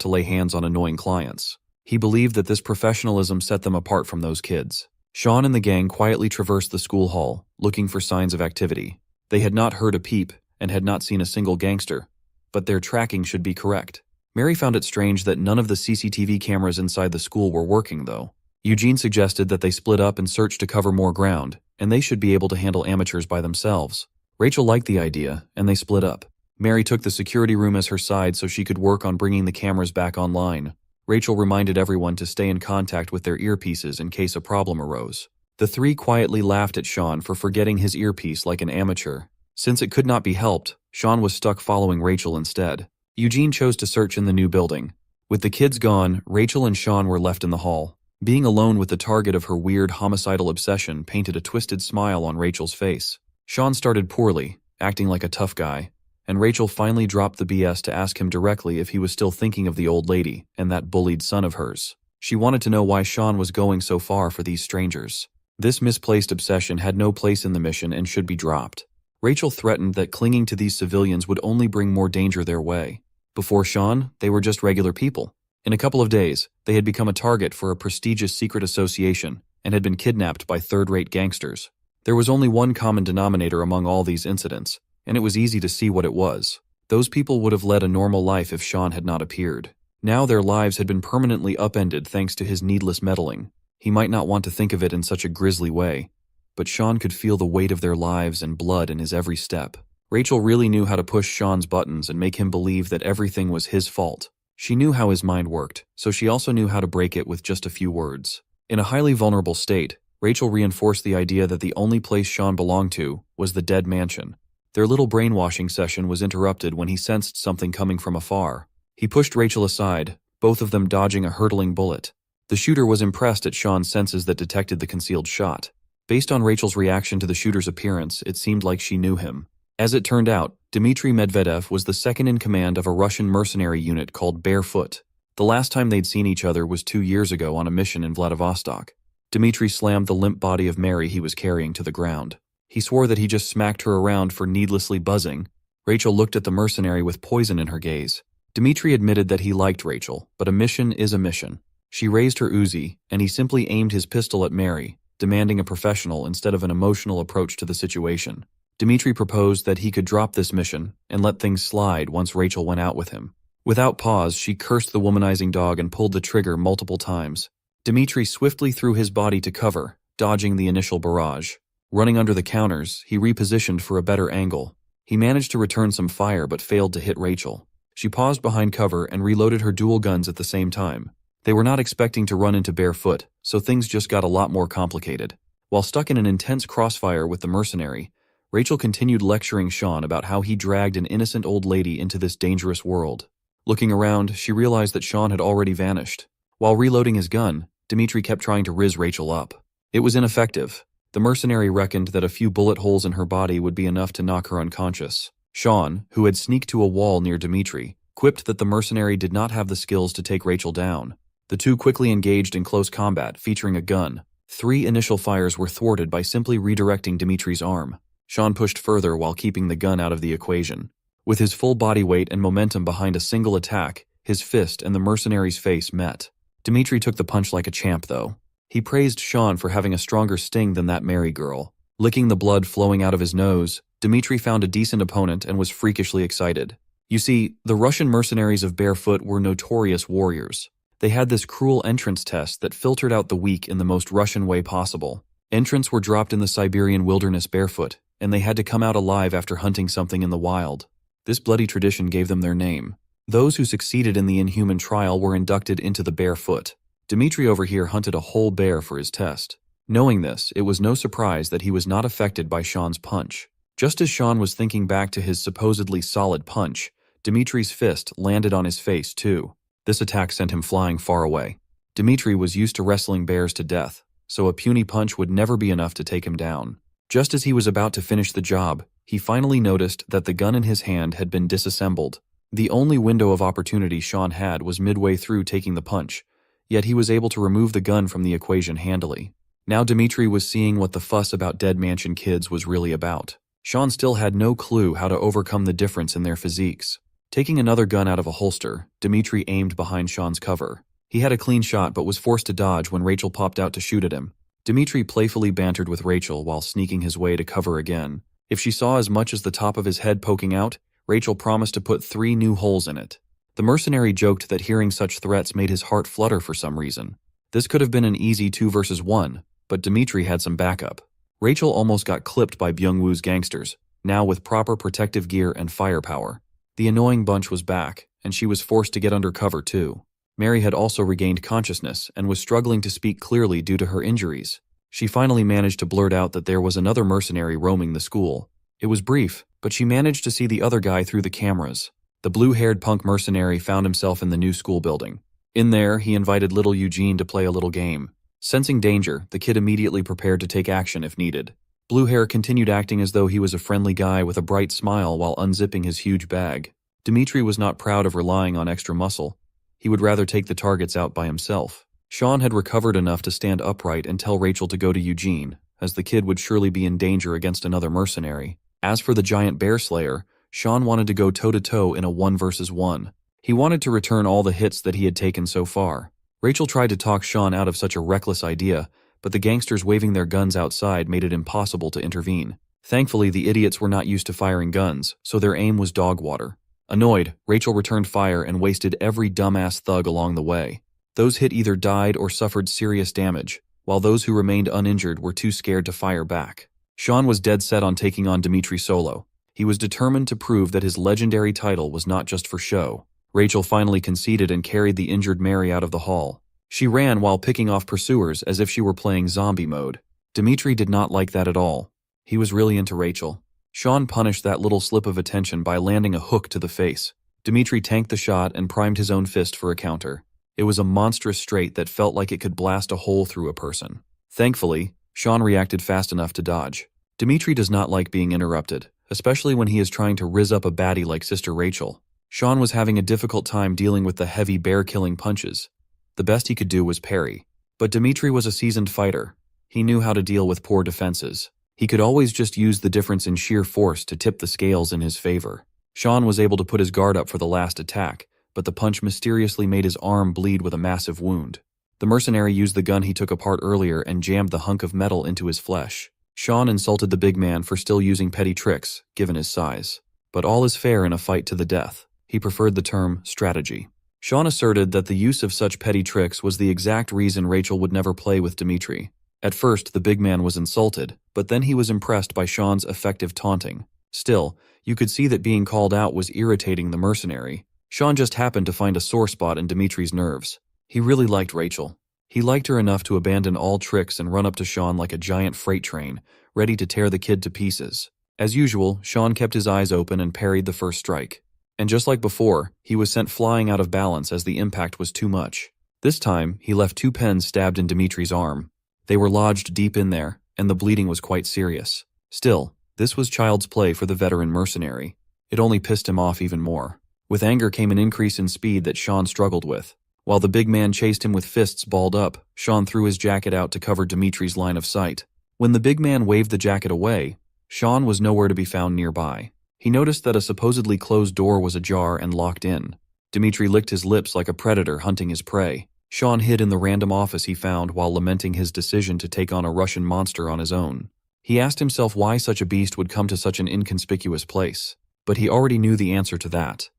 to lay hands on annoying clients. He believed that this professionalism set them apart from those kids. Sean and the gang quietly traversed the school hall, looking for signs of activity. They had not heard a peep and had not seen a single gangster, but their tracking should be correct. Mary found it strange that none of the CCTV cameras inside the school were working, though. Eugene suggested that they split up and search to cover more ground, and they should be able to handle amateurs by themselves. Rachel liked the idea, and they split up. Mary took the security room as her side so she could work on bringing the cameras back online. Rachel reminded everyone to stay in contact with their earpieces in case a problem arose. The 3 quietly laughed at Sean for forgetting his earpiece like an amateur. Since it could not be helped, Sean was stuck following Rachel instead. Eugene chose to search in the new building. With the kids gone, Rachel and Sean were left in the hall. Being alone with the target of her weird homicidal obsession painted a twisted smile on Rachel's face. Sean started poorly, acting like a tough guy, and Rachel finally dropped the BS to ask him directly if he was still thinking of the old lady and that bullied son of hers. She wanted to know why Sean was going so far for these strangers. This misplaced obsession had no place in the mission and should be dropped. Rachel threatened that clinging to these civilians would only bring more danger their way. Before Sean, they were just regular people. In a couple of days, they had become a target for a prestigious secret association and had been kidnapped by third-rate gangsters. There was only one common denominator among all these incidents, and it was easy to see what it was. Those people would have led a normal life if Sean had not appeared. Now their lives had been permanently upended thanks to his needless meddling. He might not want to think of it in such a grisly way, but Sean could feel the weight of their lives and blood in his every step. Rachel really knew how to push Sean's buttons and make him believe that everything was his fault. She knew how his mind worked, so she also knew how to break it with just a few words. In a highly vulnerable state, Rachel reinforced the idea that the only place Sean belonged to was the Dead Mansion. Their little brainwashing session was interrupted when he sensed something coming from afar. He pushed Rachel aside, both of them dodging a hurtling bullet. The shooter was impressed at Sean's senses that detected the concealed shot. Based on Rachel's reaction to the shooter's appearance, it seemed like she knew him. As it turned out, Dmitry Medvedev was the second in command of a Russian mercenary unit called Barefoot. The last time they'd seen each other was 2 years ago on a mission in Vladivostok. Dmitri slammed the limp body of Mary he was carrying to the ground. He swore that he just smacked her around for needlessly buzzing. Rachel looked at the mercenary with poison in her gaze. Dmitri admitted that he liked Rachel, but a mission is a mission. She raised her Uzi, and he simply aimed his pistol at Mary, demanding a professional instead of an emotional approach to the situation. Dmitri proposed that he could drop this mission and let things slide once Rachel went out with him. Without pause, she cursed the womanizing dog and pulled the trigger multiple times. Dmitri swiftly threw his body to cover, dodging the initial barrage. Running under the counters, he repositioned for a better angle. He managed to return some fire but failed to hit Rachel. She paused behind cover and reloaded her dual guns at the same time. They were not expecting to run into barefoot, so things just got a lot more complicated. While stuck in an intense crossfire with the mercenary, Rachel continued lecturing Sean about how he dragged an innocent old lady into this dangerous world. Looking around, she realized that Sean had already vanished. While reloading his gun, Dmitri kept trying to riz Rachel up. It was ineffective. The mercenary reckoned that a few bullet holes in her body would be enough to knock her unconscious. Sean, who had sneaked to a wall near Dmitri, quipped that the mercenary did not have the skills to take Rachel down. The two quickly engaged in close combat, featuring a gun. 3 initial fires were thwarted by simply redirecting Dmitri's arm. Sean pushed further while keeping the gun out of the equation. With his full body weight and momentum behind a single attack, his fist and the mercenary's face met. Dmitri took the punch like a champ, though. He praised Sean for having a stronger sting than that Mary girl. Licking the blood flowing out of his nose, Dmitri found a decent opponent and was freakishly excited. You see, the Russian mercenaries of Barefoot were notorious warriors. They had this cruel entrance test that filtered out the weak in the most Russian way possible. Entrants were dropped in the Siberian wilderness barefoot, and they had to come out alive after hunting something in the wild. This bloody tradition gave them their name. Those who succeeded in the inhuman trial were inducted into the Barefoot. Dmitri over here hunted a whole bear for his test. Knowing this, it was no surprise that he was not affected by Sean's punch. Just as Sean was thinking back to his supposedly solid punch, Dmitri's fist landed on his face too. This attack sent him flying far away. Dmitri was used to wrestling bears to death, so a puny punch would never be enough to take him down. Just as he was about to finish the job, he finally noticed that the gun in his hand had been disassembled. The only window of opportunity Sean had was midway through taking the punch, yet he was able to remove the gun from the equation handily. Now Dmitri was seeing what the fuss about dead mansion kids was really about. Sean still had no clue how to overcome the difference in their physiques. Taking another gun out of a holster, Dmitri aimed behind Sean's cover. He had a clean shot but was forced to dodge when Rachel popped out to shoot at him. Dmitri playfully bantered with Rachel while sneaking his way to cover again. If she saw as much as the top of his head poking out, Rachel promised to put 3 new holes in it. The mercenary joked that hearing such threats made his heart flutter for some reason. This could have been an easy 2 versus 1, but Dmitri had some backup. Rachel almost got clipped by Byung-woo's gangsters, now with proper protective gear and firepower. The annoying bunch was back, and she was forced to get under cover too. Mary had also regained consciousness and was struggling to speak clearly due to her injuries. She finally managed to blurt out that there was another mercenary roaming the school. It was brief, but she managed to see the other guy through the cameras. The blue-haired punk mercenary found himself in the new school building. In there, he invited little Eugene to play a little game. Sensing danger, the kid immediately prepared to take action if needed. Blue Hair continued acting as though he was a friendly guy with a bright smile while unzipping his huge bag. Dmitri was not proud of relying on extra muscle. He would rather take the targets out by himself. Sean had recovered enough to stand upright and tell Rachel to go to Eugene, as the kid would surely be in danger against another mercenary. As for the giant bear slayer, Sean wanted to go toe-to-toe in a 1 versus 1. He wanted to return all the hits that he had taken so far. Rachel tried to talk Sean out of such a reckless idea, but the gangsters waving their guns outside made it impossible to intervene. Thankfully, the idiots were not used to firing guns, so their aim was dog water. Annoyed, Rachel returned fire and wasted every dumbass thug along the way. Those hit either died or suffered serious damage, while those who remained uninjured were too scared to fire back. Sean was dead set on taking on Dmitri solo. He was determined to prove that his legendary title was not just for show. Rachel finally conceded and carried the injured Mary out of the hall. She ran while picking off pursuers as if she were playing zombie mode. Dmitri did not like that at all. He was really into Rachel. Sean punished that little slip of attention by landing a hook to the face. Dmitri tanked the shot and primed his own fist for a counter. It was a monstrous straight that felt like it could blast a hole through a person. Thankfully, Sean reacted fast enough to dodge. Dmitri does not like being interrupted, especially when he is trying to rizz up a baddie like Sister Rachel. Sean was having a difficult time dealing with the heavy bear-killing punches. The best he could do was parry. But Dmitri was a seasoned fighter. He knew how to deal with poor defenses. He could always just use the difference in sheer force to tip the scales in his favor. Sean was able to put his guard up for the last attack, but the punch mysteriously made his arm bleed with a massive wound. The mercenary used the gun he took apart earlier and jammed the hunk of metal into his flesh. Sean insulted the big man for still using petty tricks, given his size. But all is fair in a fight to the death. He preferred the term strategy. Sean asserted that the use of such petty tricks was the exact reason Rachel would never play with Dmitri. At first, the big man was insulted, but then he was impressed by Sean's effective taunting. Still, you could see that being called out was irritating the mercenary. Sean just happened to find a sore spot in Dmitri's nerves. He really liked Rachel. He liked her enough to abandon all tricks and run up to Sean like a giant freight train, ready to tear the kid to pieces. As usual, Sean kept his eyes open and parried the first strike. And just like before, he was sent flying out of balance as the impact was too much. This time, he left 2 pens stabbed in Dmitri's arm. They were lodged deep in there, and the bleeding was quite serious. Still, this was child's play for the veteran mercenary. It only pissed him off even more. With anger came an increase in speed that Sean struggled with. While the big man chased him with fists balled up, Sean threw his jacket out to cover Dmitri's line of sight. When the big man waved the jacket away, Sean was nowhere to be found nearby. He noticed that a supposedly closed door was ajar and locked in. Dmitri licked his lips like a predator hunting his prey. Sean hid in the random office he found while lamenting his decision to take on a Russian monster on his own. He asked himself why such a beast would come to such an inconspicuous place, but he already knew the answer to that.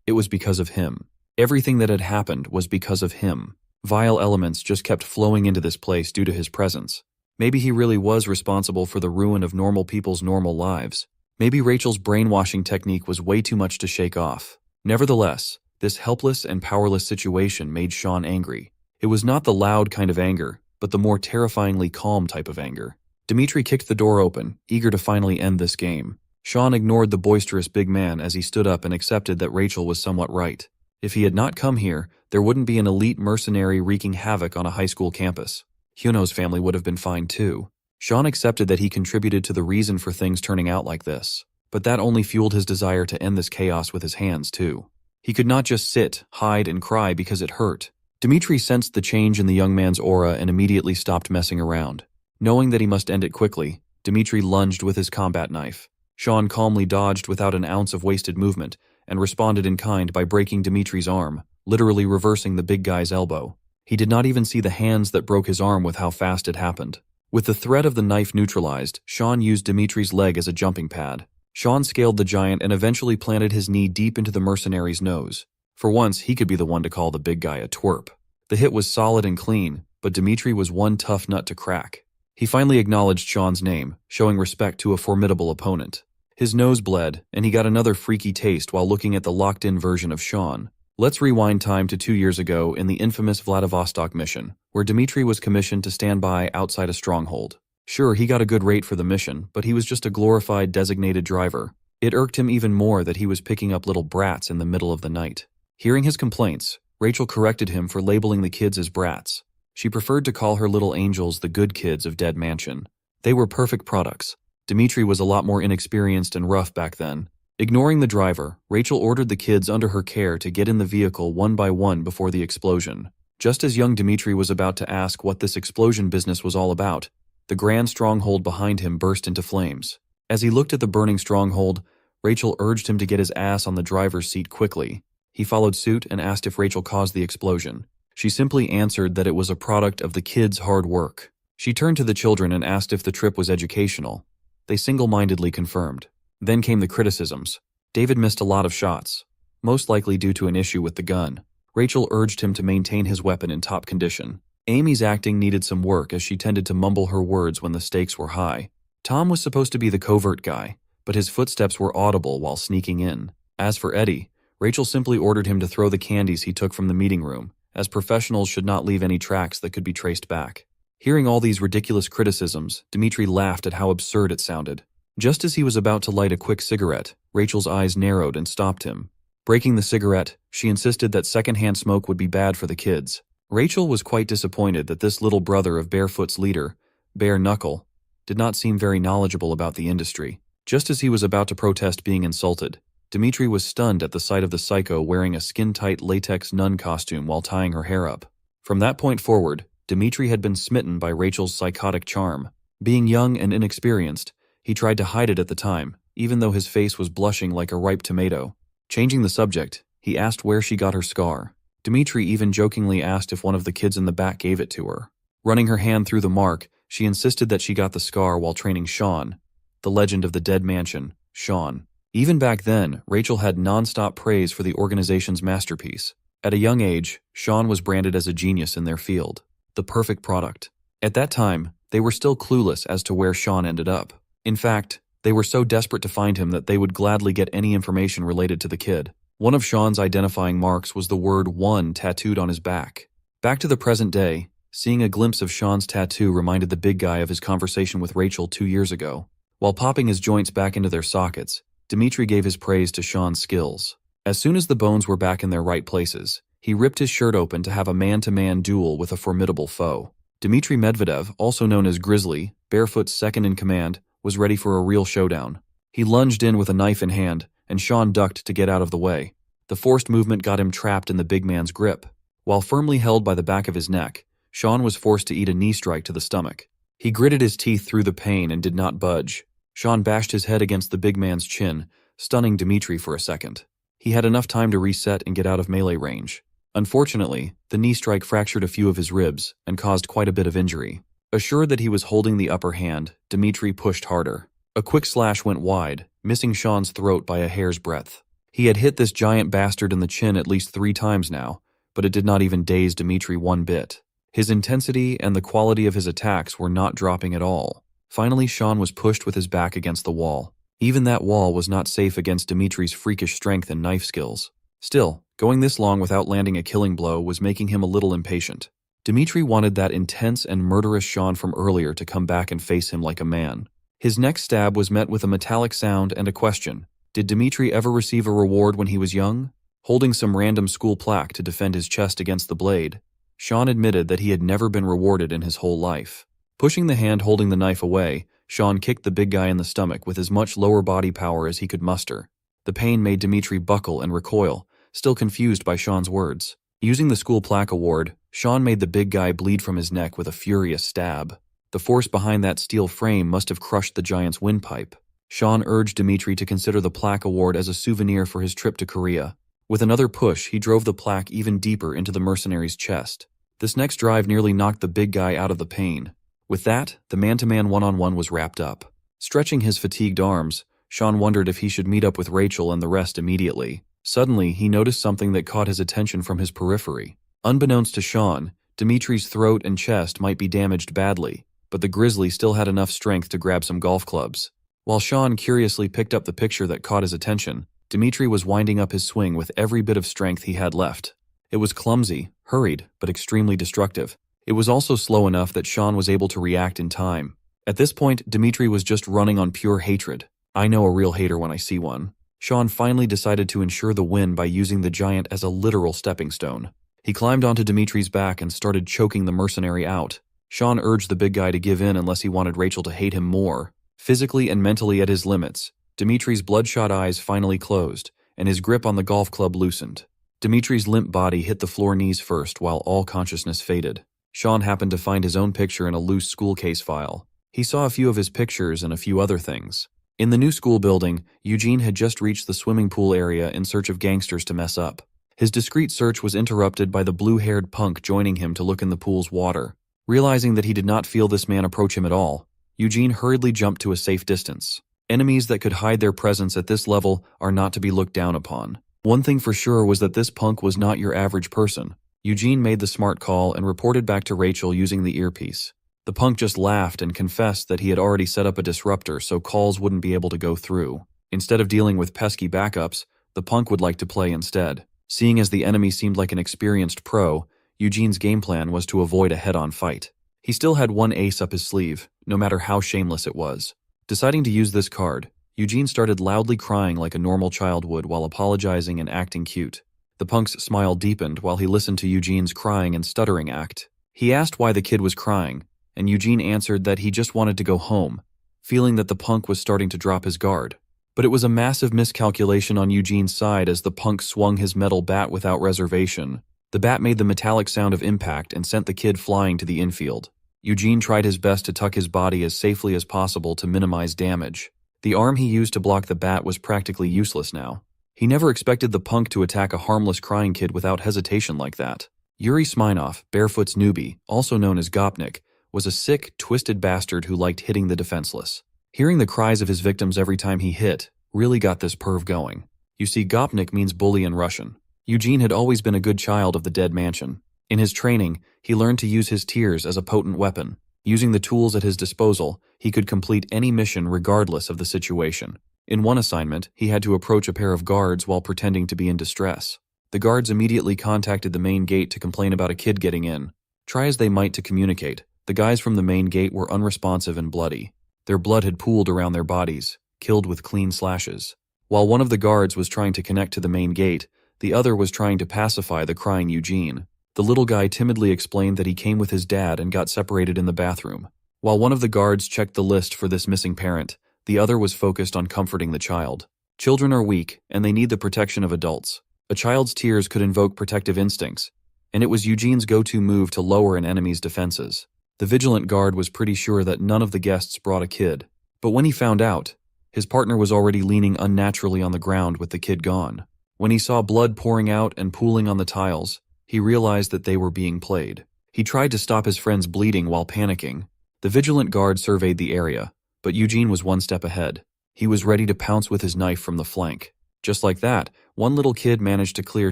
It was because of him. Everything that had happened was because of him. Vile elements just kept flowing into this place due to his presence. Maybe he really was responsible for the ruin of normal people's normal lives. Maybe Rachel's brainwashing technique was way too much to shake off. Nevertheless, this helpless and powerless situation made Sean angry. It was not the loud kind of anger, but the more terrifyingly calm type of anger. Dmitri kicked the door open, eager to finally end this game. Sean ignored the boisterous big man as he stood up and accepted that Rachel was somewhat right. If he had not come here, there wouldn't be an elite mercenary wreaking havoc on a high school campus. Hyuno's family would have been fine too. Sean accepted that he contributed to the reason for things turning out like this, but that only fueled his desire to end this chaos with his hands too. He could not just sit, hide, and cry because it hurt. Dmitri sensed the change in the young man's aura and immediately stopped messing around. Knowing that he must end it quickly, Dmitri lunged with his combat knife. Sean calmly dodged without an ounce of wasted movement and responded in kind by breaking Dmitri's arm, literally reversing the big guy's elbow. He did not even see the hands that broke his arm with how fast it happened. With the threat of the knife neutralized, Sean used Dmitri's leg as a jumping pad. Sean scaled the giant and eventually planted his knee deep into the mercenary's nose. For once, he could be the one to call the big guy a twerp. The hit was solid and clean, but Dmitri was one tough nut to crack. He finally acknowledged Sean's name, showing respect to a formidable opponent. His nose bled, and he got another freaky taste while looking at the locked-in version of Sean. Let's rewind time to 2 years ago in the infamous Vladivostok mission, where Dmitri was commissioned to stand by outside a stronghold. Sure, he got a good rate for the mission, but he was just a glorified designated driver. It irked him even more that he was picking up little brats in the middle of the night. Hearing his complaints, Rachel corrected him for labeling the kids as brats. She preferred to call her little angels the good kids of Dead Mansion. They were perfect products. Dmitri was a lot more inexperienced and rough back then. Ignoring the driver, Rachel ordered the kids under her care to get in the vehicle one by one before the explosion. Just as young Dmitri was about to ask what this explosion business was all about, the grand stronghold behind him burst into flames. As he looked at the burning stronghold, Rachel urged him to get his ass on the driver's seat quickly. He followed suit and asked if Rachel caused the explosion. She simply answered that it was a product of the kids' hard work. She turned to the children and asked if the trip was educational. They single-mindedly confirmed. Then came the criticisms. David missed a lot of shots, most likely due to an issue with the gun. Rachel urged him to maintain his weapon in top condition. Amy's acting needed some work as she tended to mumble her words when the stakes were high. Tom was supposed to be the covert guy, but his footsteps were audible while sneaking in. As for Eddie, Rachel simply ordered him to throw the candies he took from the meeting room, as professionals should not leave any tracks that could be traced back. Hearing all these ridiculous criticisms, Dmitri laughed at how absurd it sounded. Just as he was about to light a quick cigarette, Rachel's eyes narrowed and stopped him. Breaking the cigarette, she insisted that secondhand smoke would be bad for the kids. Rachel was quite disappointed that this little brother of Barefoot's leader, Bare Knuckle, did not seem very knowledgeable about the industry. Just as he was about to protest being insulted, Dmitri was stunned at the sight of the psycho wearing a skin-tight latex nun costume while tying her hair up. From that point forward, Dmitri had been smitten by Rachel's psychotic charm. Being young and inexperienced, he tried to hide it at the time, even though his face was blushing like a ripe tomato. Changing the subject, he asked where she got her scar. Dmitri even jokingly asked if one of the kids in the back gave it to her. Running her hand through the mark, she insisted that she got the scar while training Sean, the legend of the dead mansion, Sean. Even back then, Rachel had non-stop praise for the organization's masterpiece. At a young age, Sean was branded as a genius in their field, the perfect product. At that time, they were still clueless as to where Sean ended up. In fact, they were so desperate to find him that they would gladly get any information related to the kid. One of Sean's identifying marks was the word "one" tattooed on his back. Back to the present day, seeing a glimpse of Sean's tattoo reminded the big guy of his conversation with Rachel 2 years ago. While popping his joints back into their sockets, Dmitri gave his praise to Sean's skills. As soon as the bones were back in their right places, he ripped his shirt open to have a man-to-man duel with a formidable foe. Dmitri Medvedev, also known as Grizzly, Barefoot's second in command, was ready for a real showdown. He lunged in with a knife in hand, and Sean ducked to get out of the way. The forced movement got him trapped in the big man's grip. While firmly held by the back of his neck, Sean was forced to eat a knee strike to the stomach. He gritted his teeth through the pain and did not budge. Sean bashed his head against the big man's chin, stunning Dmitri for a second. He had enough time to reset and get out of melee range. Unfortunately, the knee strike fractured a few of his ribs and caused quite a bit of injury. Assured that he was holding the upper hand, Dmitri pushed harder. A quick slash went wide, missing Sean's throat by a hair's breadth. He had hit this giant bastard in the chin at least 3 times now, but it did not even daze Dmitri one bit. His intensity and the quality of his attacks were not dropping at all. Finally, Sean was pushed with his back against the wall. Even that wall was not safe against Dmitri's freakish strength and knife skills. Still, going this long without landing a killing blow was making him a little impatient. Dmitri wanted that intense and murderous Sean from earlier to come back and face him like a man. His next stab was met with a metallic sound and a question. Did Dmitri ever receive a reward when he was young? Holding some random school plaque to defend his chest against the blade, Sean admitted that he had never been rewarded in his whole life. Pushing the hand holding the knife away, Sean kicked the big guy in the stomach with as much lower body power as he could muster. The pain made Dmitri buckle and recoil, still confused by Sean's words. Using the school plaque award, Sean made the big guy bleed from his neck with a furious stab. The force behind that steel frame must have crushed the giant's windpipe. Sean urged Dmitri to consider the plaque award as a souvenir for his trip to Korea. With another push, he drove the plaque even deeper into the mercenary's chest. This next drive nearly knocked the big guy out of the pain. With that, the man-to-man one-on-one was wrapped up. Stretching his fatigued arms, Sean wondered if he should meet up with Rachel and the rest immediately. Suddenly, he noticed something that caught his attention from his periphery. Unbeknownst to Sean, Dmitri's throat and chest might be damaged badly, but the grizzly still had enough strength to grab some golf clubs. While Sean curiously picked up the picture that caught his attention, Dmitri was winding up his swing with every bit of strength he had left. It was clumsy, hurried, but extremely destructive. It was also slow enough that Sean was able to react in time. At this point, Dmitri was just running on pure hatred. I know a real hater when I see one. Sean finally decided to ensure the win by using the giant as a literal stepping stone. He climbed onto Dmitri's back and started choking the mercenary out. Sean urged the big guy to give in unless he wanted Rachel to hate him more. Physically and mentally at his limits, Dmitri's bloodshot eyes finally closed, and his grip on the golf club loosened. Dmitri's limp body hit the floor knees first while all consciousness faded. Sean happened to find his own picture in a loose school case file. He saw a few of his pictures and a few other things. In the new school building, Eugene had just reached the swimming pool area in search of gangsters to mess up. His discreet search was interrupted by the blue-haired punk joining him to look in the pool's water. Realizing that he did not feel this man approach him at all, Eugene hurriedly jumped to a safe distance. Enemies that could hide their presence at this level are not to be looked down upon. One thing for sure was that this punk was not your average person. Eugene made the smart call and reported back to Rachel using the earpiece. The punk just laughed and confessed that he had already set up a disruptor so calls wouldn't be able to go through. Instead of dealing with pesky backups, the punk would like to play instead. Seeing as the enemy seemed like an experienced pro, Eugene's game plan was to avoid a head-on fight. He still had one ace up his sleeve, no matter how shameless it was. Deciding to use this card, Eugene started loudly crying like a normal child would while apologizing and acting cute. The punk's smile deepened while he listened to Eugene's crying and stuttering act. He asked why the kid was crying, and Eugene answered that he just wanted to go home, feeling that the punk was starting to drop his guard. But it was a massive miscalculation on Eugene's side as the punk swung his metal bat without reservation. The bat made the metallic sound of impact and sent the kid flying to the infield. Eugene tried his best to tuck his body as safely as possible to minimize damage. The arm he used to block the bat was practically useless now. He never expected the punk to attack a harmless crying kid without hesitation like that. Yuri Smirnov, Barefoot's newbie, also known as Gopnik, was a sick, twisted bastard who liked hitting the defenseless. Hearing the cries of his victims every time he hit really got this perv going. You see, Gopnik means bully in Russian. Eugene had always been a good child of the dead mansion. In his training, he learned to use his tears as a potent weapon. Using the tools at his disposal, he could complete any mission regardless of the situation. In one assignment, he had to approach a pair of guards while pretending to be in distress. The guards immediately contacted the main gate to complain about a kid getting in. Try as they might to communicate, the guys from the main gate were unresponsive and bloody. Their blood had pooled around their bodies, killed with clean slashes. While one of the guards was trying to connect to the main gate, the other was trying to pacify the crying Eugene. The little guy timidly explained that he came with his dad and got separated in the bathroom. While one of the guards checked the list for this missing parent, the other was focused on comforting the child. Children are weak, and they need the protection of adults. A child's tears could invoke protective instincts, and it was Eugene's go-to move to lower an enemy's defenses. The vigilant guard was pretty sure that none of the guests brought a kid. But when he found out, his partner was already leaning unnaturally on the ground with the kid gone. When he saw blood pouring out and pooling on the tiles, he realized that they were being played. He tried to stop his friend's bleeding while panicking. The vigilant guard surveyed the area, but Eugene was one step ahead. He was ready to pounce with his knife from the flank. Just like that, one little kid managed to clear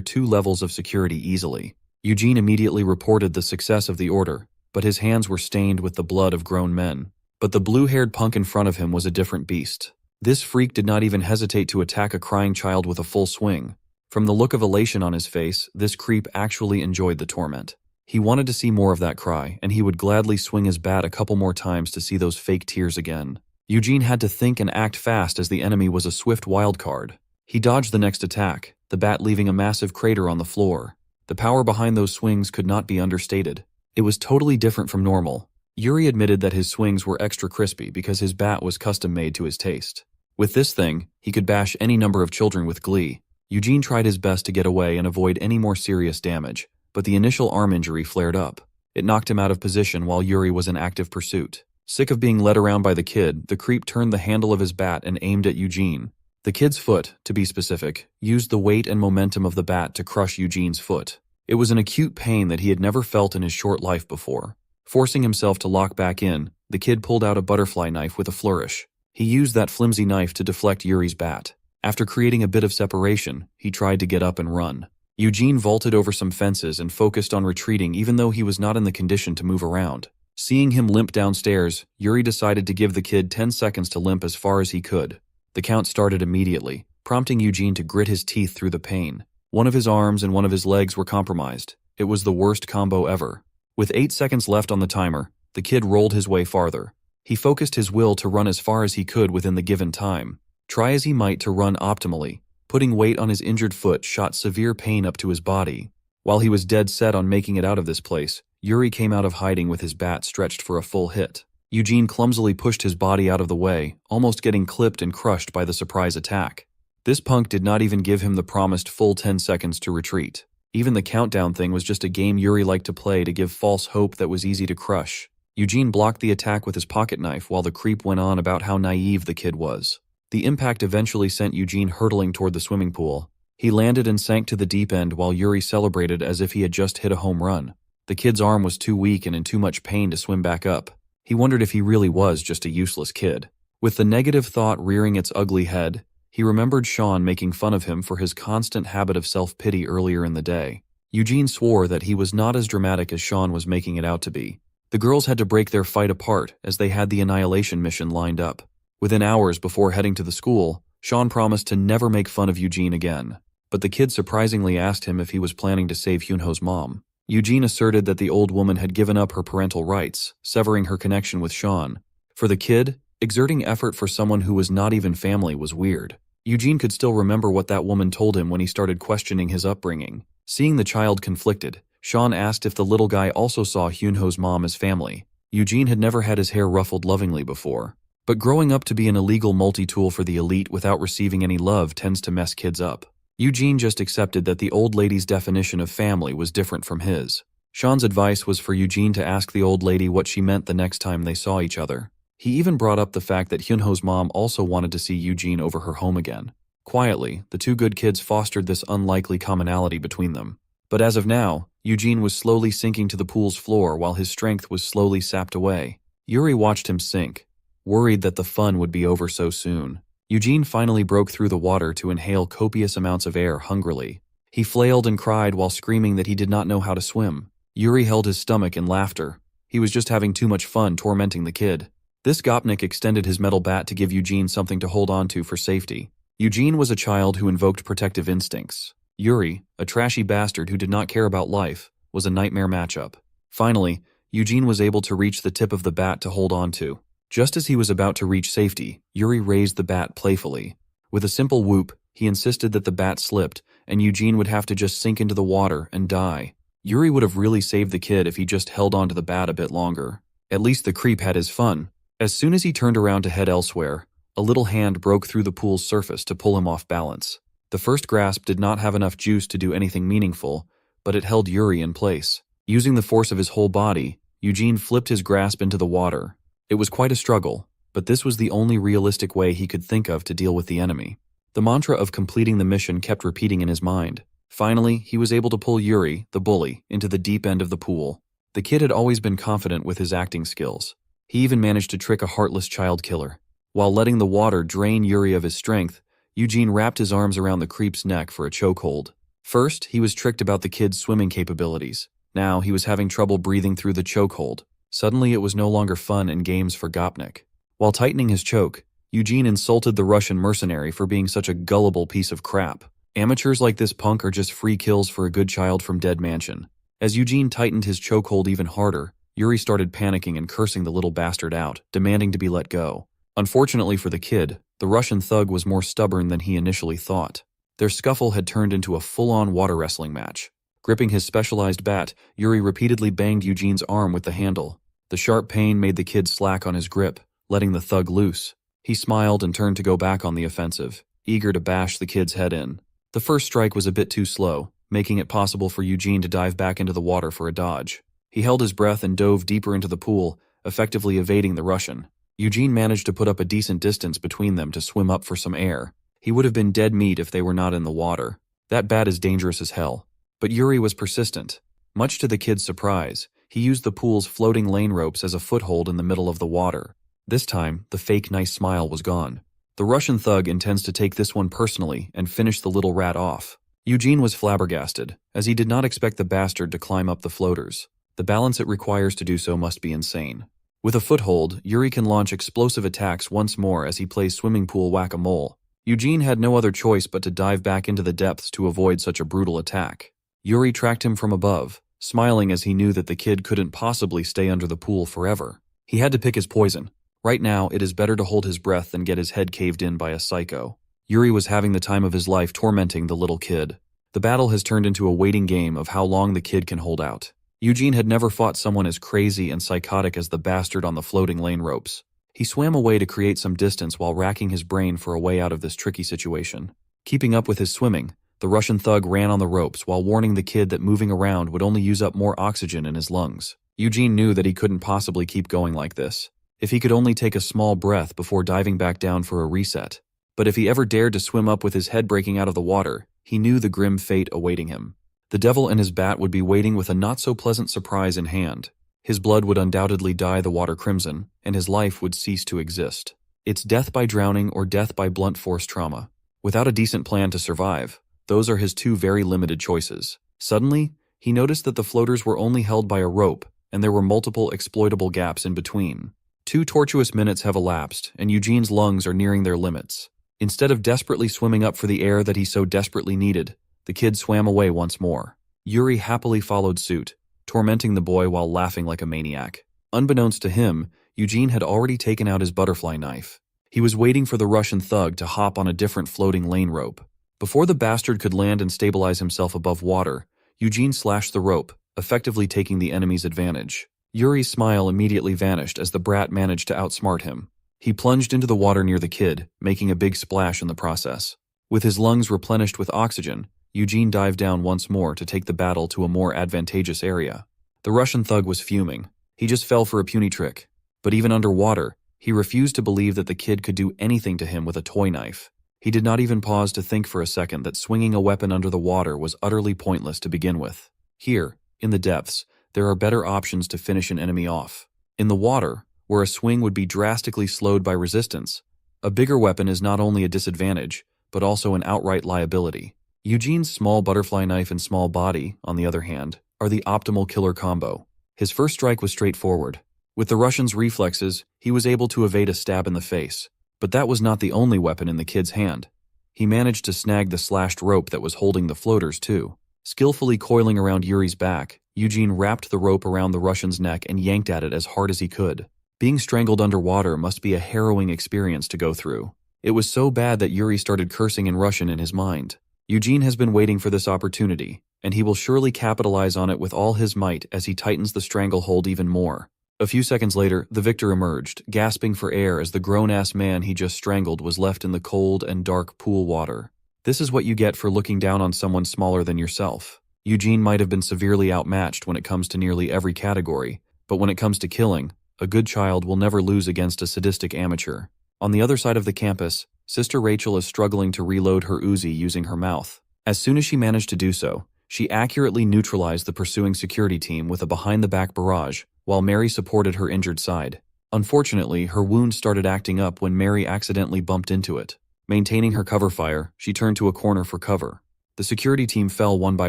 2 levels of security easily. Eugene immediately reported the success of the order, but his hands were stained with the blood of grown men. But the blue-haired punk in front of him was a different beast. This freak did not even hesitate to attack a crying child with a full swing. From the look of elation on his face, this creep actually enjoyed the torment. He wanted to see more of that cry, and he would gladly swing his bat a couple more times to see those fake tears again. Eugene had to think and act fast as the enemy was a swift wild card. He dodged the next attack, the bat leaving a massive crater on the floor. The power behind those swings could not be understated. It was totally different from normal. Yuri admitted that his swings were extra crispy because his bat was custom-made to his taste. With this thing, he could bash any number of children with glee. Eugene tried his best to get away and avoid any more serious damage, but the initial arm injury flared up. It knocked him out of position while Yuri was in active pursuit. Sick of being led around by the kid, the creep turned the handle of his bat and aimed at Eugene. The kid's foot, to be specific, used the weight and momentum of the bat to crush Eugene's foot. It was an acute pain that he had never felt in his short life before. Forcing himself to lock back in, the kid pulled out a butterfly knife with a flourish. He used that flimsy knife to deflect Yuri's bat. After creating a bit of separation, he tried to get up and run. Eugene vaulted over some fences and focused on retreating even though he was not in the condition to move around. Seeing him limp downstairs, Yuri decided to give the kid 10 seconds to limp as far as he could. The count started immediately, prompting Eugene to grit his teeth through the pain. One of his arms and one of his legs were compromised. It was the worst combo ever. With 8 seconds left on the timer, the kid rolled his way farther. He focused his will to run as far as he could within the given time. Try as he might to run optimally, putting weight on his injured foot shot severe pain up to his body. While he was dead set on making it out of this place, Yuri came out of hiding with his bat stretched for a full hit. Eugene clumsily pushed his body out of the way, almost getting clipped and crushed by the surprise attack. This punk did not even give him the promised full 10 seconds to retreat. Even the countdown thing was just a game Yuri liked to play to give false hope that was easy to crush. Eugene blocked the attack with his pocket knife while the creep went on about how naive the kid was. The impact eventually sent Eugene hurtling toward the swimming pool. He landed and sank to the deep end while Yuri celebrated as if he had just hit a home run. The kid's arm was too weak and in too much pain to swim back up. He wondered if he really was just a useless kid. With the negative thought rearing its ugly head, he remembered Sean making fun of him for his constant habit of self-pity earlier in the day. Eugene swore that he was not as dramatic as Sean was making it out to be. The girls had to break their fight apart as they had the annihilation mission lined up. Within hours before heading to the school, Sean promised to never make fun of Eugene again. But the kid surprisingly asked him if he was planning to save Hyunho's mom. Eugene asserted that the old woman had given up her parental rights, severing her connection with Sean. For the kid, exerting effort for someone who was not even family was weird. Eugene could still remember what that woman told him when he started questioning his upbringing. Seeing the child conflicted, Sean asked if the little guy also saw Hyunho's mom as family. Eugene had never had his hair ruffled lovingly before. But growing up to be an illegal multi-tool for the elite without receiving any love tends to mess kids up. Eugene just accepted that the old lady's definition of family was different from his. Sean's advice was for Eugene to ask the old lady what she meant the next time they saw each other. He even brought up the fact that Hyunho's mom also wanted to see Eugene over her home again. Quietly, the two good kids fostered this unlikely commonality between them. But as of now, Eugene was slowly sinking to the pool's floor while his strength was slowly sapped away. Yuri watched him sink, worried that the fun would be over so soon. Eugene finally broke through the water to inhale copious amounts of air hungrily. He flailed and cried while screaming that he did not know how to swim. Yuri held his stomach in laughter. He was just having too much fun tormenting the kid. This Gopnik extended his metal bat to give Eugene something to hold on to for safety. Eugene was a child who invoked protective instincts. Yuri, a trashy bastard who did not care about life, was a nightmare matchup. Finally, Eugene was able to reach the tip of the bat to hold on to. Just as he was about to reach safety, Yuri raised the bat playfully. With a simple whoop, he insisted that the bat slipped, and Eugene would have to just sink into the water and die. Yuri would have really saved the kid if he just held onto the bat a bit longer. At least the creep had his fun. As soon as he turned around to head elsewhere, a little hand broke through the pool's surface to pull him off balance. The first grasp did not have enough juice to do anything meaningful, but it held Yuri in place. Using the force of his whole body, Eugene flipped his grasp into the water. It was quite a struggle, but this was the only realistic way he could think of to deal with the enemy. The mantra of completing the mission kept repeating in his mind. Finally, he was able to pull Yuri, the bully, into the deep end of the pool. The kid had always been confident with his acting skills. He even managed to trick a heartless child killer. While letting the water drain Yuri of his strength, Eugene wrapped his arms around the creep's neck for a chokehold. First, he was tricked about the kid's swimming capabilities. Now, he was having trouble breathing through the chokehold. Suddenly, it was no longer fun and games for Gopnik. While tightening his choke, Eugene insulted the Russian mercenary for being such a gullible piece of crap. Amateurs like this punk are just free kills for a good child from Dead Mansion. As Eugene tightened his chokehold even harder, Yuri started panicking and cursing the little bastard out, demanding to be let go. Unfortunately for the kid, the Russian thug was more stubborn than he initially thought. Their scuffle had turned into a full-on water wrestling match. Gripping his specialized bat, Yuri repeatedly banged Eugene's arm with the handle. The sharp pain made the kid slack on his grip, letting the thug loose. He smiled and turned to go back on the offensive, eager to bash the kid's head in. The first strike was a bit too slow, making it possible for Eugene to dive back into the water for a dodge. He held his breath and dove deeper into the pool, effectively evading the Russian. Eugene managed to put up a decent distance between them to swim up for some air. He would have been dead meat if they were not in the water. That bat is dangerous as hell. But Yuri was persistent. Much to the kid's surprise, he used the pool's floating lane ropes as a foothold in the middle of the water. This time, the fake nice smile was gone. The Russian thug intends to take this one personally and finish the little rat off. Eugene was flabbergasted, as he did not expect the bastard to climb up the floaters. The balance it requires to do so must be insane. With a foothold, Yuri can launch explosive attacks once more as he plays swimming pool whack-a-mole. Eugene had no other choice but to dive back into the depths to avoid such a brutal attack. Yuri tracked him from above, smiling as he knew that the kid couldn't possibly stay under the pool forever. He had to pick his poison. Right now, it is better to hold his breath than get his head caved in by a psycho. Yuri was having the time of his life tormenting the little kid. The battle has turned into a waiting game of how long the kid can hold out. Eugene had never fought someone as crazy and psychotic as the bastard on the floating lane ropes. He swam away to create some distance while racking his brain for a way out of this tricky situation. Keeping up with his swimming, the Russian thug ran on the ropes while warning the kid that moving around would only use up more oxygen in his lungs. Eugene knew that he couldn't possibly keep going like this. If he could only take a small breath before diving back down for a reset. But if he ever dared to swim up with his head breaking out of the water, he knew the grim fate awaiting him. The devil and his bat would be waiting with a not-so-pleasant surprise in hand. His blood would undoubtedly dye the water crimson, and his life would cease to exist. It's death by drowning or death by blunt force trauma. Without a decent plan to survive, those are his two very limited choices. Suddenly, he noticed that the floaters were only held by a rope, and there were multiple exploitable gaps in between. 2 tortuous minutes have elapsed, and Eugene's lungs are nearing their limits. Instead of desperately swimming up for the air that he so desperately needed, the kid swam away once more. Yuri happily followed suit, tormenting the boy while laughing like a maniac. Unbeknownst to him, Eugene had already taken out his butterfly knife. He was waiting for the Russian thug to hop on a different floating lane rope. Before the bastard could land and stabilize himself above water, Eugene slashed the rope, effectively taking the enemy's advantage. Yuri's smile immediately vanished as the brat managed to outsmart him. He plunged into the water near the kid, making a big splash in the process. With his lungs replenished with oxygen, Eugene dived down once more to take the battle to a more advantageous area. The Russian thug was fuming. He just fell for a puny trick. But even underwater, he refused to believe that the kid could do anything to him with a toy knife. He did not even pause to think for a second that swinging a weapon under the water was utterly pointless to begin with. Here, in the depths, there are better options to finish an enemy off. In the water, where a swing would be drastically slowed by resistance, a bigger weapon is not only a disadvantage, but also an outright liability. Eugene's small butterfly knife and small body, on the other hand, are the optimal killer combo. His first strike was straightforward. With the Russian's reflexes, he was able to evade a stab in the face. But that was not the only weapon in the kid's hand. He managed to snag the slashed rope that was holding the floaters too. Skillfully coiling around Yuri's back, Eugene wrapped the rope around the Russian's neck and yanked at it as hard as he could. Being strangled underwater must be a harrowing experience to go through. It was so bad that Yuri started cursing in Russian in his mind. Eugene has been waiting for this opportunity, and he will surely capitalize on it with all his might as he tightens the stranglehold even more. A few seconds later, the victor emerged, gasping for air as the grown-ass man he just strangled was left in the cold and dark pool water. This is what you get for looking down on someone smaller than yourself. Eugene might have been severely outmatched when it comes to nearly every category, but when it comes to killing, a good child will never lose against a sadistic amateur. On the other side of the campus, Sister Rachel is struggling to reload her Uzi using her mouth. As soon as she managed to do so, she accurately neutralized the pursuing security team with a behind-the-back barrage, while Mary supported her injured side. Unfortunately, her wound started acting up when Mary accidentally bumped into it. Maintaining her cover fire, she turned to a corner for cover. The security team fell one by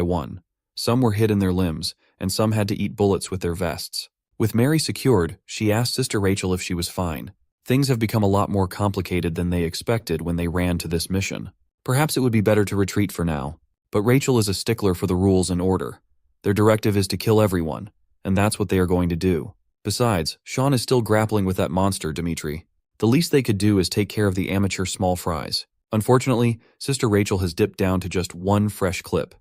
one. Some were hit in their limbs, and some had to eat bullets with their vests. With Mary secured, she asked Sister Rachel if she was fine. Things have become a lot more complicated than they expected when they ran to this mission. Perhaps it would be better to retreat for now, but Rachel is a stickler for the rules and order. Their directive is to kill everyone, and that's what they are going to do. Besides, Sean is still grappling with that monster, Dimitri. The least they could do is take care of the amateur small fries. Unfortunately, Sister Rachel has dipped down to just one fresh clip.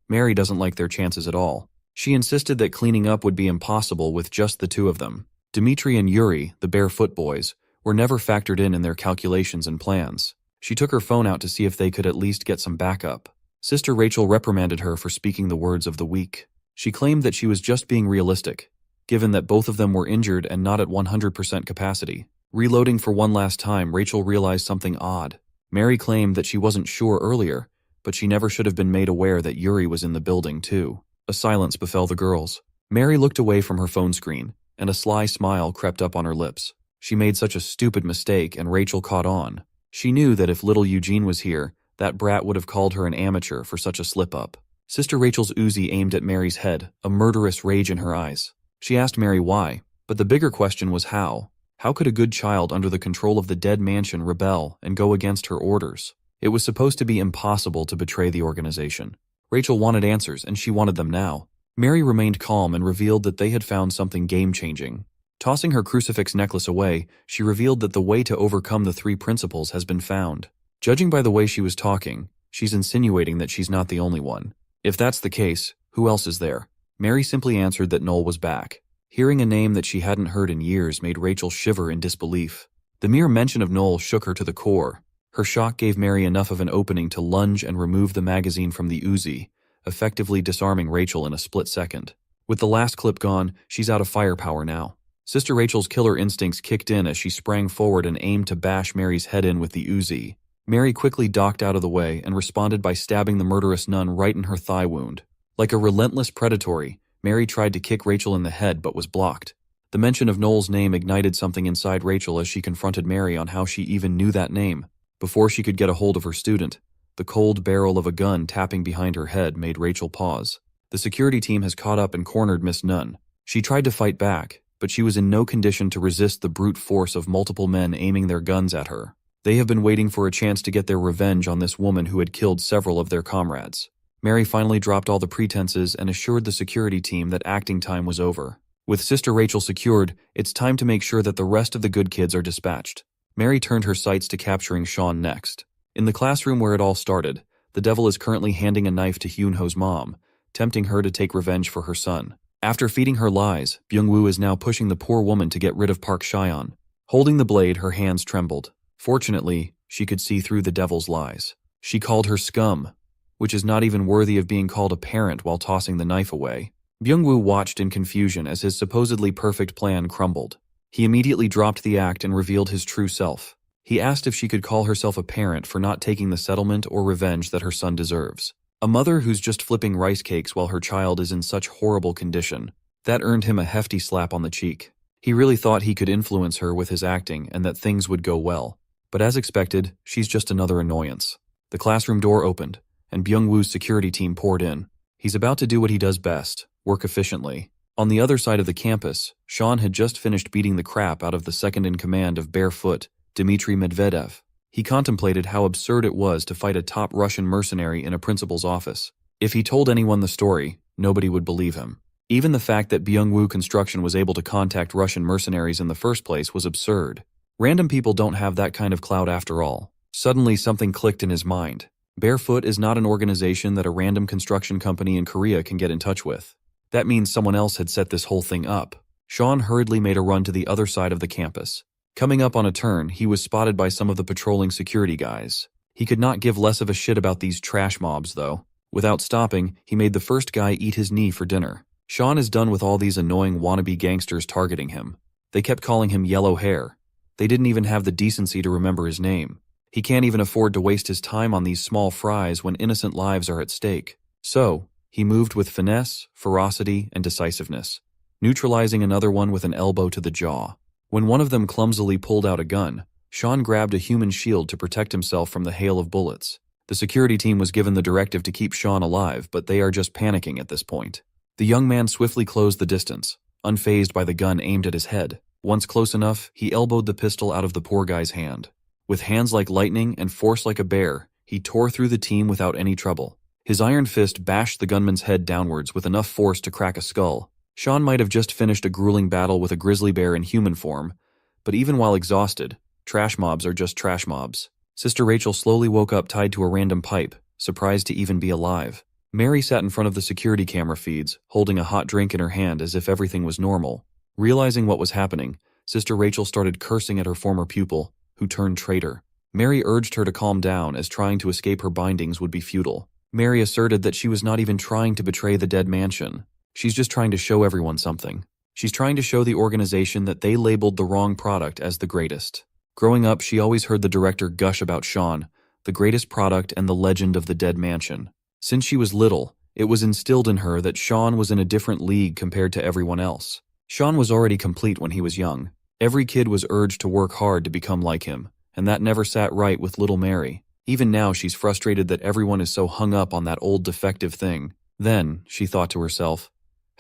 Mary doesn't like their chances at all. She insisted that cleaning up would be impossible with just the two of them. Dimitri and Yuri, the barefoot boys, were never factored in their calculations and plans. She took her phone out to see if they could at least get some backup. Sister Rachel reprimanded her for speaking the words of the weak. She claimed that she was just being realistic, given that both of them were injured and not at 100% capacity. Reloading for one last time, Rachel realized something odd. Mary claimed that she wasn't sure earlier, but she never should have been made aware that Yuri was in the building too. A silence befell the girls. Mary looked away from her phone screen, and a sly smile crept up on her lips. She made such a stupid mistake, and Rachel caught on. She knew that if little Eugene was here, that brat would have called her an amateur for such a slip-up. Sister Rachel's Uzi aimed at Mary's head, a murderous rage in her eyes. She asked Mary why, but the bigger question was how. How could a good child under the control of the dead mansion rebel and go against her orders? It was supposed to be impossible to betray the organization. Rachel wanted answers, and she wanted them now. Mary remained calm and revealed that they had found something game-changing. Tossing her crucifix necklace away, she revealed that the way to overcome the three principles has been found. Judging by the way she was talking, she's insinuating that she's not the only one. If that's the case, who else is there? Mary simply answered that Noel was back. Hearing a name that she hadn't heard in years made Rachel shiver in disbelief. The mere mention of Noel shook her to the core. Her shock gave Mary enough of an opening to lunge and remove the magazine from the Uzi, effectively disarming Rachel in a split second. With the last clip gone, she's out of firepower now. Sister Rachel's killer instincts kicked in as she sprang forward and aimed to bash Mary's head in with the Uzi. Mary quickly ducked out of the way and responded by stabbing the murderous nun right in her thigh wound. Like a relentless predatory, Mary tried to kick Rachel in the head but was blocked. The mention of Noel's name ignited something inside Rachel as she confronted Mary on how she even knew that name. Before she could get a hold of her student, the cold barrel of a gun tapping behind her head made Rachel pause. The security team has caught up and cornered Miss Nunn. She tried to fight back, but she was in no condition to resist the brute force of multiple men aiming their guns at her. They have been waiting for a chance to get their revenge on this woman who had killed several of their comrades. Mary finally dropped all the pretenses and assured the security team that acting time was over. With Sister Rachel secured, it's time to make sure that the rest of the good kids are dispatched. Mary turned her sights to capturing Sean next. In the classroom where it all started, the devil is currently handing a knife to Hyunho's mom, tempting her to take revenge for her son. After feeding her lies, Byung-woo is now pushing the poor woman to get rid of Park Cheon. Holding the blade, her hands trembled. Fortunately, she could see through the devil's lies. She called her scum, which is not even worthy of being called a parent, while tossing the knife away. Byung-woo watched in confusion as his supposedly perfect plan crumbled. He immediately dropped the act and revealed his true self. He asked if she could call herself a parent for not taking the settlement or revenge that her son deserves. A mother who's just flipping rice cakes while her child is in such horrible condition. That earned him a hefty slap on the cheek. He really thought he could influence her with his acting and that things would go well. But as expected, she's just another annoyance. The classroom door opened, and Byung-woo's security team poured in. He's about to do what he does best, work efficiently. On the other side of the campus, Sean had just finished beating the crap out of the second-in-command of Barefoot, Dmitry Medvedev. He contemplated how absurd it was to fight a top Russian mercenary in a principal's office. If he told anyone the story, nobody would believe him. Even the fact that Byung-woo Construction was able to contact Russian mercenaries in the first place was absurd. Random people don't have that kind of clout after all. Suddenly something clicked in his mind. Barefoot is not an organization that a random construction company in Korea can get in touch with. That means someone else had set this whole thing up. Sean hurriedly made a run to the other side of the campus. Coming up on a turn, he was spotted by some of the patrolling security guys. He could not give less of a shit about these trash mobs, though. Without stopping, he made the first guy eat his knee for dinner. Sean is done with all these annoying wannabe gangsters targeting him. They kept calling him Yellow Hair. They didn't even have the decency to remember his name. He can't even afford to waste his time on these small fries when innocent lives are at stake. So, he moved with finesse, ferocity, and decisiveness, neutralizing another one with an elbow to the jaw. When one of them clumsily pulled out a gun, Sean grabbed a human shield to protect himself from the hail of bullets. The security team was given the directive to keep Sean alive, but they are just panicking at this point. The young man swiftly closed the distance, unfazed by the gun aimed at his head. Once close enough, he elbowed the pistol out of the poor guy's hand. With hands like lightning and force like a bear, he tore through the team without any trouble. His iron fist bashed the gunman's head downwards with enough force to crack a skull. Sean might have just finished a grueling battle with a grizzly bear in human form, but even while exhausted, trash mobs are just trash mobs. Sister Rachel slowly woke up tied to a random pipe, surprised to even be alive. Mary sat in front of the security camera feeds, holding a hot drink in her hand as if everything was normal. Realizing what was happening, Sister Rachel started cursing at her former pupil, who turned traitor. Mary urged her to calm down, as trying to escape her bindings would be futile. Mary asserted that she was not even trying to betray the dead mansion. She's just trying to show everyone something. She's trying to show the organization that they labeled the wrong product as the greatest. Growing up, she always heard the director gush about Sean, the greatest product and the legend of the dead mansion. Since she was little, it was instilled in her that Sean was in a different league compared to everyone else. Sean was already complete when he was young. Every kid was urged to work hard to become like him, and that never sat right with little Mary. Even now, she's frustrated that everyone is so hung up on that old defective thing. Then, she thought to herself,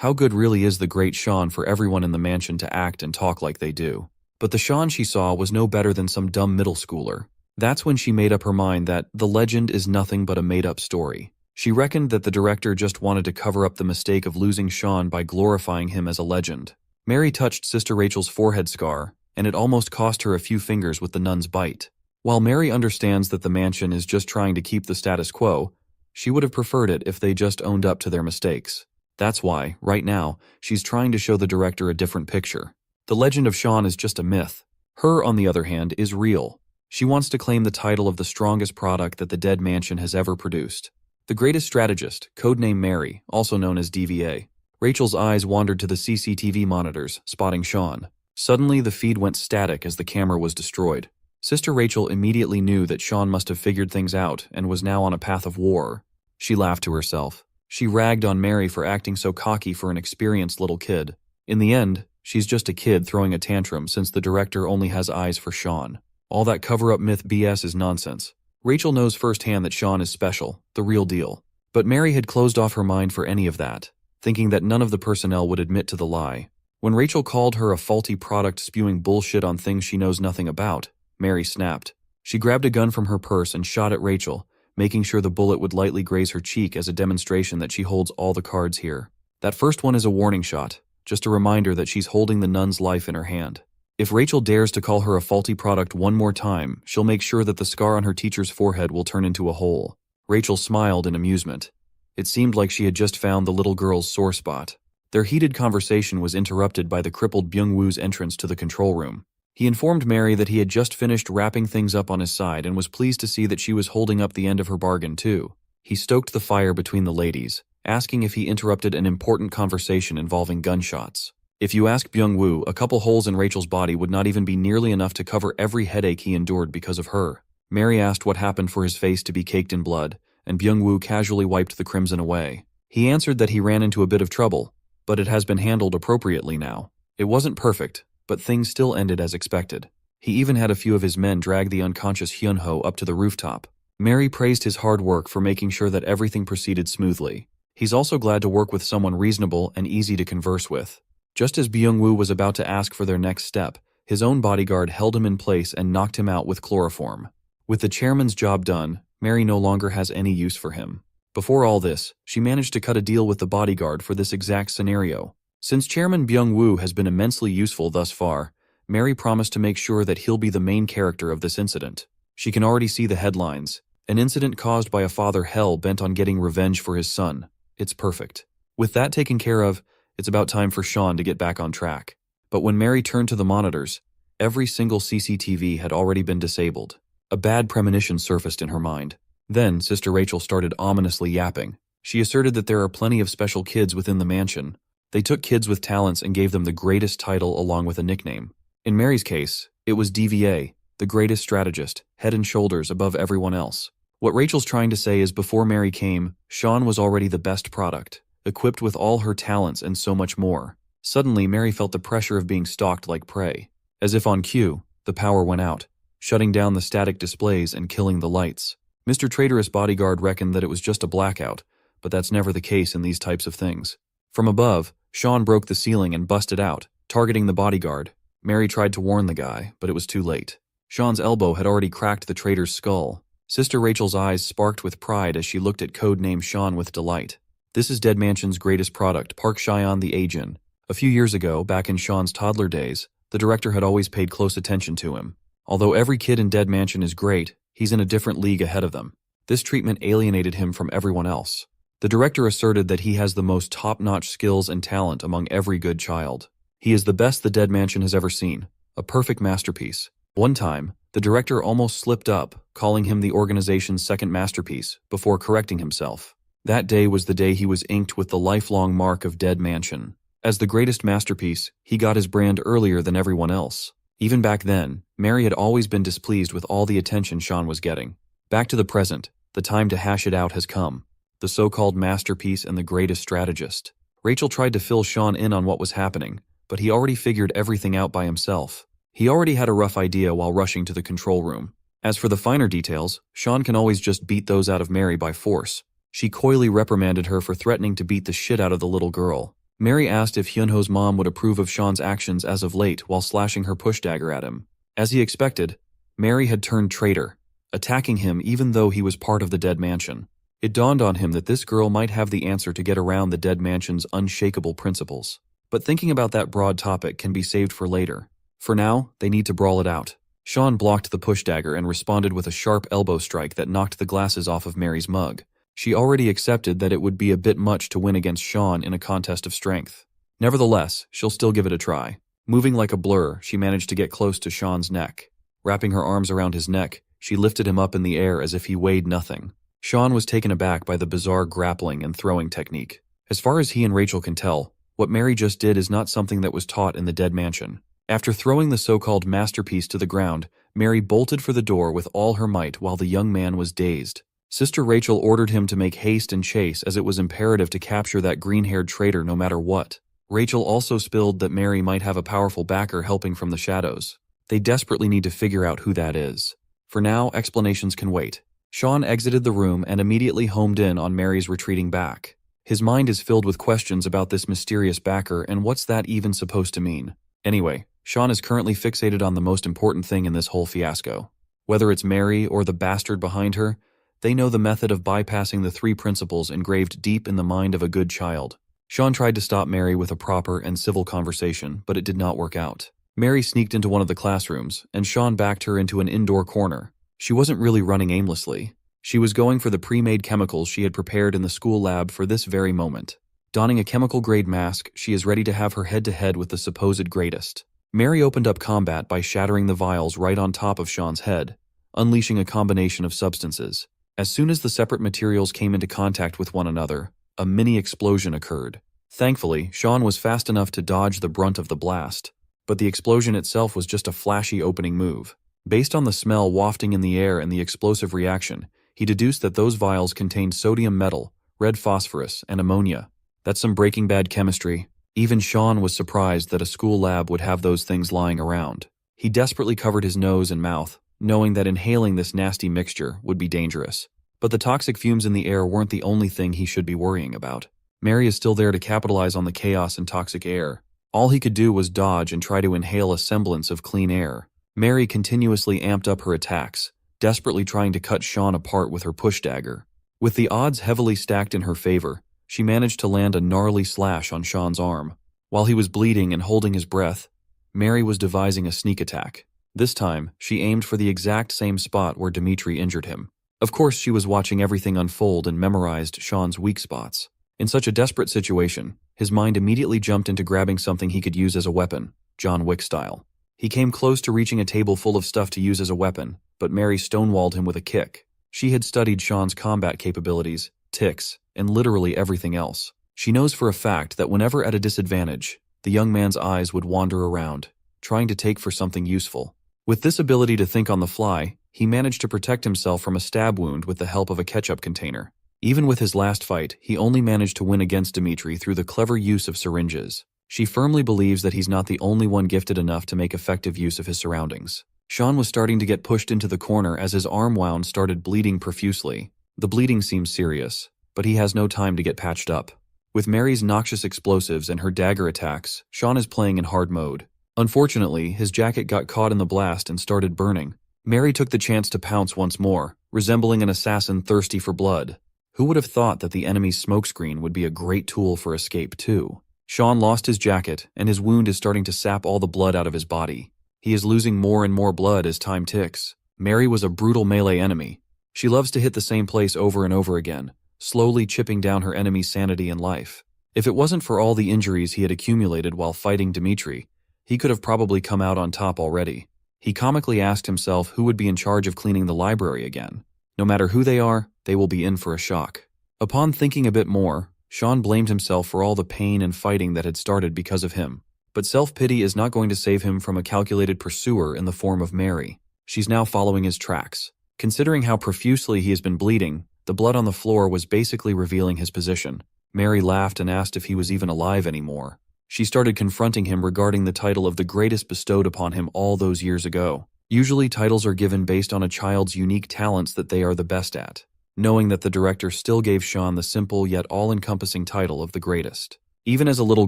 how good really is the great Sean for everyone in the mansion to act and talk like they do? But the Sean she saw was no better than some dumb middle schooler. That's when she made up her mind that the legend is nothing but a made-up story. She reckoned that the director just wanted to cover up the mistake of losing Sean by glorifying him as a legend. Mary touched Sister Rachel's forehead scar, and it almost cost her a few fingers with the nun's bite. While Mary understands that the mansion is just trying to keep the status quo, she would have preferred it if they just owned up to their mistakes. That's why, right now, she's trying to show the director a different picture. The legend of Sean is just a myth. Her, on the other hand, is real. She wants to claim the title of the strongest product that the dead mansion has ever produced. The greatest strategist, codename Mary, also known as DVA. Rachel's eyes wandered to the CCTV monitors, spotting Sean. Suddenly, the feed went static as the camera was destroyed. Sister Rachel immediately knew that Sean must have figured things out and was now on a path of war. She laughed to herself. She ragged on Mary for acting so cocky for an experienced little kid. In the end, she's just a kid throwing a tantrum since the director only has eyes for Sean. All that cover-up myth BS is nonsense. Rachel knows firsthand that Sean is special, the real deal. But Mary had closed off her mind for any of that, thinking that none of the personnel would admit to the lie. When Rachel called her a faulty product spewing bullshit on things she knows nothing about, Mary snapped. She grabbed a gun from her purse and shot at Rachel, making sure the bullet would lightly graze her cheek as a demonstration that she holds all the cards here. That first one is a warning shot, just a reminder that she's holding the nun's life in her hand. If Rachel dares to call her a faulty product one more time, she'll make sure that the scar on her teacher's forehead will turn into a hole. Rachel smiled in amusement. It seemed like she had just found the little girl's sore spot. Their heated conversation was interrupted by the crippled Byung-woo's entrance to the control room. He informed Mary that he had just finished wrapping things up on his side and was pleased to see that she was holding up the end of her bargain too. He stoked the fire between the ladies, asking if he interrupted an important conversation involving gunshots. If you ask Byung-woo, a couple holes in Rachel's body would not even be nearly enough to cover every headache he endured because of her. Mary asked what happened for his face to be caked in blood, and Byung-woo casually wiped the crimson away. He answered that he ran into a bit of trouble, but it has been handled appropriately now. It wasn't perfect, but things still ended as expected. He even had a few of his men drag the unconscious Hyun-ho up to the rooftop. Mary praised his hard work for making sure that everything proceeded smoothly. He's also glad to work with someone reasonable and easy to converse with. Just as Byung-woo was about to ask for their next step, his own bodyguard held him in place and knocked him out with chloroform. With the chairman's job done, Mary no longer has any use for him. Before all this, she managed to cut a deal with the bodyguard for this exact scenario. Since Chairman Byung-woo has been immensely useful thus far, Mary promised to make sure that he'll be the main character of this incident. She can already see the headlines. An incident caused by a father hell-bent on getting revenge for his son. It's perfect. With that taken care of, it's about time for Sean to get back on track. But when Mary turned to the monitors, every single CCTV had already been disabled. A bad premonition surfaced in her mind. Then, Sister Rachel started ominously yapping. She asserted that there are plenty of special kids within the mansion. They took kids with talents and gave them the greatest title along with a nickname. In Mary's case, it was DVA, the greatest strategist, head and shoulders above everyone else. What Rachel's trying to say is before Mary came, Sean was already the best product, equipped with all her talents and so much more. Suddenly, Mary felt the pressure of being stalked like prey. As if on cue, the power went out, shutting down the static displays and killing the lights. Mr. Traitorous bodyguard reckoned that it was just a blackout, but that's never the case in these types of things. From above, Sean broke the ceiling and busted out, targeting the bodyguard. Mary tried to warn the guy, but it was too late. Sean's elbow had already cracked the traitor's skull. Sister Rachel's eyes sparked with pride as she looked at codename Sean with delight. This is Dead Mansion's greatest product, Park Chyon the Agent. A few years ago, back in Sean's toddler days, the director had always paid close attention to him. Although every kid in Dead Mansion is great, he's in a different league ahead of them. This treatment alienated him from everyone else. The director asserted that he has the most top-notch skills and talent among every good child. He is the best the Dead Mansion has ever seen, a perfect masterpiece. One time, the director almost slipped up, calling him the organization's second masterpiece, before correcting himself. That day was the day he was inked with the lifelong mark of Dead Mansion. As the greatest masterpiece, he got his brand earlier than everyone else. Even back then, Mary had always been displeased with all the attention Sean was getting. Back to the present, the time to hash it out has come. The so-called masterpiece and the greatest strategist. Rachel tried to fill Sean in on what was happening, but he already figured everything out by himself. He already had a rough idea while rushing to the control room. As for the finer details, Sean can always just beat those out of Mary by force. She coyly reprimanded her for threatening to beat the shit out of the little girl. Mary asked if Hyunho's mom would approve of Sean's actions as of late while slashing her push dagger at him. As he expected, Mary had turned traitor, attacking him even though he was part of the Dead Mansion. It dawned on him that this girl might have the answer to get around the Dead Mansion's unshakable principles. But thinking about that broad topic can be saved for later. For now, they need to brawl it out. Sean blocked the push dagger and responded with a sharp elbow strike that knocked the glasses off of Mary's mug. She already accepted that it would be a bit much to win against Sean in a contest of strength. Nevertheless, she'll still give it a try. Moving like a blur, she managed to get close to Sean's neck. Wrapping her arms around his neck, she lifted him up in the air as if he weighed nothing. Sean was taken aback by the bizarre grappling and throwing technique. As far as he and Rachel can tell, what Mary just did is not something that was taught in the Dead Mansion. After throwing the so-called masterpiece to the ground, Mary bolted for the door with all her might while the young man was dazed. Sister Rachel ordered him to make haste and chase as it was imperative to capture that green-haired traitor no matter what. Rachel also spilled that Mary might have a powerful backer helping from the shadows. They desperately need to figure out who that is. For now, explanations can wait. Sean exited the room and immediately homed in on Mary's retreating back. His mind is filled with questions about this mysterious backer and what's that even supposed to mean. Anyway, Sean is currently fixated on the most important thing in this whole fiasco. Whether it's Mary or the bastard behind her, they know the method of bypassing the three principles engraved deep in the mind of a good child. Sean tried to stop Mary with a proper and civil conversation, but it did not work out. Mary sneaked into one of the classrooms, and Sean backed her into an indoor corner. She wasn't really running aimlessly. She was going for the pre-made chemicals she had prepared in the school lab for this very moment. Donning a chemical-grade mask, she is ready to have her head-to-head with the supposed greatest. Mary opened up combat by shattering the vials right on top of Sean's head, unleashing a combination of substances. As soon as the separate materials came into contact with one another, a mini explosion occurred. Thankfully, Sean was fast enough to dodge the brunt of the blast, but the explosion itself was just a flashy opening move. Based on the smell wafting in the air and the explosive reaction, he deduced that those vials contained sodium metal, red phosphorus, and ammonia. That's some Breaking Bad chemistry. Even Sean was surprised that a school lab would have those things lying around. He desperately covered his nose and mouth, knowing that inhaling this nasty mixture would be dangerous. But the toxic fumes in the air weren't the only thing he should be worrying about. Mary is still there to capitalize on the chaos and toxic air. All he could do was dodge and try to inhale a semblance of clean air. Mary continuously amped up her attacks, desperately trying to cut Sean apart with her push dagger. With the odds heavily stacked in her favor, she managed to land a gnarly slash on Sean's arm. While he was bleeding and holding his breath, Mary was devising a sneak attack. This time, she aimed for the exact same spot where Dimitri injured him. Of course, she was watching everything unfold and memorized Sean's weak spots. In such a desperate situation, his mind immediately jumped into grabbing something he could use as a weapon, John Wick style. He came close to reaching a table full of stuff to use as a weapon, but Mary stonewalled him with a kick. She had studied Sean's combat capabilities, tics, and literally everything else. She knows for a fact that whenever at a disadvantage, the young man's eyes would wander around, trying to take for something useful. With this ability to think on the fly, he managed to protect himself from a stab wound with the help of a ketchup container. Even with his last fight, he only managed to win against Dimitri through the clever use of syringes. She firmly believes that he's not the only one gifted enough to make effective use of his surroundings. Sean was starting to get pushed into the corner as his arm wound started bleeding profusely. The bleeding seems serious, but he has no time to get patched up. With Mary's noxious explosives and her dagger attacks, Sean is playing in hard mode. Unfortunately, his jacket got caught in the blast and started burning. Mary took the chance to pounce once more, resembling an assassin thirsty for blood. Who would have thought that the enemy's smokescreen would be a great tool for escape too? Sean lost his jacket, and his wound is starting to sap all the blood out of his body. He is losing more and more blood as time ticks. Mary was a brutal melee enemy. She loves to hit the same place over and over again, slowly chipping down her enemy's sanity and life. If it wasn't for all the injuries he had accumulated while fighting Dimitri, he could have probably come out on top already. He comically asked himself who would be in charge of cleaning the library again. No matter who they are, they will be in for a shock. Upon thinking a bit more, Sean blamed himself for all the pain and fighting that had started because of him. But self-pity is not going to save him from a calculated pursuer in the form of Mary. She's now following his tracks. Considering how profusely he has been bleeding, the blood on the floor was basically revealing his position. Mary laughed and asked if he was even alive anymore. She started confronting him regarding the title of the greatest bestowed upon him all those years ago. Usually titles are given based on a child's unique talents that they are the best at, knowing that the director still gave Sean the simple yet all-encompassing title of the greatest. Even as a little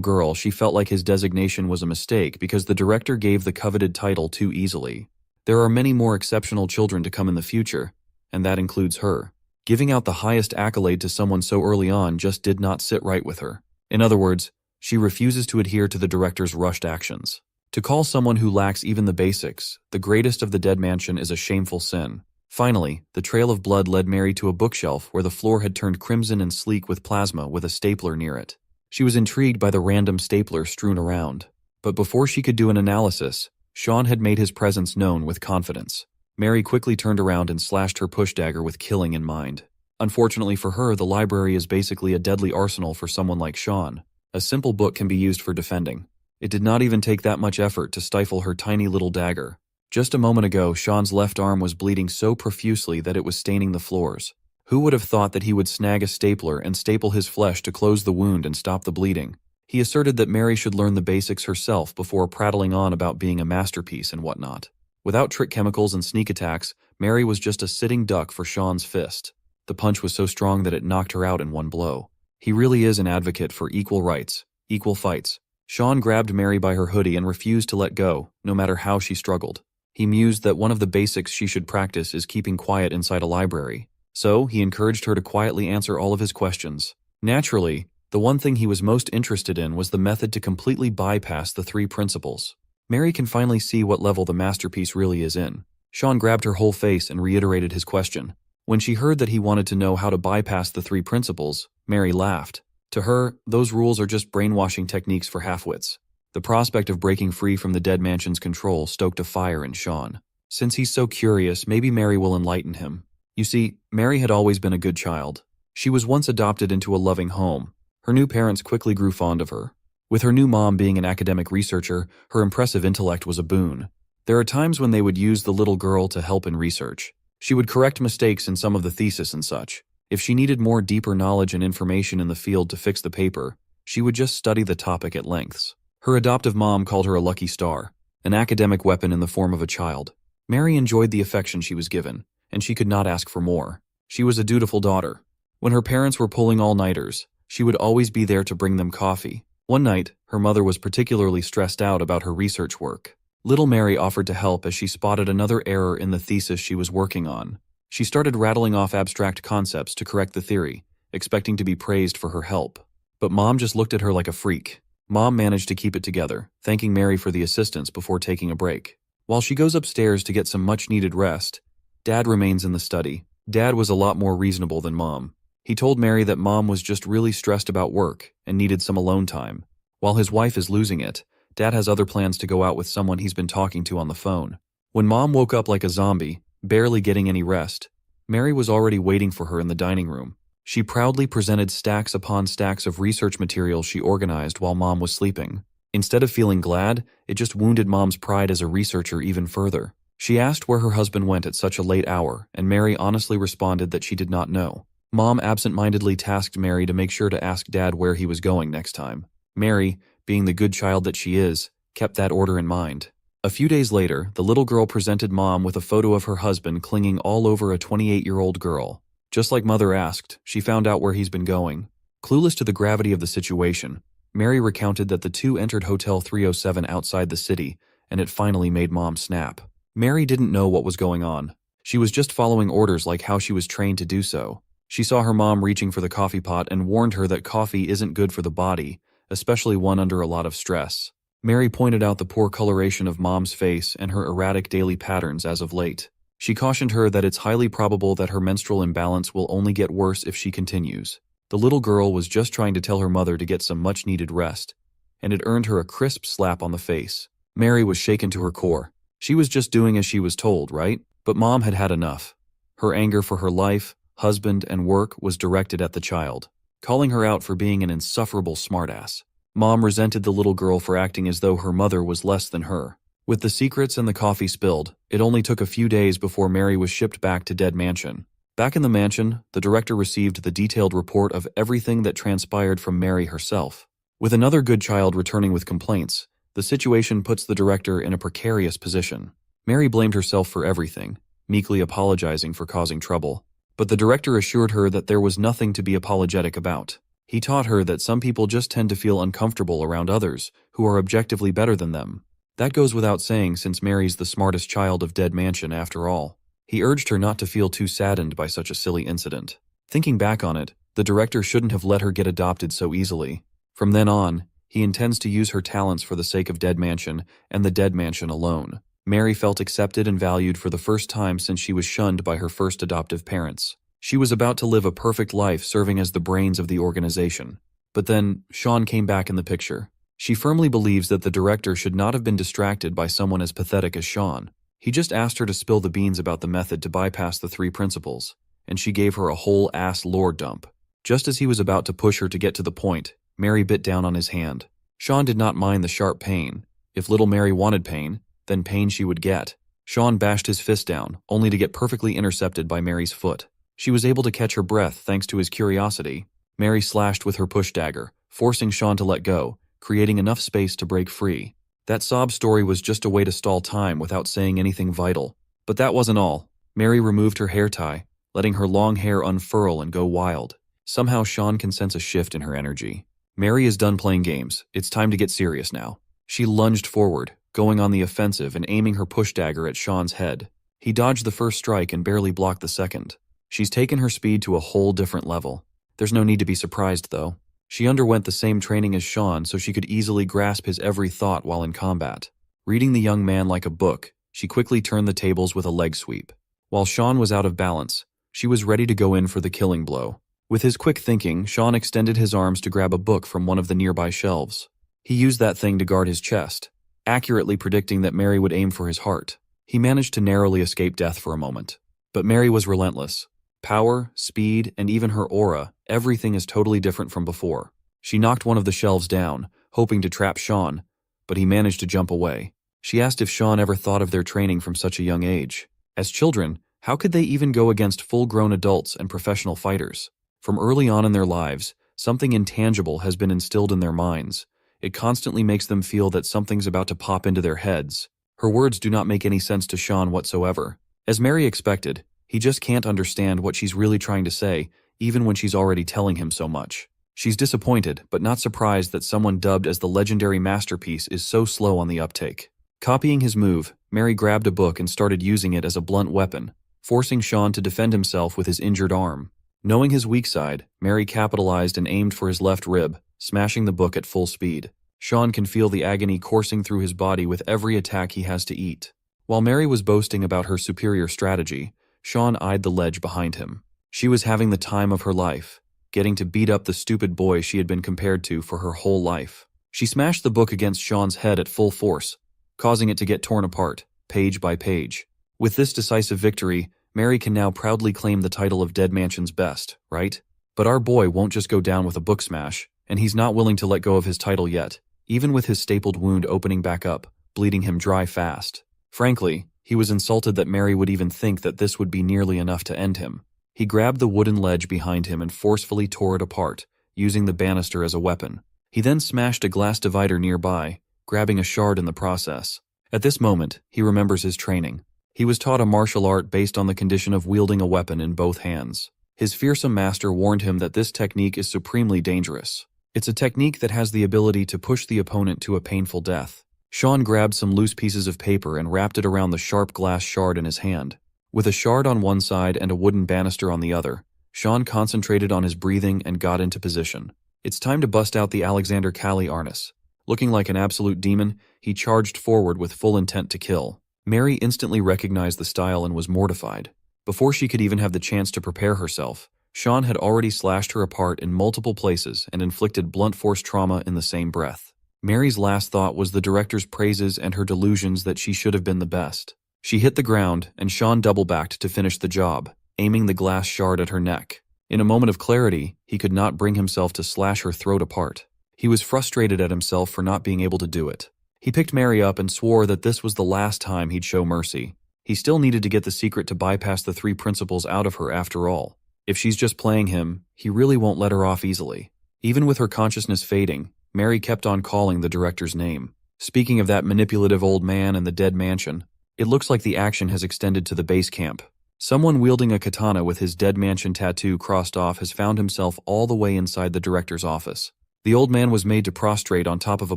girl, she felt like his designation was a mistake because the director gave the coveted title too easily. There are many more exceptional children to come in the future, and that includes her. Giving out the highest accolade to someone so early on just did not sit right with her. In other words, she refuses to adhere to the director's rushed actions. To call someone who lacks even the basics the greatest of the dead mansion is a shameful sin. Finally, the trail of blood led Mary to a bookshelf where the floor had turned crimson and sleek with plasma with a stapler near it. She was intrigued by the random stapler strewn around. But before she could do an analysis, Sean had made his presence known with confidence. Mary quickly turned around and slashed her push dagger with killing in mind. Unfortunately for her, the library is basically a deadly arsenal for someone like Sean. A simple book can be used for defending. It did not even take that much effort to stifle her tiny little dagger. Just a moment ago, Sean's left arm was bleeding so profusely that it was staining the floors. Who would have thought that he would snag a stapler and staple his flesh to close the wound and stop the bleeding? He asserted that Mary should learn the basics herself before prattling on about being a masterpiece and whatnot. Without trick chemicals and sneak attacks, Mary was just a sitting duck for Sean's fist. The punch was so strong that it knocked her out in one blow. He really is an advocate for equal rights, equal fights. Sean grabbed Mary by her hoodie and refused to let go, no matter how she struggled. He mused that one of the basics she should practice is keeping quiet inside a library. So, he encouraged her to quietly answer all of his questions. Naturally, the one thing he was most interested in was the method to completely bypass the three principles. Mary can finally see what level the masterpiece really is in. Sean grabbed her whole face and reiterated his question. When she heard that he wanted to know how to bypass the three principles, Mary laughed. To her, those rules are just brainwashing techniques for half-wits. The prospect of breaking free from the dead mansion's control stoked a fire in Sean. Since he's so curious, maybe Mary will enlighten him. You see, Mary had always been a good child. She was once adopted into a loving home. Her new parents quickly grew fond of her. With her new mom being an academic researcher, her impressive intellect was a boon. There are times when they would use the little girl to help in research. She would correct mistakes in some of the thesis and such. If she needed more deeper knowledge and information in the field to fix the paper, she would just study the topic at lengths. Her adoptive mom called her a lucky star, an academic weapon in the form of a child. Mary enjoyed the affection she was given, and she could not ask for more. She was a dutiful daughter. When her parents were pulling all-nighters, she would always be there to bring them coffee. One night, her mother was particularly stressed out about her research work. Little Mary offered to help as she spotted another error in the thesis she was working on. She started rattling off abstract concepts to correct the theory, expecting to be praised for her help. But Mom just looked at her like a freak. Mom managed to keep it together, thanking Mary for the assistance before taking a break. While she goes upstairs to get some much-needed rest, Dad remains in the study. Dad was a lot more reasonable than Mom. He told Mary that Mom was just really stressed about work and needed some alone time. While his wife is losing it, Dad has other plans to go out with someone he's been talking to on the phone. When Mom woke up like a zombie, barely getting any rest, Mary was already waiting for her in the dining room. She proudly presented stacks upon stacks of research materials she organized while Mom was sleeping. Instead of feeling glad, it just wounded Mom's pride as a researcher even further. She asked where her husband went at such a late hour, and Mary honestly responded that she did not know. Mom absent-mindedly tasked Mary to make sure to ask Dad where he was going next time. Mary, being the good child that she is, kept that order in mind. A few days later, the little girl presented Mom with a photo of her husband clinging all over a 28-year-old girl. Just like Mother asked, she found out where he's been going. Clueless to the gravity of the situation, Mary recounted that the two entered Hotel 307 outside the city, and it finally made Mom snap. Mary didn't know what was going on. She was just following orders like how she was trained to do so. She saw her mom reaching for the coffee pot and warned her that coffee isn't good for the body, especially one under a lot of stress. Mary pointed out the poor coloration of Mom's face and her erratic daily patterns as of late. She cautioned her that it's highly probable that her menstrual imbalance will only get worse if she continues. The little girl was just trying to tell her mother to get some much-needed rest, and it earned her a crisp slap on the face. Mary was shaken to her core. She was just doing as she was told, right? But Mom had had enough. Her anger for her life, husband, and work was directed at the child, calling her out for being an insufferable smartass. Mom resented the little girl for acting as though her mother was less than her. With the secrets and the coffee spilled, it only took a few days before Mary was shipped back to Dead Mansion. Back in the mansion, the director received the detailed report of everything that transpired from Mary herself. With another good child returning with complaints, the situation puts the director in a precarious position. Mary blamed herself for everything, meekly apologizing for causing trouble. But the director assured her that there was nothing to be apologetic about. He taught her that some people just tend to feel uncomfortable around others who are objectively better than them. That goes without saying since Mary's the smartest child of Dead Mansion after all. He urged her not to feel too saddened by such a silly incident. Thinking back on it, the director shouldn't have let her get adopted so easily. From then on, he intends to use her talents for the sake of Dead Mansion and the Dead Mansion alone. Mary felt accepted and valued for the first time since she was shunned by her first adoptive parents. She was about to live a perfect life serving as the brains of the organization. But then, Sean came back in the picture. She firmly believes that the director should not have been distracted by someone as pathetic as Sean. He just asked her to spill the beans about the method to bypass the three principles, and she gave her a whole ass lore dump. Just as he was about to push her to get to the point, Mary bit down on his hand. Sean did not mind the sharp pain. If little Mary wanted pain, then pain she would get. Sean bashed his fist down, only to get perfectly intercepted by Mary's foot. She was able to catch her breath thanks to his curiosity. Mary slashed with her push dagger, forcing Sean to let go, creating enough space to break free. That sob story was just a way to stall time without saying anything vital. But that wasn't all. Mary removed her hair tie, letting her long hair unfurl and go wild. Somehow Sean can sense a shift in her energy. Mary is done playing games. It's time to get serious now. She lunged forward, going on the offensive and aiming her push dagger at Sean's head. He dodged the first strike and barely blocked the second. She's taken her speed to a whole different level. There's no need to be surprised, though. She underwent the same training as Sean so she could easily grasp his every thought while in combat. Reading the young man like a book, she quickly turned the tables with a leg sweep. While Sean was out of balance, she was ready to go in for the killing blow. With his quick thinking, Sean extended his arms to grab a book from one of the nearby shelves. He used that thing to guard his chest, accurately predicting that Mary would aim for his heart. He managed to narrowly escape death for a moment. But Mary was relentless. Power, speed, and even her aura, everything is totally different from before. She knocked one of the shelves down, hoping to trap Sean, but he managed to jump away. She asked if Sean ever thought of their training from such a young age. As children, how could they even go against full-grown adults and professional fighters? From early on in their lives, something intangible has been instilled in their minds. It constantly makes them feel that something's about to pop into their heads. Her words do not make any sense to Sean whatsoever. As Mary expected, he just can't understand what she's really trying to say, even when she's already telling him so much. She's disappointed, but not surprised that someone dubbed as the legendary masterpiece is so slow on the uptake. Copying his move, Mary grabbed a book and started using it as a blunt weapon, forcing Sean to defend himself with his injured arm. Knowing his weak side, Mary capitalized and aimed for his left rib, smashing the book at full speed. Sean can feel the agony coursing through his body with every attack he has to eat. While Mary was boasting about her superior strategy, Sean eyed the ledge behind him. She was having the time of her life, getting to beat up the stupid boy she had been compared to for her whole life. She smashed the book against Sean's head at full force, causing it to get torn apart, page by page. With this decisive victory, Mary can now proudly claim the title of Dead Mansion's best, right? But our boy won't just go down with a book smash, and he's not willing to let go of his title yet, even with his stapled wound opening back up, bleeding him dry fast. Frankly, he was insulted that Mary would even think that this would be nearly enough to end him. He grabbed the wooden ledge behind him and forcefully tore it apart, using the banister as a weapon. He then smashed a glass divider nearby, grabbing a shard in the process. At this moment, he remembers his training. He was taught a martial art based on the condition of wielding a weapon in both hands. His fearsome master warned him that this technique is supremely dangerous. It's a technique that has the ability to push the opponent to a painful death. Sean grabbed some loose pieces of paper and wrapped it around the sharp glass shard in his hand. With a shard on one side and a wooden banister on the other, Sean concentrated on his breathing and got into position. It's time to bust out the Alexander Calais harness. Looking like an absolute demon, he charged forward with full intent to kill. Mary instantly recognized the style and was mortified. Before she could even have the chance to prepare herself, Sean had already slashed her apart in multiple places and inflicted blunt force trauma in the same breath. Mary's last thought was the director's praises and her delusions that she should have been the best. She hit the ground, and Sean double-backed to finish the job, aiming the glass shard at her neck. In a moment of clarity, he could not bring himself to slash her throat apart. He was frustrated at himself for not being able to do it. He picked Mary up and swore that this was the last time he'd show mercy. He still needed to get the secret to bypass the three principles out of her after all. If she's just playing him, he really won't let her off easily. Even with her consciousness fading, Mary kept on calling the director's name. Speaking of that manipulative old man and the dead mansion, it looks like the action has extended to the base camp. Someone wielding a katana with his dead mansion tattoo crossed off has found himself all the way inside the director's office. The old man was made to prostrate on top of a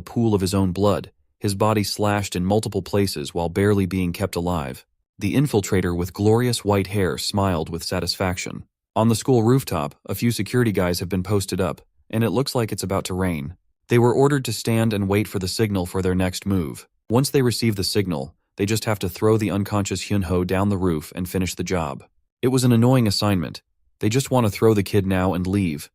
pool of his own blood, his body slashed in multiple places while barely being kept alive. The infiltrator with glorious white hair smiled with satisfaction. On the school rooftop, a few security guys have been posted up, and it looks like it's about to rain. They were ordered to stand and wait for the signal for their next move. Once they receive the signal, they just have to throw the unconscious Hyunho down the roof and finish the job. It was an annoying assignment. They just want to throw the kid now and leave.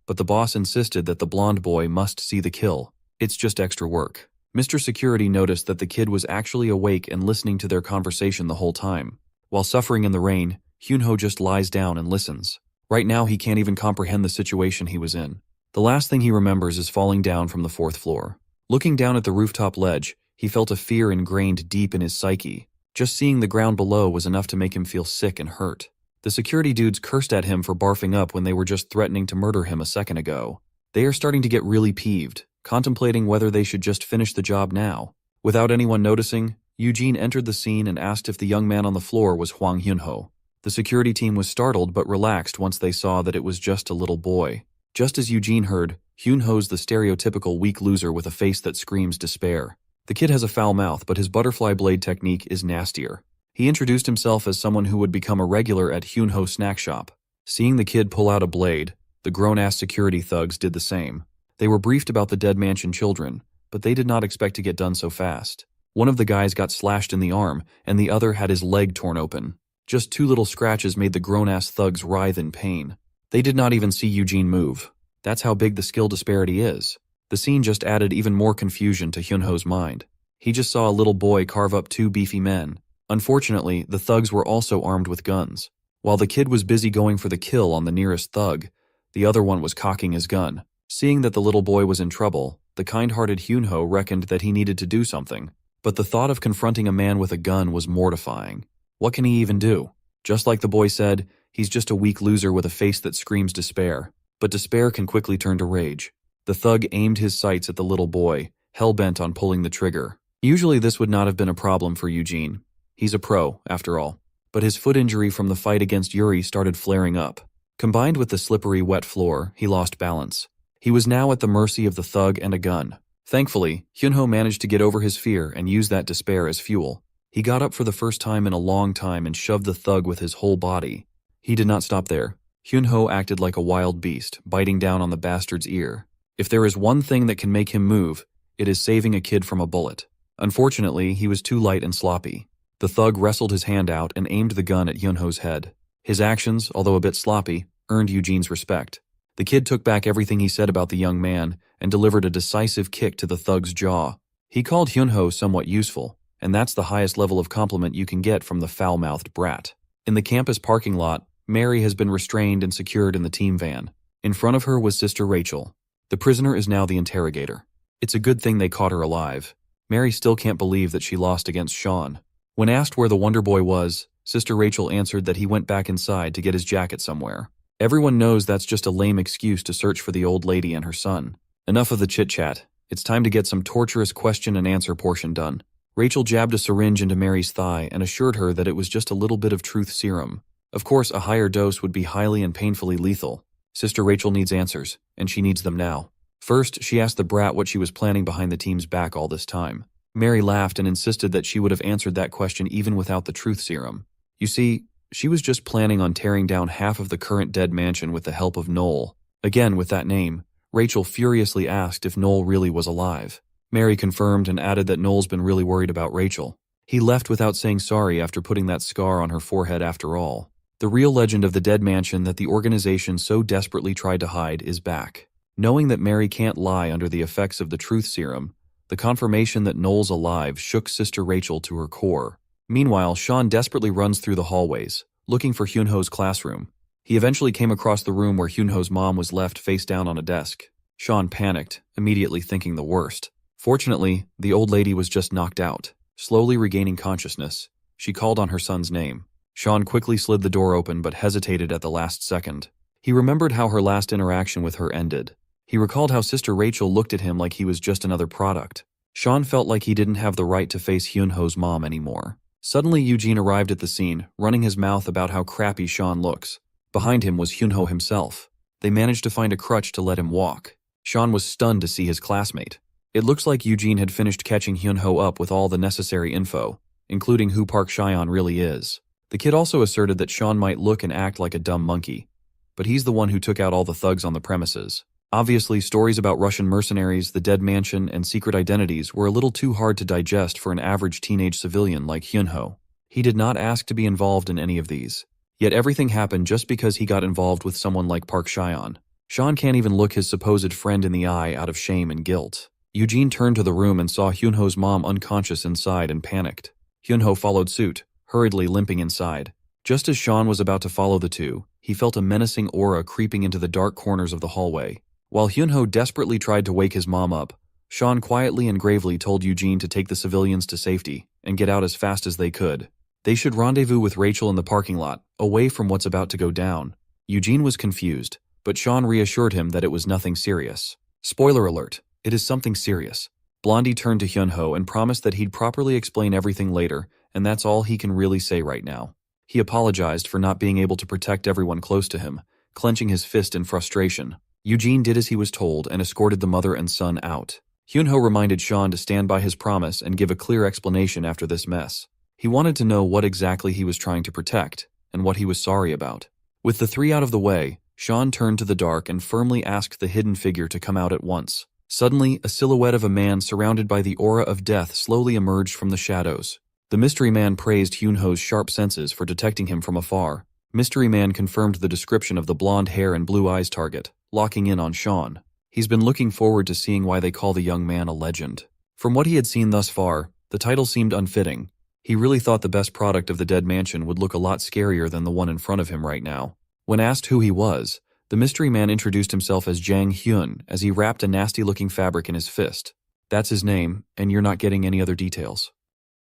But the boss insisted that the blonde boy must see the kill. It's just extra work. Mr. Security noticed that the kid was actually awake and listening to their conversation the whole time. While suffering in the rain, Hyunho just lies down and listens. Right now he can't even comprehend the situation he was in. The last thing he remembers is falling down from the 4th floor. Looking down at the rooftop ledge, he felt a fear ingrained deep in his psyche. Just seeing the ground below was enough to make him feel sick and hurt. The security dudes cursed at him for barfing up when they were just threatening to murder him a second ago. They are starting to get really peeved, contemplating whether they should just finish the job now. Without anyone noticing, Eugene entered the scene and asked if the young man on the floor was Hwang Hyunho. The security team was startled but relaxed once they saw that it was just a little boy. Just as Eugene heard, Hyunho's the stereotypical weak loser with a face that screams despair. The kid has a foul mouth, but his butterfly blade technique is nastier. He introduced himself as someone who would become a regular at Hyunho Snack Shop. Seeing the kid pull out a blade, the grown-ass security thugs did the same. They were briefed about the dead mansion children, but they did not expect to get done so fast. One of the guys got slashed in the arm, and the other had his leg torn open. Just 2 little scratches made the grown-ass thugs writhe in pain. They did not even see Eugene move. That's how big the skill disparity is. The scene just added even more confusion to Hyunho's mind. He just saw a little boy carve up two beefy men. Unfortunately, the thugs were also armed with guns. While the kid was busy going for the kill on the nearest thug, the other one was cocking his gun. Seeing that the little boy was in trouble, the kind-hearted Hyunho reckoned that he needed to do something. But the thought of confronting a man with a gun was mortifying. What can he even do? Just like the boy said, he's just a weak loser with a face that screams despair. But despair can quickly turn to rage. The thug aimed his sights at the little boy, hell-bent on pulling the trigger. Usually this would not have been a problem for Eugene. He's a pro, after all. But his foot injury from the fight against Yuri started flaring up. Combined with the slippery, wet floor, he lost balance. He was now at the mercy of the thug and a gun. Thankfully, Hyunho managed to get over his fear and use that despair as fuel. He got up for the first time in a long time and shoved the thug with his whole body. He did not stop there. Hyunho acted like a wild beast, biting down on the bastard's ear. If there is one thing that can make him move, it is saving a kid from a bullet. Unfortunately, he was too light and sloppy. The thug wrestled his hand out and aimed the gun at Hyunho's head. His actions, although a bit sloppy, earned Eugene's respect. The kid took back everything he said about the young man and delivered a decisive kick to the thug's jaw. He called Hyunho somewhat useful, and that's the highest level of compliment you can get from the foul-mouthed brat. In the campus parking lot, Mary has been restrained and secured in the team van. In front of her was Sister Rachel. The prisoner is now the interrogator. It's a good thing they caught her alive. Mary still can't believe that she lost against Sean. When asked where the Wonder Boy was, Sister Rachel answered that he went back inside to get his jacket somewhere. Everyone knows that's just a lame excuse to search for the old lady and her son. Enough of the chit-chat. It's time to get some torturous question and answer portion done. Rachel jabbed a syringe into Mary's thigh and assured her that it was just a little bit of truth serum. Of course, a higher dose would be highly and painfully lethal. Sister Rachel needs answers, and she needs them now. First, she asked the brat what she was planning behind the team's back all this time. Mary laughed and insisted that she would have answered that question even without the truth serum. You see, she was just planning on tearing down half of the current dead mansion with the help of Noel. Again, with that name, Rachel furiously asked if Noel really was alive. Mary confirmed and added that Noel's been really worried about Rachel. He left without saying sorry after putting that scar on her forehead after all. The real legend of the dead mansion that the organization so desperately tried to hide is back. Knowing that Mary can't lie under the effects of the truth serum, the confirmation that Noel's alive shook Sister Rachel to her core. Meanwhile, Sean desperately runs through the hallways, looking for Hyunho's classroom. He eventually came across the room where Hyunho's mom was left face down on a desk. Sean panicked, immediately thinking the worst. Fortunately, the old lady was just knocked out. Slowly regaining consciousness, she called on her son's name. Sean quickly slid the door open but hesitated at the last second. He remembered how her last interaction with her ended. He recalled how Sister Rachel looked at him like he was just another product. Sean felt like he didn't have the right to face Hyunho's mom anymore. Suddenly, Eugene arrived at the scene, running his mouth about how crappy Sean looks. Behind him was Hyunho himself. They managed to find a crutch to let him walk. Sean was stunned to see his classmate. It looks like Eugene had finished catching Hyunho up with all the necessary info, including who Park Chyeon really is. The kid also asserted that Sean might look and act like a dumb monkey, but he's the one who took out all the thugs on the premises. Obviously, stories about Russian mercenaries, the dead mansion, and secret identities were a little too hard to digest for an average teenage civilian like Hyunho. He did not ask to be involved in any of these. Yet everything happened just because he got involved with someone like Park Chyeon. Sean can't even look his supposed friend in the eye out of shame and guilt. Eugene turned to the room and saw Hyunho's mom unconscious inside and panicked. Hyunho followed suit, hurriedly limping inside. Just as Sean was about to follow the two, he felt a menacing aura creeping into the dark corners of the hallway. While Hyunho desperately tried to wake his mom up, Sean quietly and gravely told Eugene to take the civilians to safety and get out as fast as they could. They should rendezvous with Rachel in the parking lot, away from what's about to go down. Eugene was confused, but Sean reassured him that it was nothing serious. Spoiler alert, it is something serious. Blondie turned to Hyunho and promised that he'd properly explain everything later, and that's all he can really say right now. He apologized for not being able to protect everyone close to him, clenching his fist in frustration. Eugene did as he was told and escorted the mother and son out. Hyunho reminded Sean to stand by his promise and give a clear explanation after this mess. He wanted to know what exactly he was trying to protect, and what he was sorry about. With the three out of the way, Sean turned to the dark and firmly asked the hidden figure to come out at once. Suddenly, a silhouette of a man surrounded by the aura of death slowly emerged from the shadows. The mystery man praised Hyunho's sharp senses for detecting him from afar. Mystery man confirmed the description of the blonde hair and blue eyes target, locking in on Sean. He's been looking forward to seeing why they call the young man a legend. From what he had seen thus far, the title seemed unfitting. He really thought the best product of the dead mansion would look a lot scarier than the one in front of him right now. When asked who he was, the mystery man introduced himself as Jang Hyun as he wrapped a nasty-looking fabric in his fist. That's his name, and you're not getting any other details.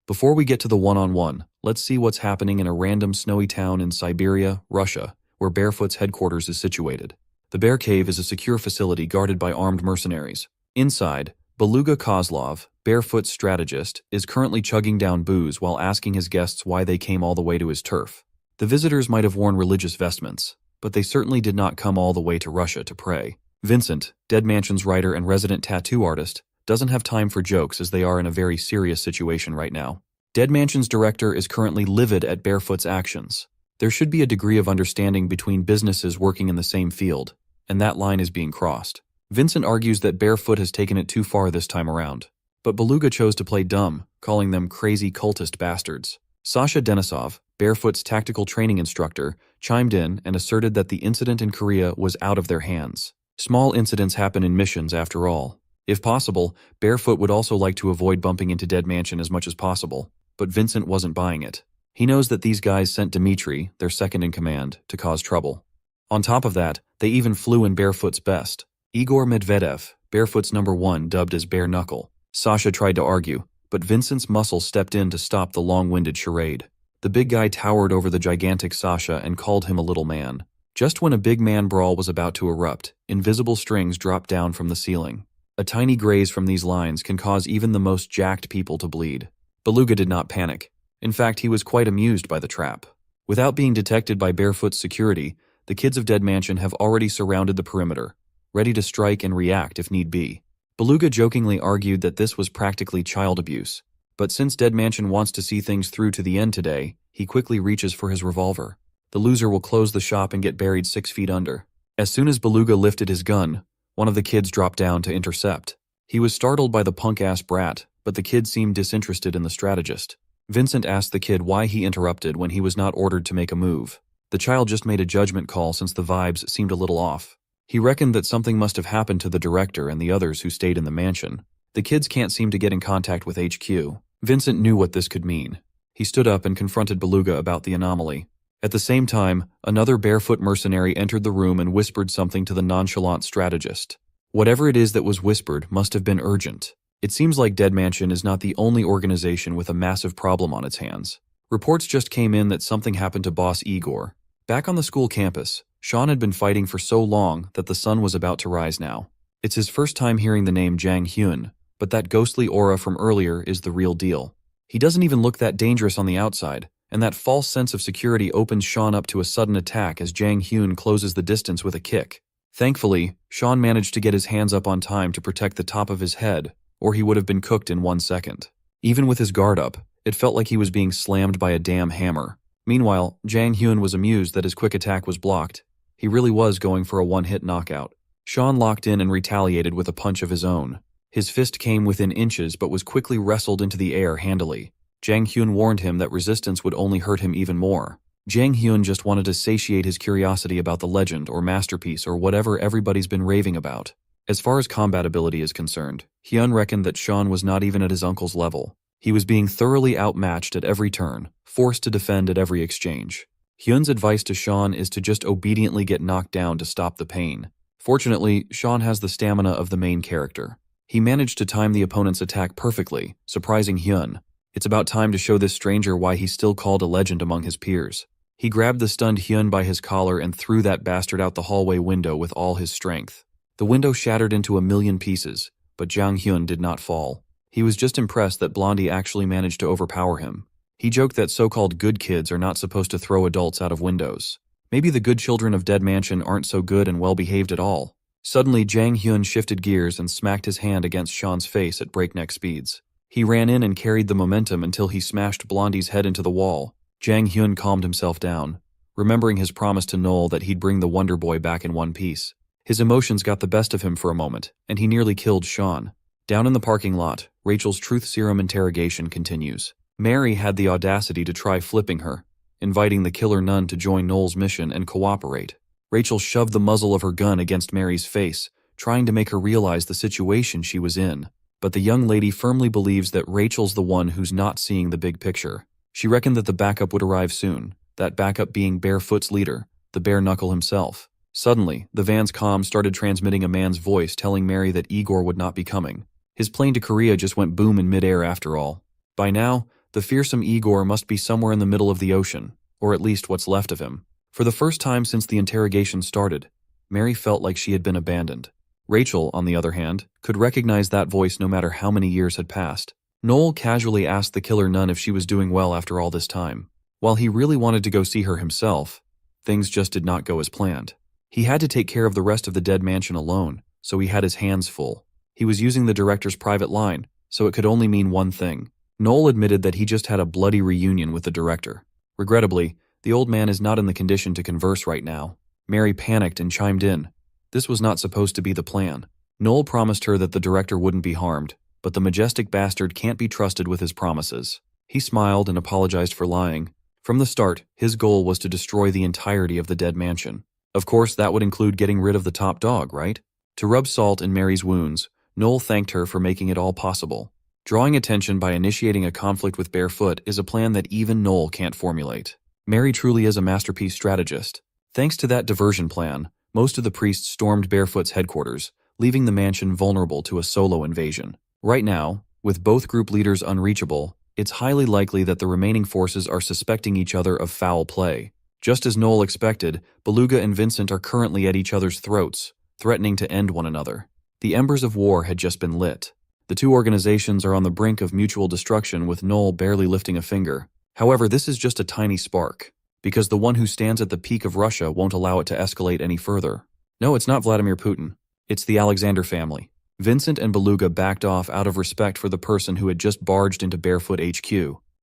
Before we get to the one-on-one, let's see what's happening in a random snowy town in Siberia, Russia, where Barefoot's headquarters is situated. The Bear Cave is a secure facility guarded by armed mercenaries. Inside, Beluga Kozlov, Barefoot's strategist, is currently chugging down booze while asking his guests why they came all the way to his turf. The visitors might have worn religious vestments, but they certainly did not come all the way to Russia to pray. Vincent, Dead Mansion's writer and resident tattoo artist, doesn't have time for jokes as they are in a very serious situation right now. Dead Mansion's director is currently livid at Barefoot's actions. There should be a degree of understanding between businesses working in the same field, and that line is being crossed. Vincent argues that Barefoot has taken it too far this time around, but Beluga chose to play dumb, calling them crazy cultist bastards. Sasha Denisov, Barefoot's tactical training instructor, chimed in and asserted that the incident in Korea was out of their hands. Small incidents happen in missions after all. If possible, Barefoot would also like to avoid bumping into Dead Mansion as much as possible, but Vincent wasn't buying it. He knows that these guys sent Dmitri, their second-in-command, to cause trouble. On top of that, they even flew in Barefoot's best. Igor Medvedev, Barefoot's #1, dubbed as Bare Knuckle. Sasha tried to argue, but Vincent's muscle stepped in to stop the long-winded charade. The big guy towered over the gigantic Sasha and called him a little man. Just when a big man brawl was about to erupt, invisible strings dropped down from the ceiling. A tiny graze from these lines can cause even the most jacked people to bleed. Beluga did not panic. In fact, he was quite amused by the trap. Without being detected by Barefoot's security, the kids of Dead Mansion have already surrounded the perimeter, ready to strike and react if need be. Beluga jokingly argued that this was practically child abuse, but since Dead Mansion wants to see things through to the end today, he quickly reaches for his revolver. The loser will close the shop and get buried 6 feet under. As soon as Beluga lifted his gun, one of the kids dropped down to intercept. He was startled by the punk-ass brat, but the kid seemed disinterested in the strategist. Vincent asked the kid why he interrupted when he was not ordered to make a move. The child just made a judgment call since the vibes seemed a little off. He reckoned that something must have happened to the director and the others who stayed in the mansion. The kids can't seem to get in contact with HQ. Vincent knew what this could mean. He stood up and confronted Beluga about the anomaly. At the same time, another Barefoot mercenary entered the room and whispered something to the nonchalant strategist. Whatever it is that was whispered must have been urgent. It seems like Dead Mansion is not the only organization with a massive problem on its hands. Reports just came in that something happened to boss Igor. Back on the school campus, Sean had been fighting for so long that the sun was about to rise now. It's his first time hearing the name Jang Hyun, but that ghostly aura from earlier is the real deal. He doesn't even look that dangerous on the outside, and that false sense of security opens Sean up to a sudden attack as Jang Hyun closes the distance with a kick. Thankfully, Sean managed to get his hands up on time to protect the top of his head, or he would have been cooked in 1 second. Even with his guard up, it felt like he was being slammed by a damn hammer. Meanwhile, Jang Hyun was amused that his quick attack was blocked. He really was going for a one-hit knockout. Sean locked in and retaliated with a punch of his own. His fist came within inches but was quickly wrestled into the air handily. Jang Hyun warned him that resistance would only hurt him even more. Jang Hyun just wanted to satiate his curiosity about the legend or masterpiece or whatever everybody's been raving about. As far as combat ability is concerned, Hyun reckoned that Sean was not even at his uncle's level. He was being thoroughly outmatched at every turn, forced to defend at every exchange. Hyun's advice to Sean is to just obediently get knocked down to stop the pain. Fortunately, Sean has the stamina of the main character. He managed to time the opponent's attack perfectly, surprising Hyun. It's about time to show this stranger why he's still called a legend among his peers. He grabbed the stunned Hyun by his collar and threw that bastard out the hallway window with all his strength. The window shattered into 1,000,000 pieces, but Jang Hyun did not fall. He was just impressed that Blondie actually managed to overpower him. He joked that so-called good kids are not supposed to throw adults out of windows. Maybe the good children of Dead Mansion aren't so good and well-behaved at all. Suddenly, Jang Hyun shifted gears and smacked his hand against Sean's face at breakneck speeds. He ran in and carried the momentum until he smashed Blondie's head into the wall. Jang Hyun calmed himself down, remembering his promise to Noel that he'd bring the Wonder Boy back in one piece. His emotions got the best of him for a moment, and he nearly killed Sean. Down in the parking lot, Rachel's truth serum interrogation continues. Mary had the audacity to try flipping her, inviting the killer nun to join Noel's mission and cooperate. Rachel shoved the muzzle of her gun against Mary's face, trying to make her realize the situation she was in. But the young lady firmly believes that Rachel's the one who's not seeing the big picture. She reckoned that the backup would arrive soon, that backup being Barefoot's leader, the bare knuckle himself. Suddenly, the van's comm started transmitting a man's voice telling Mary that Igor would not be coming. His plane to Korea just went boom in midair after all. By now, the fearsome Igor must be somewhere in the middle of the ocean, or at least what's left of him. For the first time since the interrogation started, Mary felt like she had been abandoned. Rachel, on the other hand, could recognize that voice no matter how many years had passed. Noel casually asked the killer nun if she was doing well after all this time. While he really wanted to go see her himself, things just did not go as planned. He had to take care of the rest of the dead mansion alone, so he had his hands full. He was using the director's private line, so it could only mean one thing. Noel admitted that he just had a bloody reunion with the director. Regrettably, the old man is not in the condition to converse right now. Mary panicked and chimed in. This was not supposed to be the plan. Noel promised her that the director wouldn't be harmed, but the majestic bastard can't be trusted with his promises. He smiled and apologized for lying. From the start, his goal was to destroy the entirety of the dead mansion. Of course, that would include getting rid of the top dog, right? To rub salt in Mary's wounds, Noel thanked her for making it all possible. Drawing attention by initiating a conflict with Barefoot is a plan that even Noel can't formulate. Mary truly is a masterpiece strategist. Thanks to that diversion plan, most of the priests stormed Barefoot's headquarters, leaving the mansion vulnerable to a solo invasion. Right now, with both group leaders unreachable, it's highly likely that the remaining forces are suspecting each other of foul play. Just as Noel expected, Beluga and Vincent are currently at each other's throats, threatening to end one another. The embers of war had just been lit. The two organizations are on the brink of mutual destruction with Noel barely lifting a finger. However, this is just a tiny spark, because the one who stands at the peak of Russia won't allow it to escalate any further. No, it's not Vladimir Putin. It's the Alexander family. Vincent and Beluga backed off out of respect for the person who had just barged into Barefoot HQ.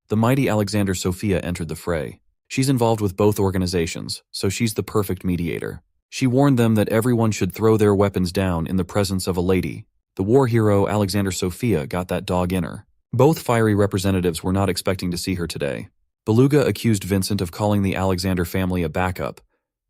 The mighty Alexander Sophia entered the fray. She's involved with both organizations, so she's the perfect mediator. She warned them that everyone should throw their weapons down in the presence of a lady. The war hero Alexander Sophia got that dog in her. Both fiery representatives were not expecting to see her today. Beluga accused Vincent of calling the Alexander family a backup,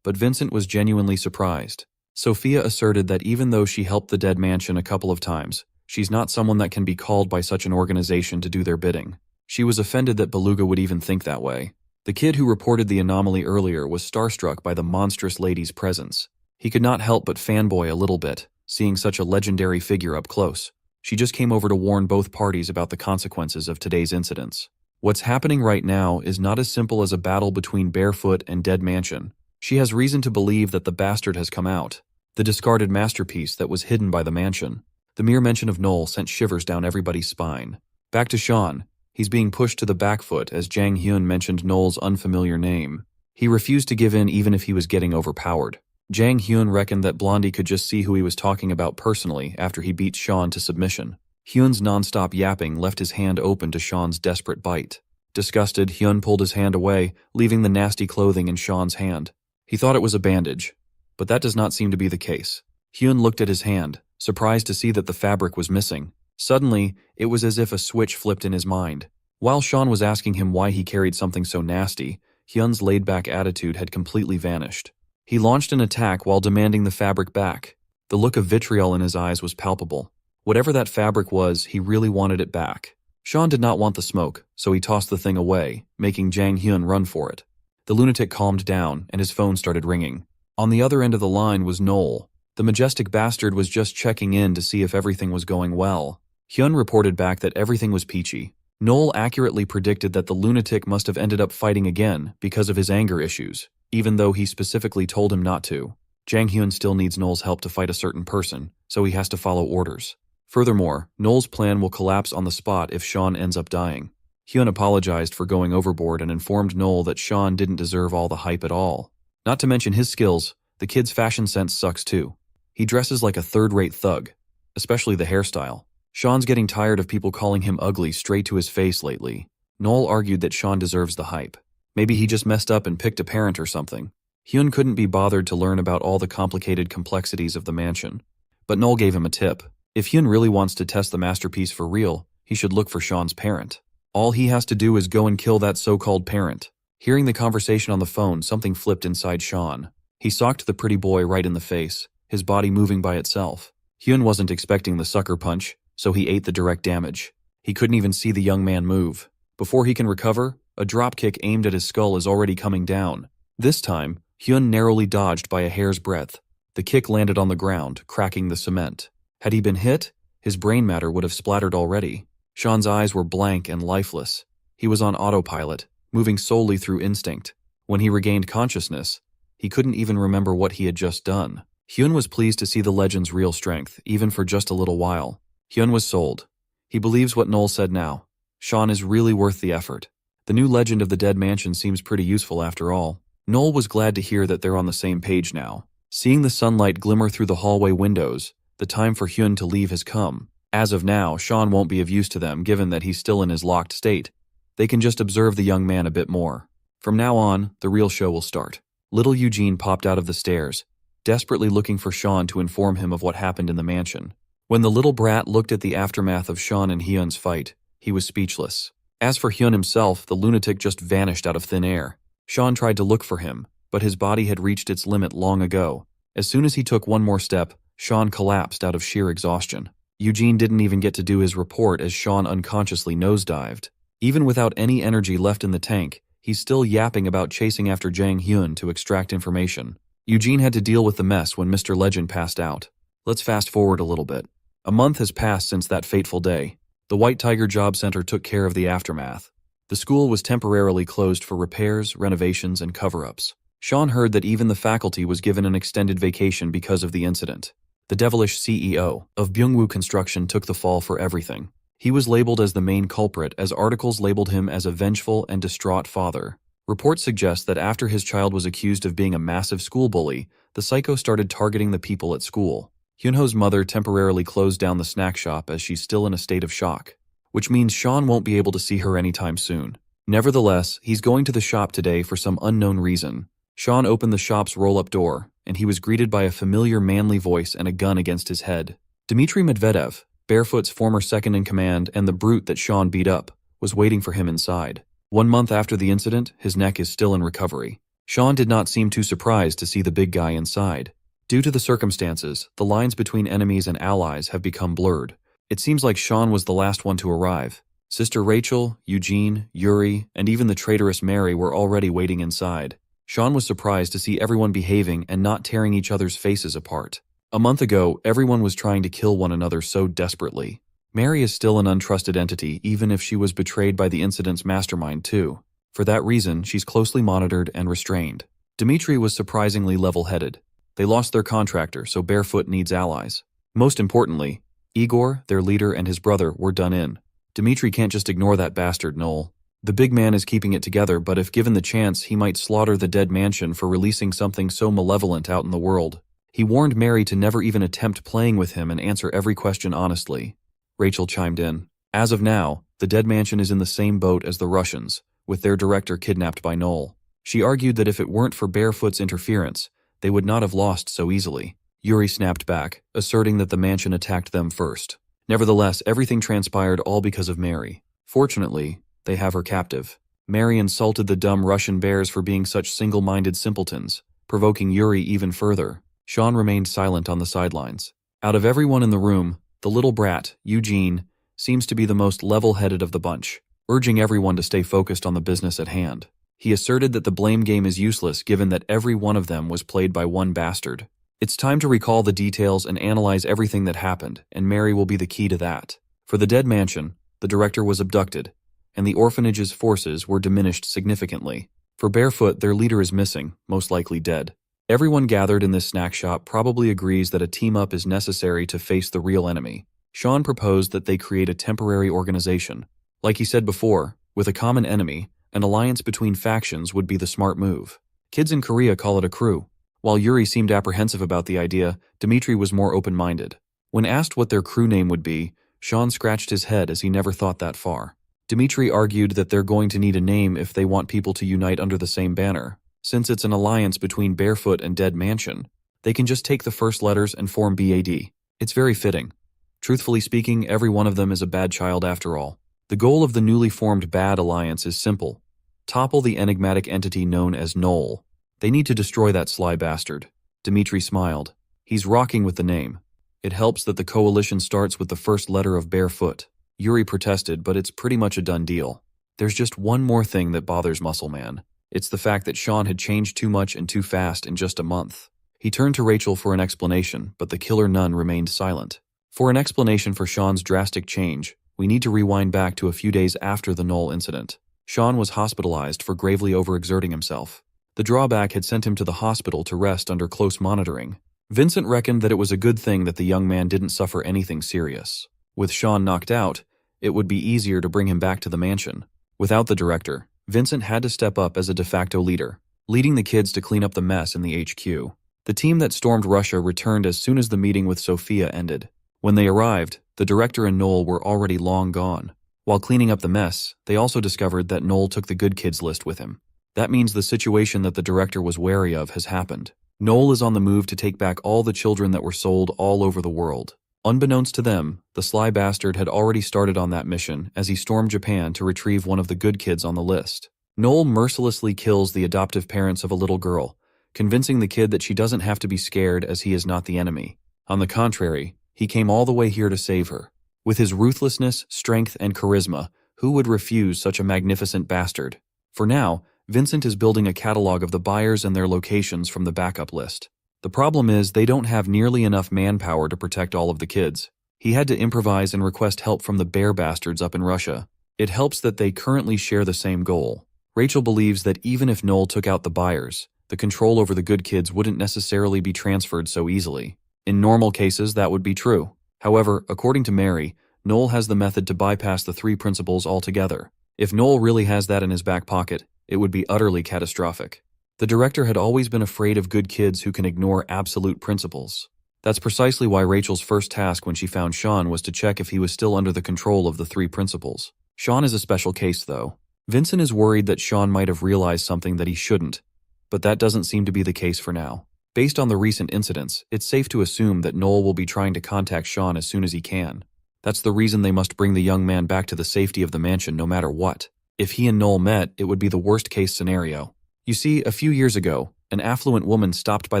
but Vincent was genuinely surprised. Sophia asserted that even though she helped the dead mansion a couple of times, she's not someone that can be called by such an organization to do their bidding. She was offended that Beluga would even think that way. The kid who reported the anomaly earlier was starstruck by the monstrous lady's presence. He could not help but fanboy a little bit, seeing such a legendary figure up close. She just came over to warn both parties about the consequences of today's incidents. What's happening right now is not as simple as a battle between Barefoot and Dead Mansion. She has reason to believe that the bastard has come out, the discarded masterpiece that was hidden by the mansion. The mere mention of Noel sent shivers down everybody's spine. Back to Sean. He's being pushed to the back foot as Jang Hyun mentioned Noel's unfamiliar name. He refused to give in even if he was getting overpowered. Jang Hyun reckoned that Blondie could just see who he was talking about personally after he beat Sean to submission. Hyun's non-stop yapping left his hand open to Sean's desperate bite. Disgusted, Hyun pulled his hand away, leaving the nasty clothing in Sean's hand. He thought it was a bandage, but that does not seem to be the case. Hyun looked at his hand, surprised to see that the fabric was missing. Suddenly, it was as if a switch flipped in his mind. While Sean was asking him why he carried something so nasty, Hyun's laid-back attitude had completely vanished. He launched an attack while demanding the fabric back. The look of vitriol in his eyes was palpable. Whatever that fabric was, he really wanted it back. Sean did not want the smoke, so he tossed the thing away, making Jang Hyun run for it. The lunatic calmed down, and his phone started ringing. On the other end of the line was Noel. The majestic bastard was just checking in to see if everything was going well. Hyun reported back that everything was peachy. Noel accurately predicted that the lunatic must have ended up fighting again because of his anger issues, even though he specifically told him not to. Jang Hyun still needs Noel's help to fight a certain person, so he has to follow orders. Furthermore, Noel's plan will collapse on the spot if Sean ends up dying. Hyun apologized for going overboard and informed Noel that Sean didn't deserve all the hype at all. Not to mention his skills, the kid's fashion sense sucks too. He dresses like a third-rate thug, especially the hairstyle. Sean's getting tired of people calling him ugly straight to his face lately. Noel argued that Sean deserves the hype. Maybe he just messed up and picked a parent or something. Hyun couldn't be bothered to learn about all the complicated complexities of the mansion. But Noel gave him a tip. If Hyun really wants to test the masterpiece for real, he should look for Sean's parent. All he has to do is go and kill that so-called parent. Hearing the conversation on the phone, something flipped inside Sean. He socked the pretty boy right in the face. his body moving by itself. Hyun wasn't expecting the sucker punch, so he ate the direct damage. He couldn't even see the young man move. Before he can recover, a dropkick aimed at his skull is already coming down. This time, Hyun narrowly dodged by a hair's breadth. The kick landed on the ground, cracking the cement. Had he been hit, his brain matter would have splattered already. Sean's eyes were blank and lifeless. He was on autopilot, moving solely through instinct. When he regained consciousness, he couldn't even remember what he had just done. Hyun was pleased to see the legend's real strength, even for just a little while. Hyun was sold. He believes what Noel said now. Sean is really worth the effort. The new legend of the dead mansion seems pretty useful after all. Noel was glad to hear that they're on the same page now. Seeing the sunlight glimmer through the hallway windows, the time for Hyun to leave has come. As of now, Sean won't be of use to them given that he's still in his locked state. They can just observe the young man a bit more. From now on, the real show will start. Little Eugene popped out of the stairs, desperately looking for Sean to inform him of what happened in the mansion. When the little brat looked at the aftermath of Sean and Hyun's fight, he was speechless. As for Hyun himself, the lunatic just vanished out of thin air. Sean tried to look for him, but his body had reached its limit long ago. As soon as he took one more step, Sean collapsed out of sheer exhaustion. Eugene didn't even get to do his report as Sean unconsciously nosedived. Even without any energy left in the tank, he's still yapping about chasing after Jang Hyun to extract information. Eugene had to deal with the mess when Mr. Legend passed out. Let's fast forward a little bit. A month has passed since that fateful day. The White Tiger Job Center took care of the aftermath. The school was temporarily closed for repairs, renovations, and cover-ups. Sean heard that even the faculty was given an extended vacation because of the incident. The devilish CEO of Byungwoo Construction took the fall for everything. He was labeled as the main culprit as articles labeled him as a vengeful and distraught father. Reports suggest that after his child was accused of being a massive school bully, the psycho started targeting the people at school. Hyunho's mother temporarily closed down the snack shop as she's still in a state of shock, which means Sean won't be able to see her anytime soon. Nevertheless, he's going to the shop today for some unknown reason. Sean opened the shop's roll-up door, and he was greeted by a familiar manly voice and a gun against his head. Dmitry Medvedev, Barefoot's former second-in-command and the brute that Sean beat up, was waiting for him inside. 1 month after the incident, his neck is still in recovery. Sean did not seem too surprised to see the big guy inside. Due to the circumstances, the lines between enemies and allies have become blurred. It seems like Sean was the last one to arrive. Sister Rachel, Eugene, Yuri, and even the traitorous Mary were already waiting inside. Sean was surprised to see everyone behaving and not tearing each other's faces apart. A month ago, everyone was trying to kill one another so desperately. Mary is still an untrusted entity, even if she was betrayed by the incident's mastermind too. For that reason, she's closely monitored and restrained. Dmitry was surprisingly level-headed. They lost their contractor, so Barefoot needs allies. Most importantly, Igor, their leader, and his brother were done in. Dmitry can't just ignore that bastard Noel. The big man is keeping it together, but if given the chance, he might slaughter the dead mansion for releasing something so malevolent out in the world. He warned Mary to never even attempt playing with him and answer every question honestly. Rachel chimed in. As of now, the dead mansion is in the same boat as the Russians, with their director kidnapped by Noel. She argued that if it weren't for Barefoot's interference, they would not have lost so easily. Yuri snapped back, asserting that the mansion attacked them first. Nevertheless, everything transpired all because of Mary. Fortunately, they have her captive. Mary insulted the dumb Russian bears for being such single-minded simpletons, provoking Yuri even further. Sean remained silent on the sidelines. Out of everyone in the room, the little brat, Eugene, seems to be the most level-headed of the bunch, urging everyone to stay focused on the business at hand. He asserted that the blame game is useless given that every one of them was played by one bastard. It's time to recall the details and analyze everything that happened, and Mary will be the key to that. For the dead mansion, the director was abducted, and the orphanage's forces were diminished significantly. For Barefoot, their leader is missing, most likely dead. Everyone gathered in this snack shop probably agrees that a team-up is necessary to face the real enemy. Sean proposed that they create a temporary organization. Like he said before, with a common enemy, an alliance between factions would be the smart move. Kids in Korea call it a crew. While Yuri seemed apprehensive about the idea, Dmitry was more open-minded. When asked what their crew name would be, Sean scratched his head as he never thought that far. Dmitry argued that they're going to need a name if they want people to unite under the same banner. Since it's an alliance between Barefoot and Dead Mansion, they can just take the first letters and form BAD. It's very fitting. Truthfully speaking, every one of them is a bad child after all. The goal of the newly formed Bad Alliance is simple. Topple the enigmatic entity known as Noel. They need to destroy that sly bastard. Dmitry smiled. He's rocking with the name. It helps that the coalition starts with the first letter of barefoot. Yuri protested, but it's pretty much a done deal. There's just one more thing that bothers Muscle Man. It's the fact that Sean had changed too much and too fast in just a month. He turned to Rachel for an explanation, but the killer nun remained silent. For an explanation for Sean's drastic change, we need to rewind back to a few days after the Knoll incident. Sean was hospitalized for gravely overexerting himself. The drawback had sent him to the hospital to rest under close monitoring. Vincent reckoned that it was a good thing that the young man didn't suffer anything serious. With Sean knocked out, it would be easier to bring him back to the mansion. Without the director, Vincent had to step up as a de facto leader, leading the kids to clean up the mess in the HQ. The team that stormed Russia returned as soon as the meeting with Sophia ended. When they arrived, the director and Knoll were already long gone. While cleaning up the mess, they also discovered that Knoll took the good kids list with him. That means the situation that the director was wary of has happened. Knoll is on the move to take back all the children that were sold all over the world. Unbeknownst to them, the sly bastard had already started on that mission as he stormed Japan to retrieve one of the good kids on the list. Knoll mercilessly kills the adoptive parents of a little girl, convincing the kid that she doesn't have to be scared as he is not the enemy. On the contrary, he came all the way here to save her. With his ruthlessness, strength, and charisma, who would refuse such a magnificent bastard? For now, Vincent is building a catalog of the buyers and their locations from the backup list. The problem is they don't have nearly enough manpower to protect all of the kids. He had to improvise and request help from the bear bastards up in Russia. It helps that they currently share the same goal. Rachel believes that even if Knoll took out the buyers, the control over the good kids wouldn't necessarily be transferred so easily. In normal cases, that would be true. However, according to Mary, Knoll has the method to bypass the three principles altogether. If Knoll really has that in his back pocket, it would be utterly catastrophic. The director had always been afraid of good kids who can ignore absolute principles. That's precisely why Rachel's first task when she found Sean was to check if he was still under the control of the three principles. Sean is a special case, though. Vincent is worried that Sean might have realized something that he shouldn't, but that doesn't seem to be the case for now. Based on the recent incidents, it's safe to assume that Knoll will be trying to contact Sean as soon as he can. That's the reason they must bring the young man back to the safety of the mansion no matter what. If he and Knoll met, it would be the worst-case scenario. You see, a few years ago, an affluent woman stopped by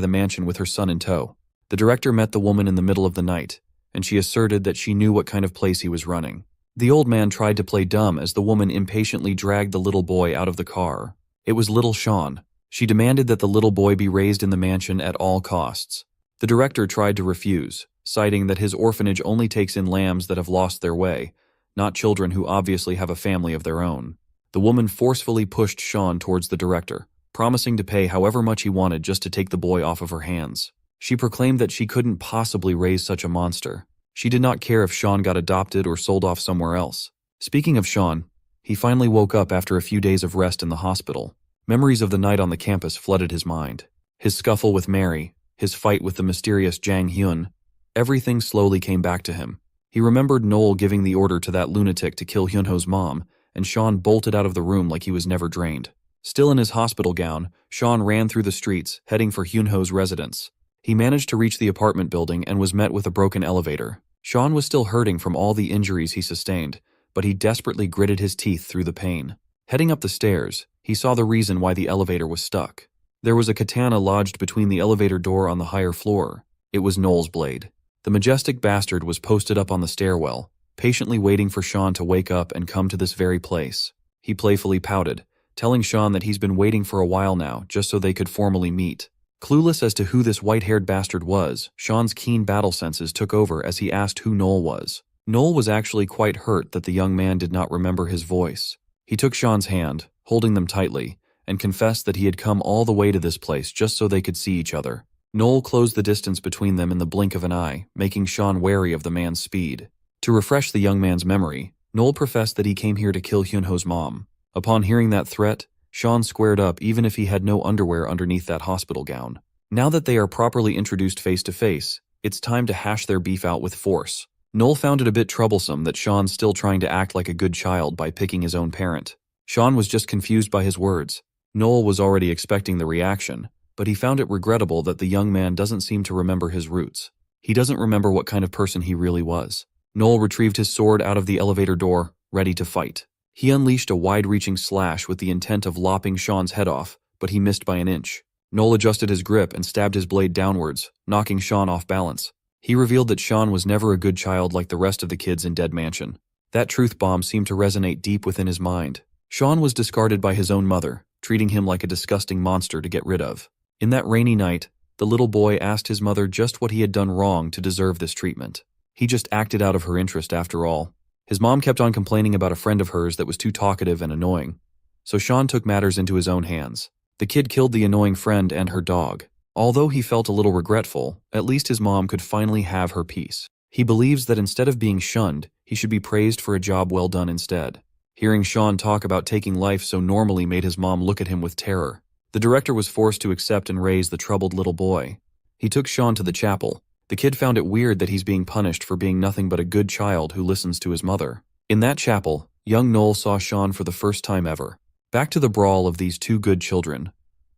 the mansion with her son in tow. The director met the woman in the middle of the night, and she asserted that she knew what kind of place he was running. The old man tried to play dumb as the woman impatiently dragged the little boy out of the car. It was little Sean. She demanded that the little boy be raised in the mansion at all costs. The director tried to refuse, citing that his orphanage only takes in lambs that have lost their way, not children who obviously have a family of their own. The woman forcefully pushed Sean towards the director, promising to pay however much he wanted just to take the boy off of her hands. She proclaimed that she couldn't possibly raise such a monster. She did not care if Sean got adopted or sold off somewhere else. Speaking of Sean, he finally woke up after a few days of rest in the hospital. Memories of the night on the campus flooded his mind. His scuffle with Mary, his fight with the mysterious Jang Hyun, everything slowly came back to him. He remembered Knoll giving the order to that lunatic to kill Hyunho's mom, and Sean bolted out of the room like he was never drained. Still in his hospital gown, Sean ran through the streets, heading for Hyunho's residence. He managed to reach the apartment building and was met with a broken elevator. Sean was still hurting from all the injuries he sustained, but he desperately gritted his teeth through the pain. Heading up the stairs, he saw the reason why the elevator was stuck. There was a katana lodged between the elevator door on the higher floor. It was Knoll's blade. The majestic bastard was posted up on the stairwell, patiently waiting for Sean to wake up and come to this very place. He playfully pouted, telling Sean that he's been waiting for a while now just so they could formally meet. Clueless as to who this white-haired bastard was, Sean's keen battle senses took over as he asked who Knoll was. Knoll was actually quite hurt that the young man did not remember his voice. He took Sean's hand, holding them tightly, and confessed that he had come all the way to this place just so they could see each other. Knoll closed the distance between them in the blink of an eye, making Sean wary of the man's speed. To refresh the young man's memory, Knoll professed that he came here to kill Hyunho's mom. Upon hearing that threat, Sean squared up even if he had no underwear underneath that hospital gown. Now that they are properly introduced face to face, it's time to hash their beef out with force. Knoll found it a bit troublesome that Sean's still trying to act like a good child by picking his own parent. Sean was just confused by his words. Knoll was already expecting the reaction, but he found it regrettable that the young man doesn't seem to remember his roots. He doesn't remember what kind of person he really was. Knoll retrieved his sword out of the elevator door, ready to fight. He unleashed a wide-reaching slash with the intent of lopping Sean's head off, but he missed by an inch. Noel adjusted his grip and stabbed his blade downwards, knocking Sean off balance. He revealed that Sean was never a good child like the rest of the kids in Dead Mansion. That truth bomb seemed to resonate deep within his mind. Sean was discarded by his own mother, treating him like a disgusting monster to get rid of. In that rainy night, the little boy asked his mother just what he had done wrong to deserve this treatment. He just acted out of her interest after all. His mom kept on complaining about a friend of hers that was too talkative and annoying. So Sean took matters into his own hands. The kid killed the annoying friend and her dog. Although he felt a little regretful, at least his mom could finally have her peace. He believes that instead of being shunned, he should be praised for a job well done instead. Hearing Sean talk about taking life so normally made his mom look at him with terror. The director was forced to accept and raise the troubled little boy. He took Sean to the chapel. The kid found it weird that he's being punished for being nothing but a good child who listens to his mother. In that chapel, young Noel saw Sean for the first time ever. Back to the brawl of these two good children.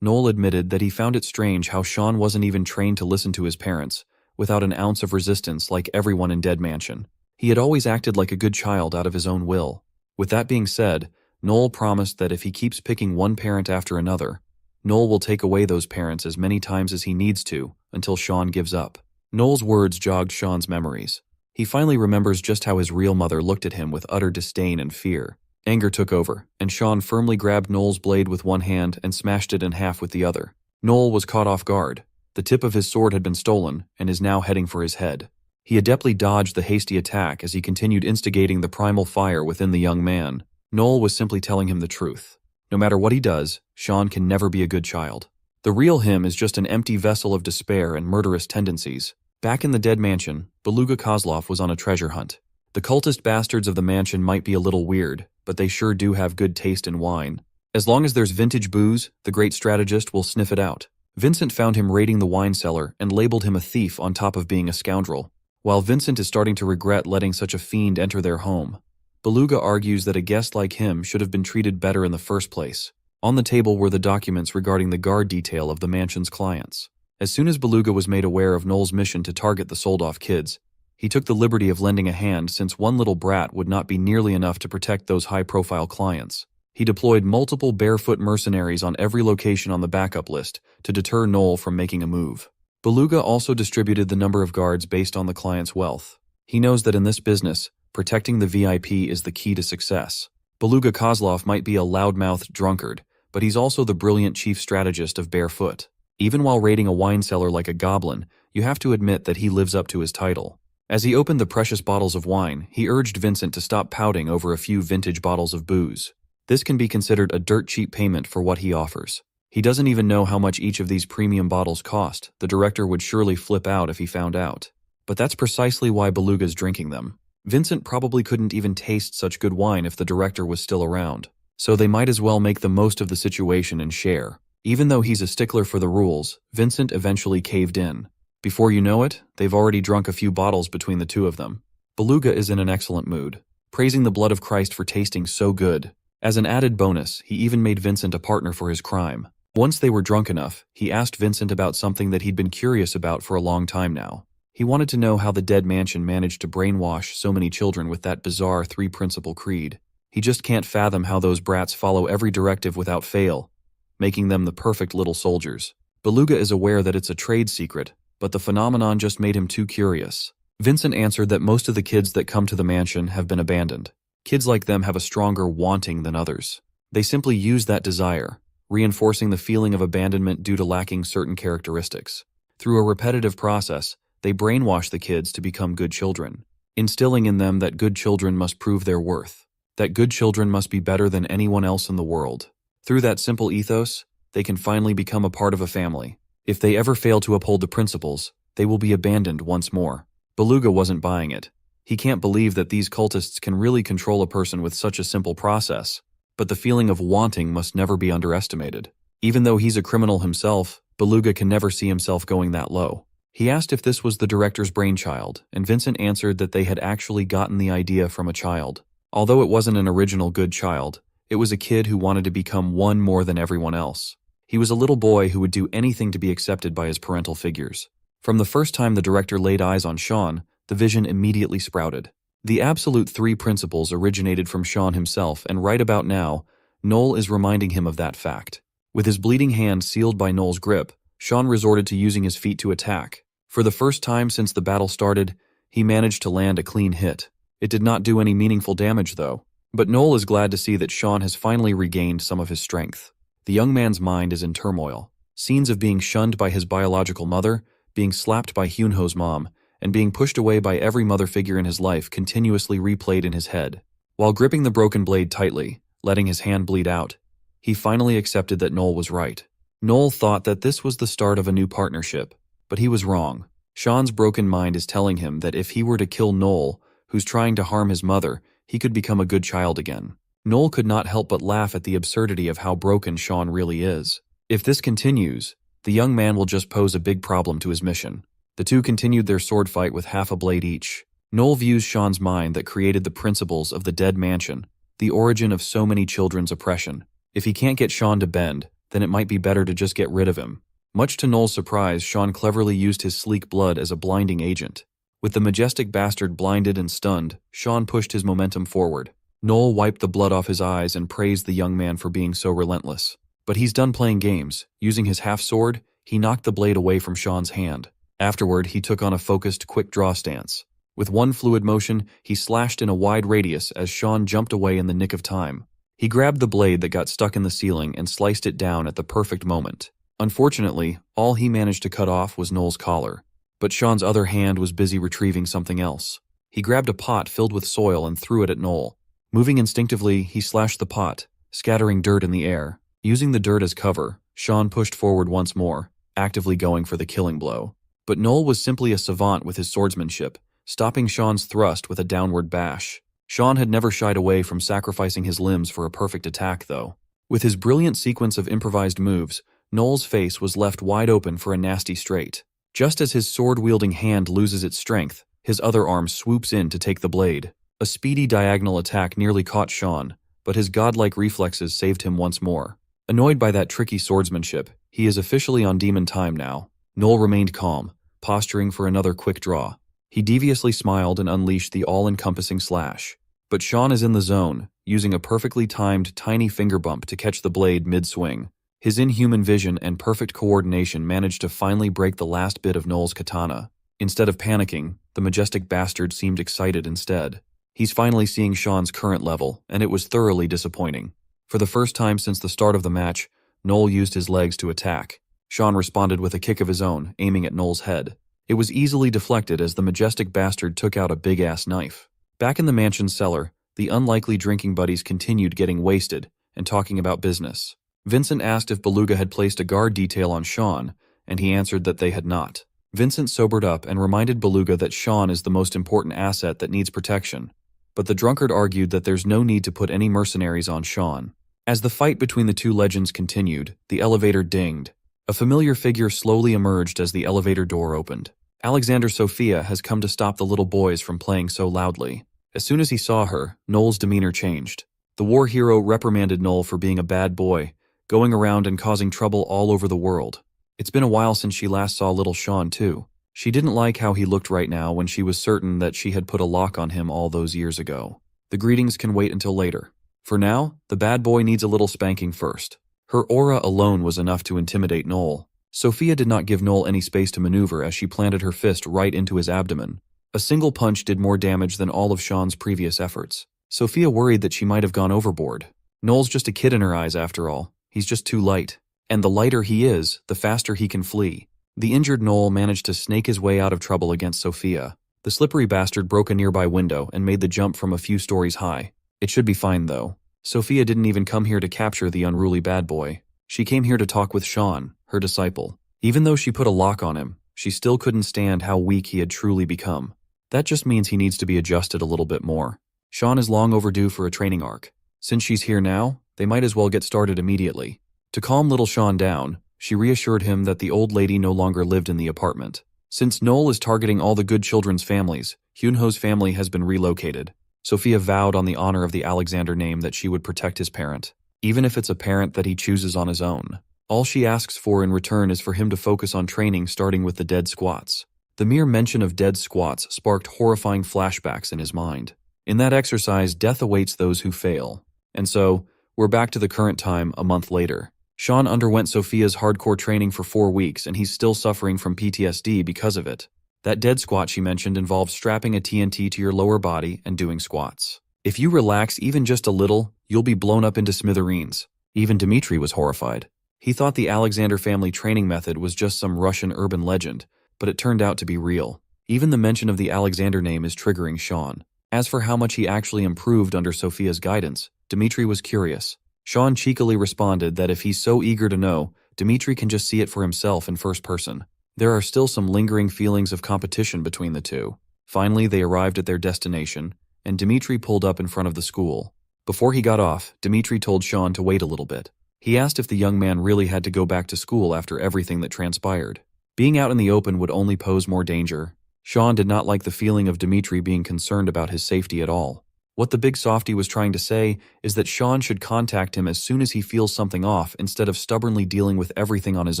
Noel admitted that he found it strange how Sean wasn't even trained to listen to his parents, without an ounce of resistance like everyone in Dead Mansion. He had always acted like a good child out of his own will. With that being said, Noel promised that if he keeps picking one parent after another, Noel will take away those parents as many times as he needs to, until Sean gives up. Noel's words jogged Sean's memories. He finally remembers just how his real mother looked at him with utter disdain and fear. Anger took over, and Sean firmly grabbed Noel's blade with one hand and smashed it in half with the other. Noel was caught off guard. The tip of his sword had been stolen, and is now heading for his head. He adeptly dodged the hasty attack as he continued instigating the primal fire within the young man. Noel was simply telling him the truth. No matter what he does, Sean can never be a good child. The real him is just an empty vessel of despair and murderous tendencies. Back in the Dead Mansion, Beluga Kozlov was on a treasure hunt. The cultist bastards of the mansion might be a little weird, but they sure do have good taste in wine. As long as there's vintage booze, the great strategist will sniff it out. Vincent found him raiding the wine cellar and labeled him a thief on top of being a scoundrel. While Vincent is starting to regret letting such a fiend enter their home, Beluga argues that a guest like him should have been treated better in the first place. On the table were the documents regarding the guard detail of the mansion's clients. As soon as Beluga was made aware of Noel's mission to target the sold-off kids, he took the liberty of lending a hand since one little brat would not be nearly enough to protect those high-profile clients. He deployed multiple barefoot mercenaries on every location on the backup list to deter Noel from making a move. Beluga also distributed the number of guards based on the client's wealth. He knows that in this business, protecting the VIP is the key to success. Beluga Kozlov might be a loudmouthed drunkard, but he's also the brilliant chief strategist of Barefoot. Even while raiding a wine cellar like a goblin, you have to admit that he lives up to his title. As he opened the precious bottles of wine, he urged Vincent to stop pouting over a few vintage bottles of booze. This can be considered a dirt cheap payment for what he offers. He doesn't even know how much each of these premium bottles cost. The director would surely flip out if he found out. But that's precisely why Beluga's drinking them. Vincent probably couldn't even taste such good wine if the director was still around. So they might as well make the most of the situation and share. Even though he's a stickler for the rules, Vincent eventually caved in. Before you know it, they've already drunk a few bottles between the two of them. Beluga is in an excellent mood, praising the blood of Christ for tasting so good. As an added bonus, he even made Vincent a partner for his crime. Once they were drunk enough, he asked Vincent about something that he'd been curious about for a long time now. He wanted to know how the Dead Mansion managed to brainwash so many children with that bizarre three-principle creed. He just can't fathom how those brats follow every directive without fail, making them the perfect little soldiers. Beluga is aware that it's a trade secret, but the phenomenon just made him too curious. Vincent answered that most of the kids that come to the mansion have been abandoned. Kids like them have a stronger wanting than others. They simply use that desire, reinforcing the feeling of abandonment due to lacking certain characteristics. Through a repetitive process, they brainwash the kids to become good children, instilling in them that good children must prove their worth, that good children must be better than anyone else in the world. Through that simple ethos, they can finally become a part of a family. If they ever fail to uphold the principles, they will be abandoned once more. Beluga wasn't buying it. He can't believe that these cultists can really control a person with such a simple process, but the feeling of wanting must never be underestimated. Even though he's a criminal himself, Beluga can never see himself going that low. He asked if this was the director's brainchild, and Vincent answered that they had actually gotten the idea from a child. Although it wasn't an original good child, it was a kid who wanted to become one more than everyone else. He was a little boy who would do anything to be accepted by his parental figures. From the first time the director laid eyes on Sean, the vision immediately sprouted. The absolute three principles originated from Sean himself, and right about now, Noel is reminding him of that fact. With his bleeding hand sealed by Noel's grip, Sean resorted to using his feet to attack. For the first time since the battle started, he managed to land a clean hit. It did not do any meaningful damage, though. But Noel is glad to see that Sean has finally regained some of his strength. The young man's mind is in turmoil. Scenes of being shunned by his biological mother, being slapped by Hyunho's mom, and being pushed away by every mother figure in his life continuously replayed in his head. While gripping the broken blade tightly, letting his hand bleed out, he finally accepted that Noel was right. Noel thought that this was the start of a new partnership, but he was wrong. Sean's broken mind is telling him that if he were to kill Noel, who's trying to harm his mother, he could become a good child again. Noel could not help but laugh at the absurdity of how broken Sean really is. If this continues, the young man will just pose a big problem to his mission. The two continued their sword fight with half a blade each. Noel views Sean's mind that created the principles of the Dead Mansion, the origin of so many children's oppression. If he can't get Sean to bend, then it might be better to just get rid of him. Much to Noel's surprise, Sean cleverly used his sleek blood as a blinding agent. With the majestic bastard blinded and stunned, Sean pushed his momentum forward. Noel wiped the blood off his eyes and praised the young man for being so relentless. But he's done playing games. Using his half-sword, he knocked the blade away from Sean's hand. Afterward, he took on a focused, quick-draw stance. With one fluid motion, he slashed in a wide radius as Sean jumped away in the nick of time. He grabbed the blade that got stuck in the ceiling and sliced it down at the perfect moment. Unfortunately, all he managed to cut off was Noel's collar. But Sean's other hand was busy retrieving something else. He grabbed a pot filled with soil and threw it at Noel. Moving instinctively, he slashed the pot, scattering dirt in the air. Using the dirt as cover, Sean pushed forward once more, actively going for the killing blow. But Noel was simply a savant with his swordsmanship, stopping Sean's thrust with a downward bash. Sean had never shied away from sacrificing his limbs for a perfect attack, though. With his brilliant sequence of improvised moves, Noel's face was left wide open for a nasty straight. Just as his sword-wielding hand loses its strength, his other arm swoops in to take the blade. A speedy diagonal attack nearly caught Sean, but his godlike reflexes saved him once more. Annoyed by that tricky swordsmanship, he is officially on demon time now. Noel remained calm, posturing for another quick draw. He deviously smiled and unleashed the all-encompassing slash. But Sean is in the zone, using a perfectly timed tiny finger bump to catch the blade mid-swing. His inhuman vision and perfect coordination managed to finally break the last bit of Noel's katana. Instead of panicking, the majestic bastard seemed excited instead. He's finally seeing Sean's current level, and it was thoroughly disappointing. For the first time since the start of the match, Noel used his legs to attack. Sean responded with a kick of his own, aiming at Noel's head. It was easily deflected as the majestic bastard took out a big-ass knife. Back in the mansion's cellar, the unlikely drinking buddies continued getting wasted and talking about business. Vincent asked if Beluga had placed a guard detail on Sean, and he answered that they had not. Vincent sobered up and reminded Beluga that Sean is the most important asset that needs protection, but the drunkard argued that there's no need to put any mercenaries on Sean. As the fight between the two legends continued, the elevator dinged. A familiar figure slowly emerged as the elevator door opened. Alexander Sophia has come to stop the little boys from playing so loudly. As soon as he saw her, Noel's demeanor changed. The war hero reprimanded Noel for being a bad boy, going around and causing trouble all over the world. It's been a while since she last saw little Sean, too. She didn't like how he looked right now when she was certain that she had put a lock on him all those years ago. The greetings can wait until later. For now, the bad boy needs a little spanking first. Her aura alone was enough to intimidate Noel. Sophia did not give Noel any space to maneuver as she planted her fist right into his abdomen. A single punch did more damage than all of Sean's previous efforts. Sophia worried that she might have gone overboard. Noel's just a kid in her eyes after all. He's just too light. And the lighter he is, the faster he can flee. The injured Noel managed to snake his way out of trouble against Sophia. The slippery bastard broke a nearby window and made the jump from a few stories high. It should be fine, though. Sophia didn't even come here to capture the unruly bad boy. She came here to talk with Sean, her disciple. Even though she put a lock on him, she still couldn't stand how weak he had truly become. That just means he needs to be adjusted a little bit more. Sean is long overdue for a training arc. Since she's here now, they might as well get started immediately. To calm little Sean down, she reassured him that the old lady no longer lived in the apartment. Since Noel is targeting all the good children's families, Hyunho's family has been relocated. Sophia vowed on the honor of the Alexander name that she would protect his parent, even if it's a parent that he chooses on his own. All she asks for in return is for him to focus on training starting with the dead squats. The mere mention of dead squats sparked horrifying flashbacks in his mind. In that exercise, death awaits those who fail. And so, we're back to the current time a month later. Sean underwent Sophia's hardcore training for 4 weeks and he's still suffering from PTSD because of it. That dead squat she mentioned involves strapping a TNT to your lower body and doing squats. If you relax even just a little, you'll be blown up into smithereens. Even Dmitri was horrified. He thought the Alexander family training method was just some Russian urban legend, but it turned out to be real. Even the mention of the Alexander name is triggering Sean. As for how much he actually improved under Sophia's guidance, Dmitri was curious. Sean cheekily responded that if he's so eager to know, Dmitri can just see it for himself in first person. There are still some lingering feelings of competition between the two. Finally, they arrived at their destination, and Dmitri pulled up in front of the school. Before he got off, Dmitri told Sean to wait a little bit. He asked if the young man really had to go back to school after everything that transpired. Being out in the open would only pose more danger. Sean did not like the feeling of Dmitri being concerned about his safety at all. What the big softy was trying to say is that Sean should contact him as soon as he feels something off instead of stubbornly dealing with everything on his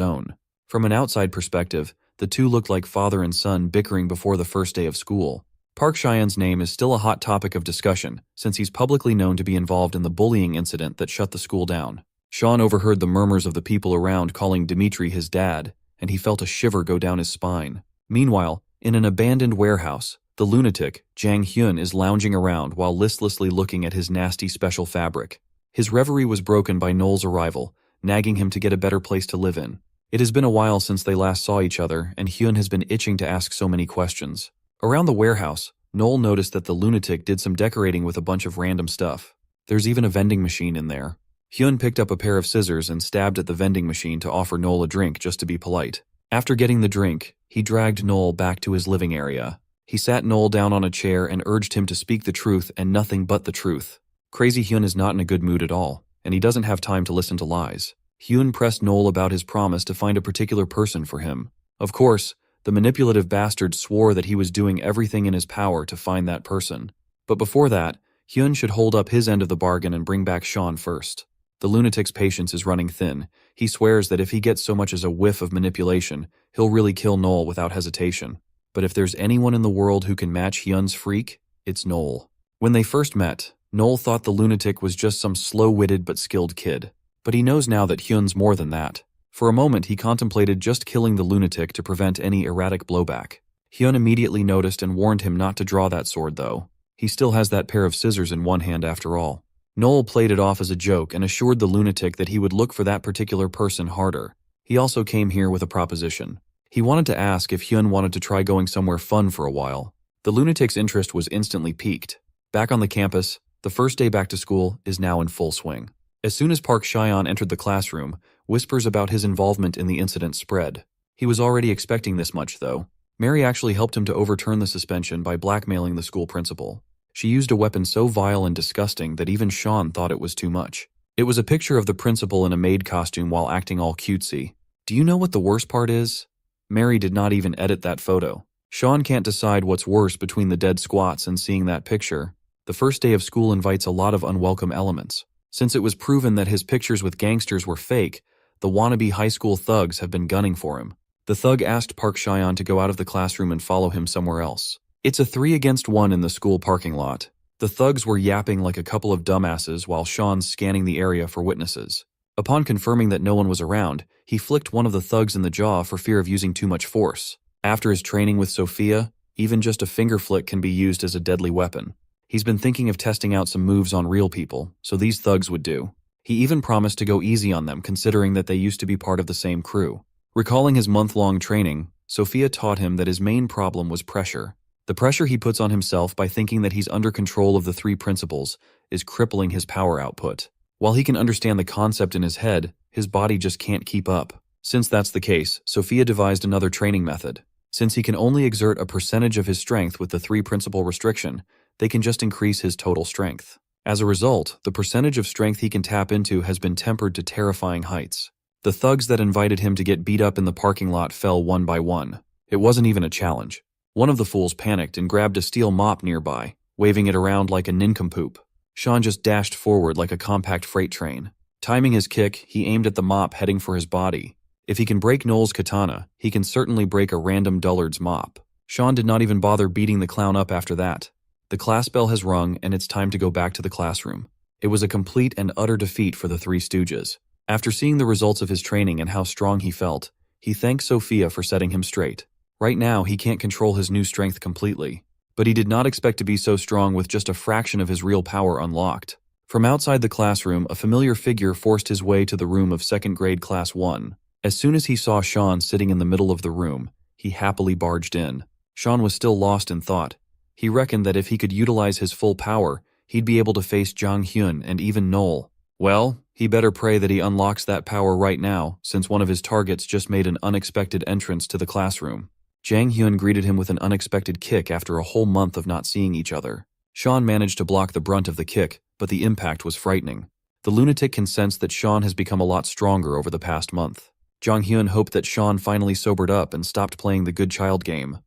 own. From an outside perspective, the two looked like father and son bickering before the first day of school. Park Cheyon's name is still a hot topic of discussion since he's publicly known to be involved in the bullying incident that shut the school down. Sean overheard the murmurs of the people around calling Dmitri his dad, and he felt a shiver go down his spine. Meanwhile, in an abandoned warehouse, the lunatic, Jang Hyun, is lounging around while listlessly looking at his nasty special fabric. His reverie was broken by Noel's arrival, nagging him to get a better place to live in. It has been a while since they last saw each other, and Hyun has been itching to ask so many questions. Around the warehouse, Noel noticed that the lunatic did some decorating with a bunch of random stuff. There's even a vending machine in there. Hyun picked up a pair of scissors and stabbed at the vending machine to offer Noel a drink just to be polite. After getting the drink, he dragged Noel back to his living area. He sat Noel down on a chair and urged him to speak the truth and nothing but the truth. Crazy Hyun is not in a good mood at all, and he doesn't have time to listen to lies. Hyun pressed Noel about his promise to find a particular person for him. Of course, the manipulative bastard swore that he was doing everything in his power to find that person. But before that, Hyun should hold up his end of the bargain and bring back Sean first. The lunatic's patience is running thin. He swears that if he gets so much as a whiff of manipulation, he'll really kill Noel without hesitation. But if there's anyone in the world who can match Hyun's freak, it's Noel. When they first met, Noel thought the lunatic was just some slow-witted but skilled kid. But he knows now that Hyun's more than that. For a moment, he contemplated just killing the lunatic to prevent any erratic blowback. Hyun immediately noticed and warned him not to draw that sword, though. He still has that pair of scissors in one hand after all. Noel played it off as a joke and assured the lunatic that he would look for that particular person harder. He also came here with a proposition. He wanted to ask if Hyun wanted to try going somewhere fun for a while. The lunatic's interest was instantly piqued. Back on the campus, the first day back to school is now in full swing. As soon as Park Cheon entered the classroom, whispers about his involvement in the incident spread. He was already expecting this much, though. Mary actually helped him to overturn the suspension by blackmailing the school principal. She used a weapon so vile and disgusting that even Sean thought it was too much. It was a picture of the principal in a maid costume while acting all cutesy. Do you know what the worst part is? Mary did not even edit that photo. Sean can't decide what's worse between the dead squats and seeing that picture. The first day of school invites a lot of unwelcome elements. Since it was proven that his pictures with gangsters were fake, the wannabe high school thugs have been gunning for him. The thug asked Park Cheon to go out of the classroom and follow him somewhere else. It's a 3-against-1 in the school parking lot. The thugs were yapping like a couple of dumbasses while Sean's scanning the area for witnesses. Upon confirming that no one was around, he flicked one of the thugs in the jaw for fear of using too much force. After his training with Sophia, even just a finger flick can be used as a deadly weapon. He's been thinking of testing out some moves on real people, so these thugs would do. He even promised to go easy on them considering that they used to be part of the same crew. Recalling his month-long training, Sophia taught him that his main problem was pressure. The pressure he puts on himself by thinking that he's under control of the 3 principles is crippling his power output. While he can understand the concept in his head, his body just can't keep up. Since that's the case, Sophia devised another training method. Since he can only exert a percentage of his strength with the 3 principle restriction, they can just increase his total strength. As a result, the percentage of strength he can tap into has been tempered to terrifying heights. The thugs that invited him to get beat up in the parking lot fell one by one. It wasn't even a challenge. One of the fools panicked and grabbed a steel mop nearby, waving it around like a nincompoop. Sean just dashed forward like a compact freight train. Timing his kick, he aimed at the mop heading for his body. If he can break Noel's katana, he can certainly break a random dullard's mop. Sean did not even bother beating the clown up after that. The class bell has rung and it's time to go back to the classroom. It was a complete and utter defeat for the 3 Stooges. After seeing the results of his training and how strong he felt, he thanked Sophia for setting him straight. Right now, he can't control his new strength completely, but he did not expect to be so strong with just a fraction of his real power unlocked. From outside the classroom, a familiar figure forced his way to the room of second grade class 1. As soon as he saw Sean sitting in the middle of the room, he happily barged in. Sean was still lost in thought. He reckoned that if he could utilize his full power, he'd be able to face Jang Hyun and even Noel. Well, he better pray that he unlocks that power right now, since one of his targets just made an unexpected entrance to the classroom. Jang Hyun greeted him with an unexpected kick after a whole month of not seeing each other. Sean managed to block the brunt of the kick, but the impact was frightening. The lunatic can sense that Sean has become a lot stronger over the past month. Jang Hyun hoped that Sean finally sobered up and stopped playing the good child game.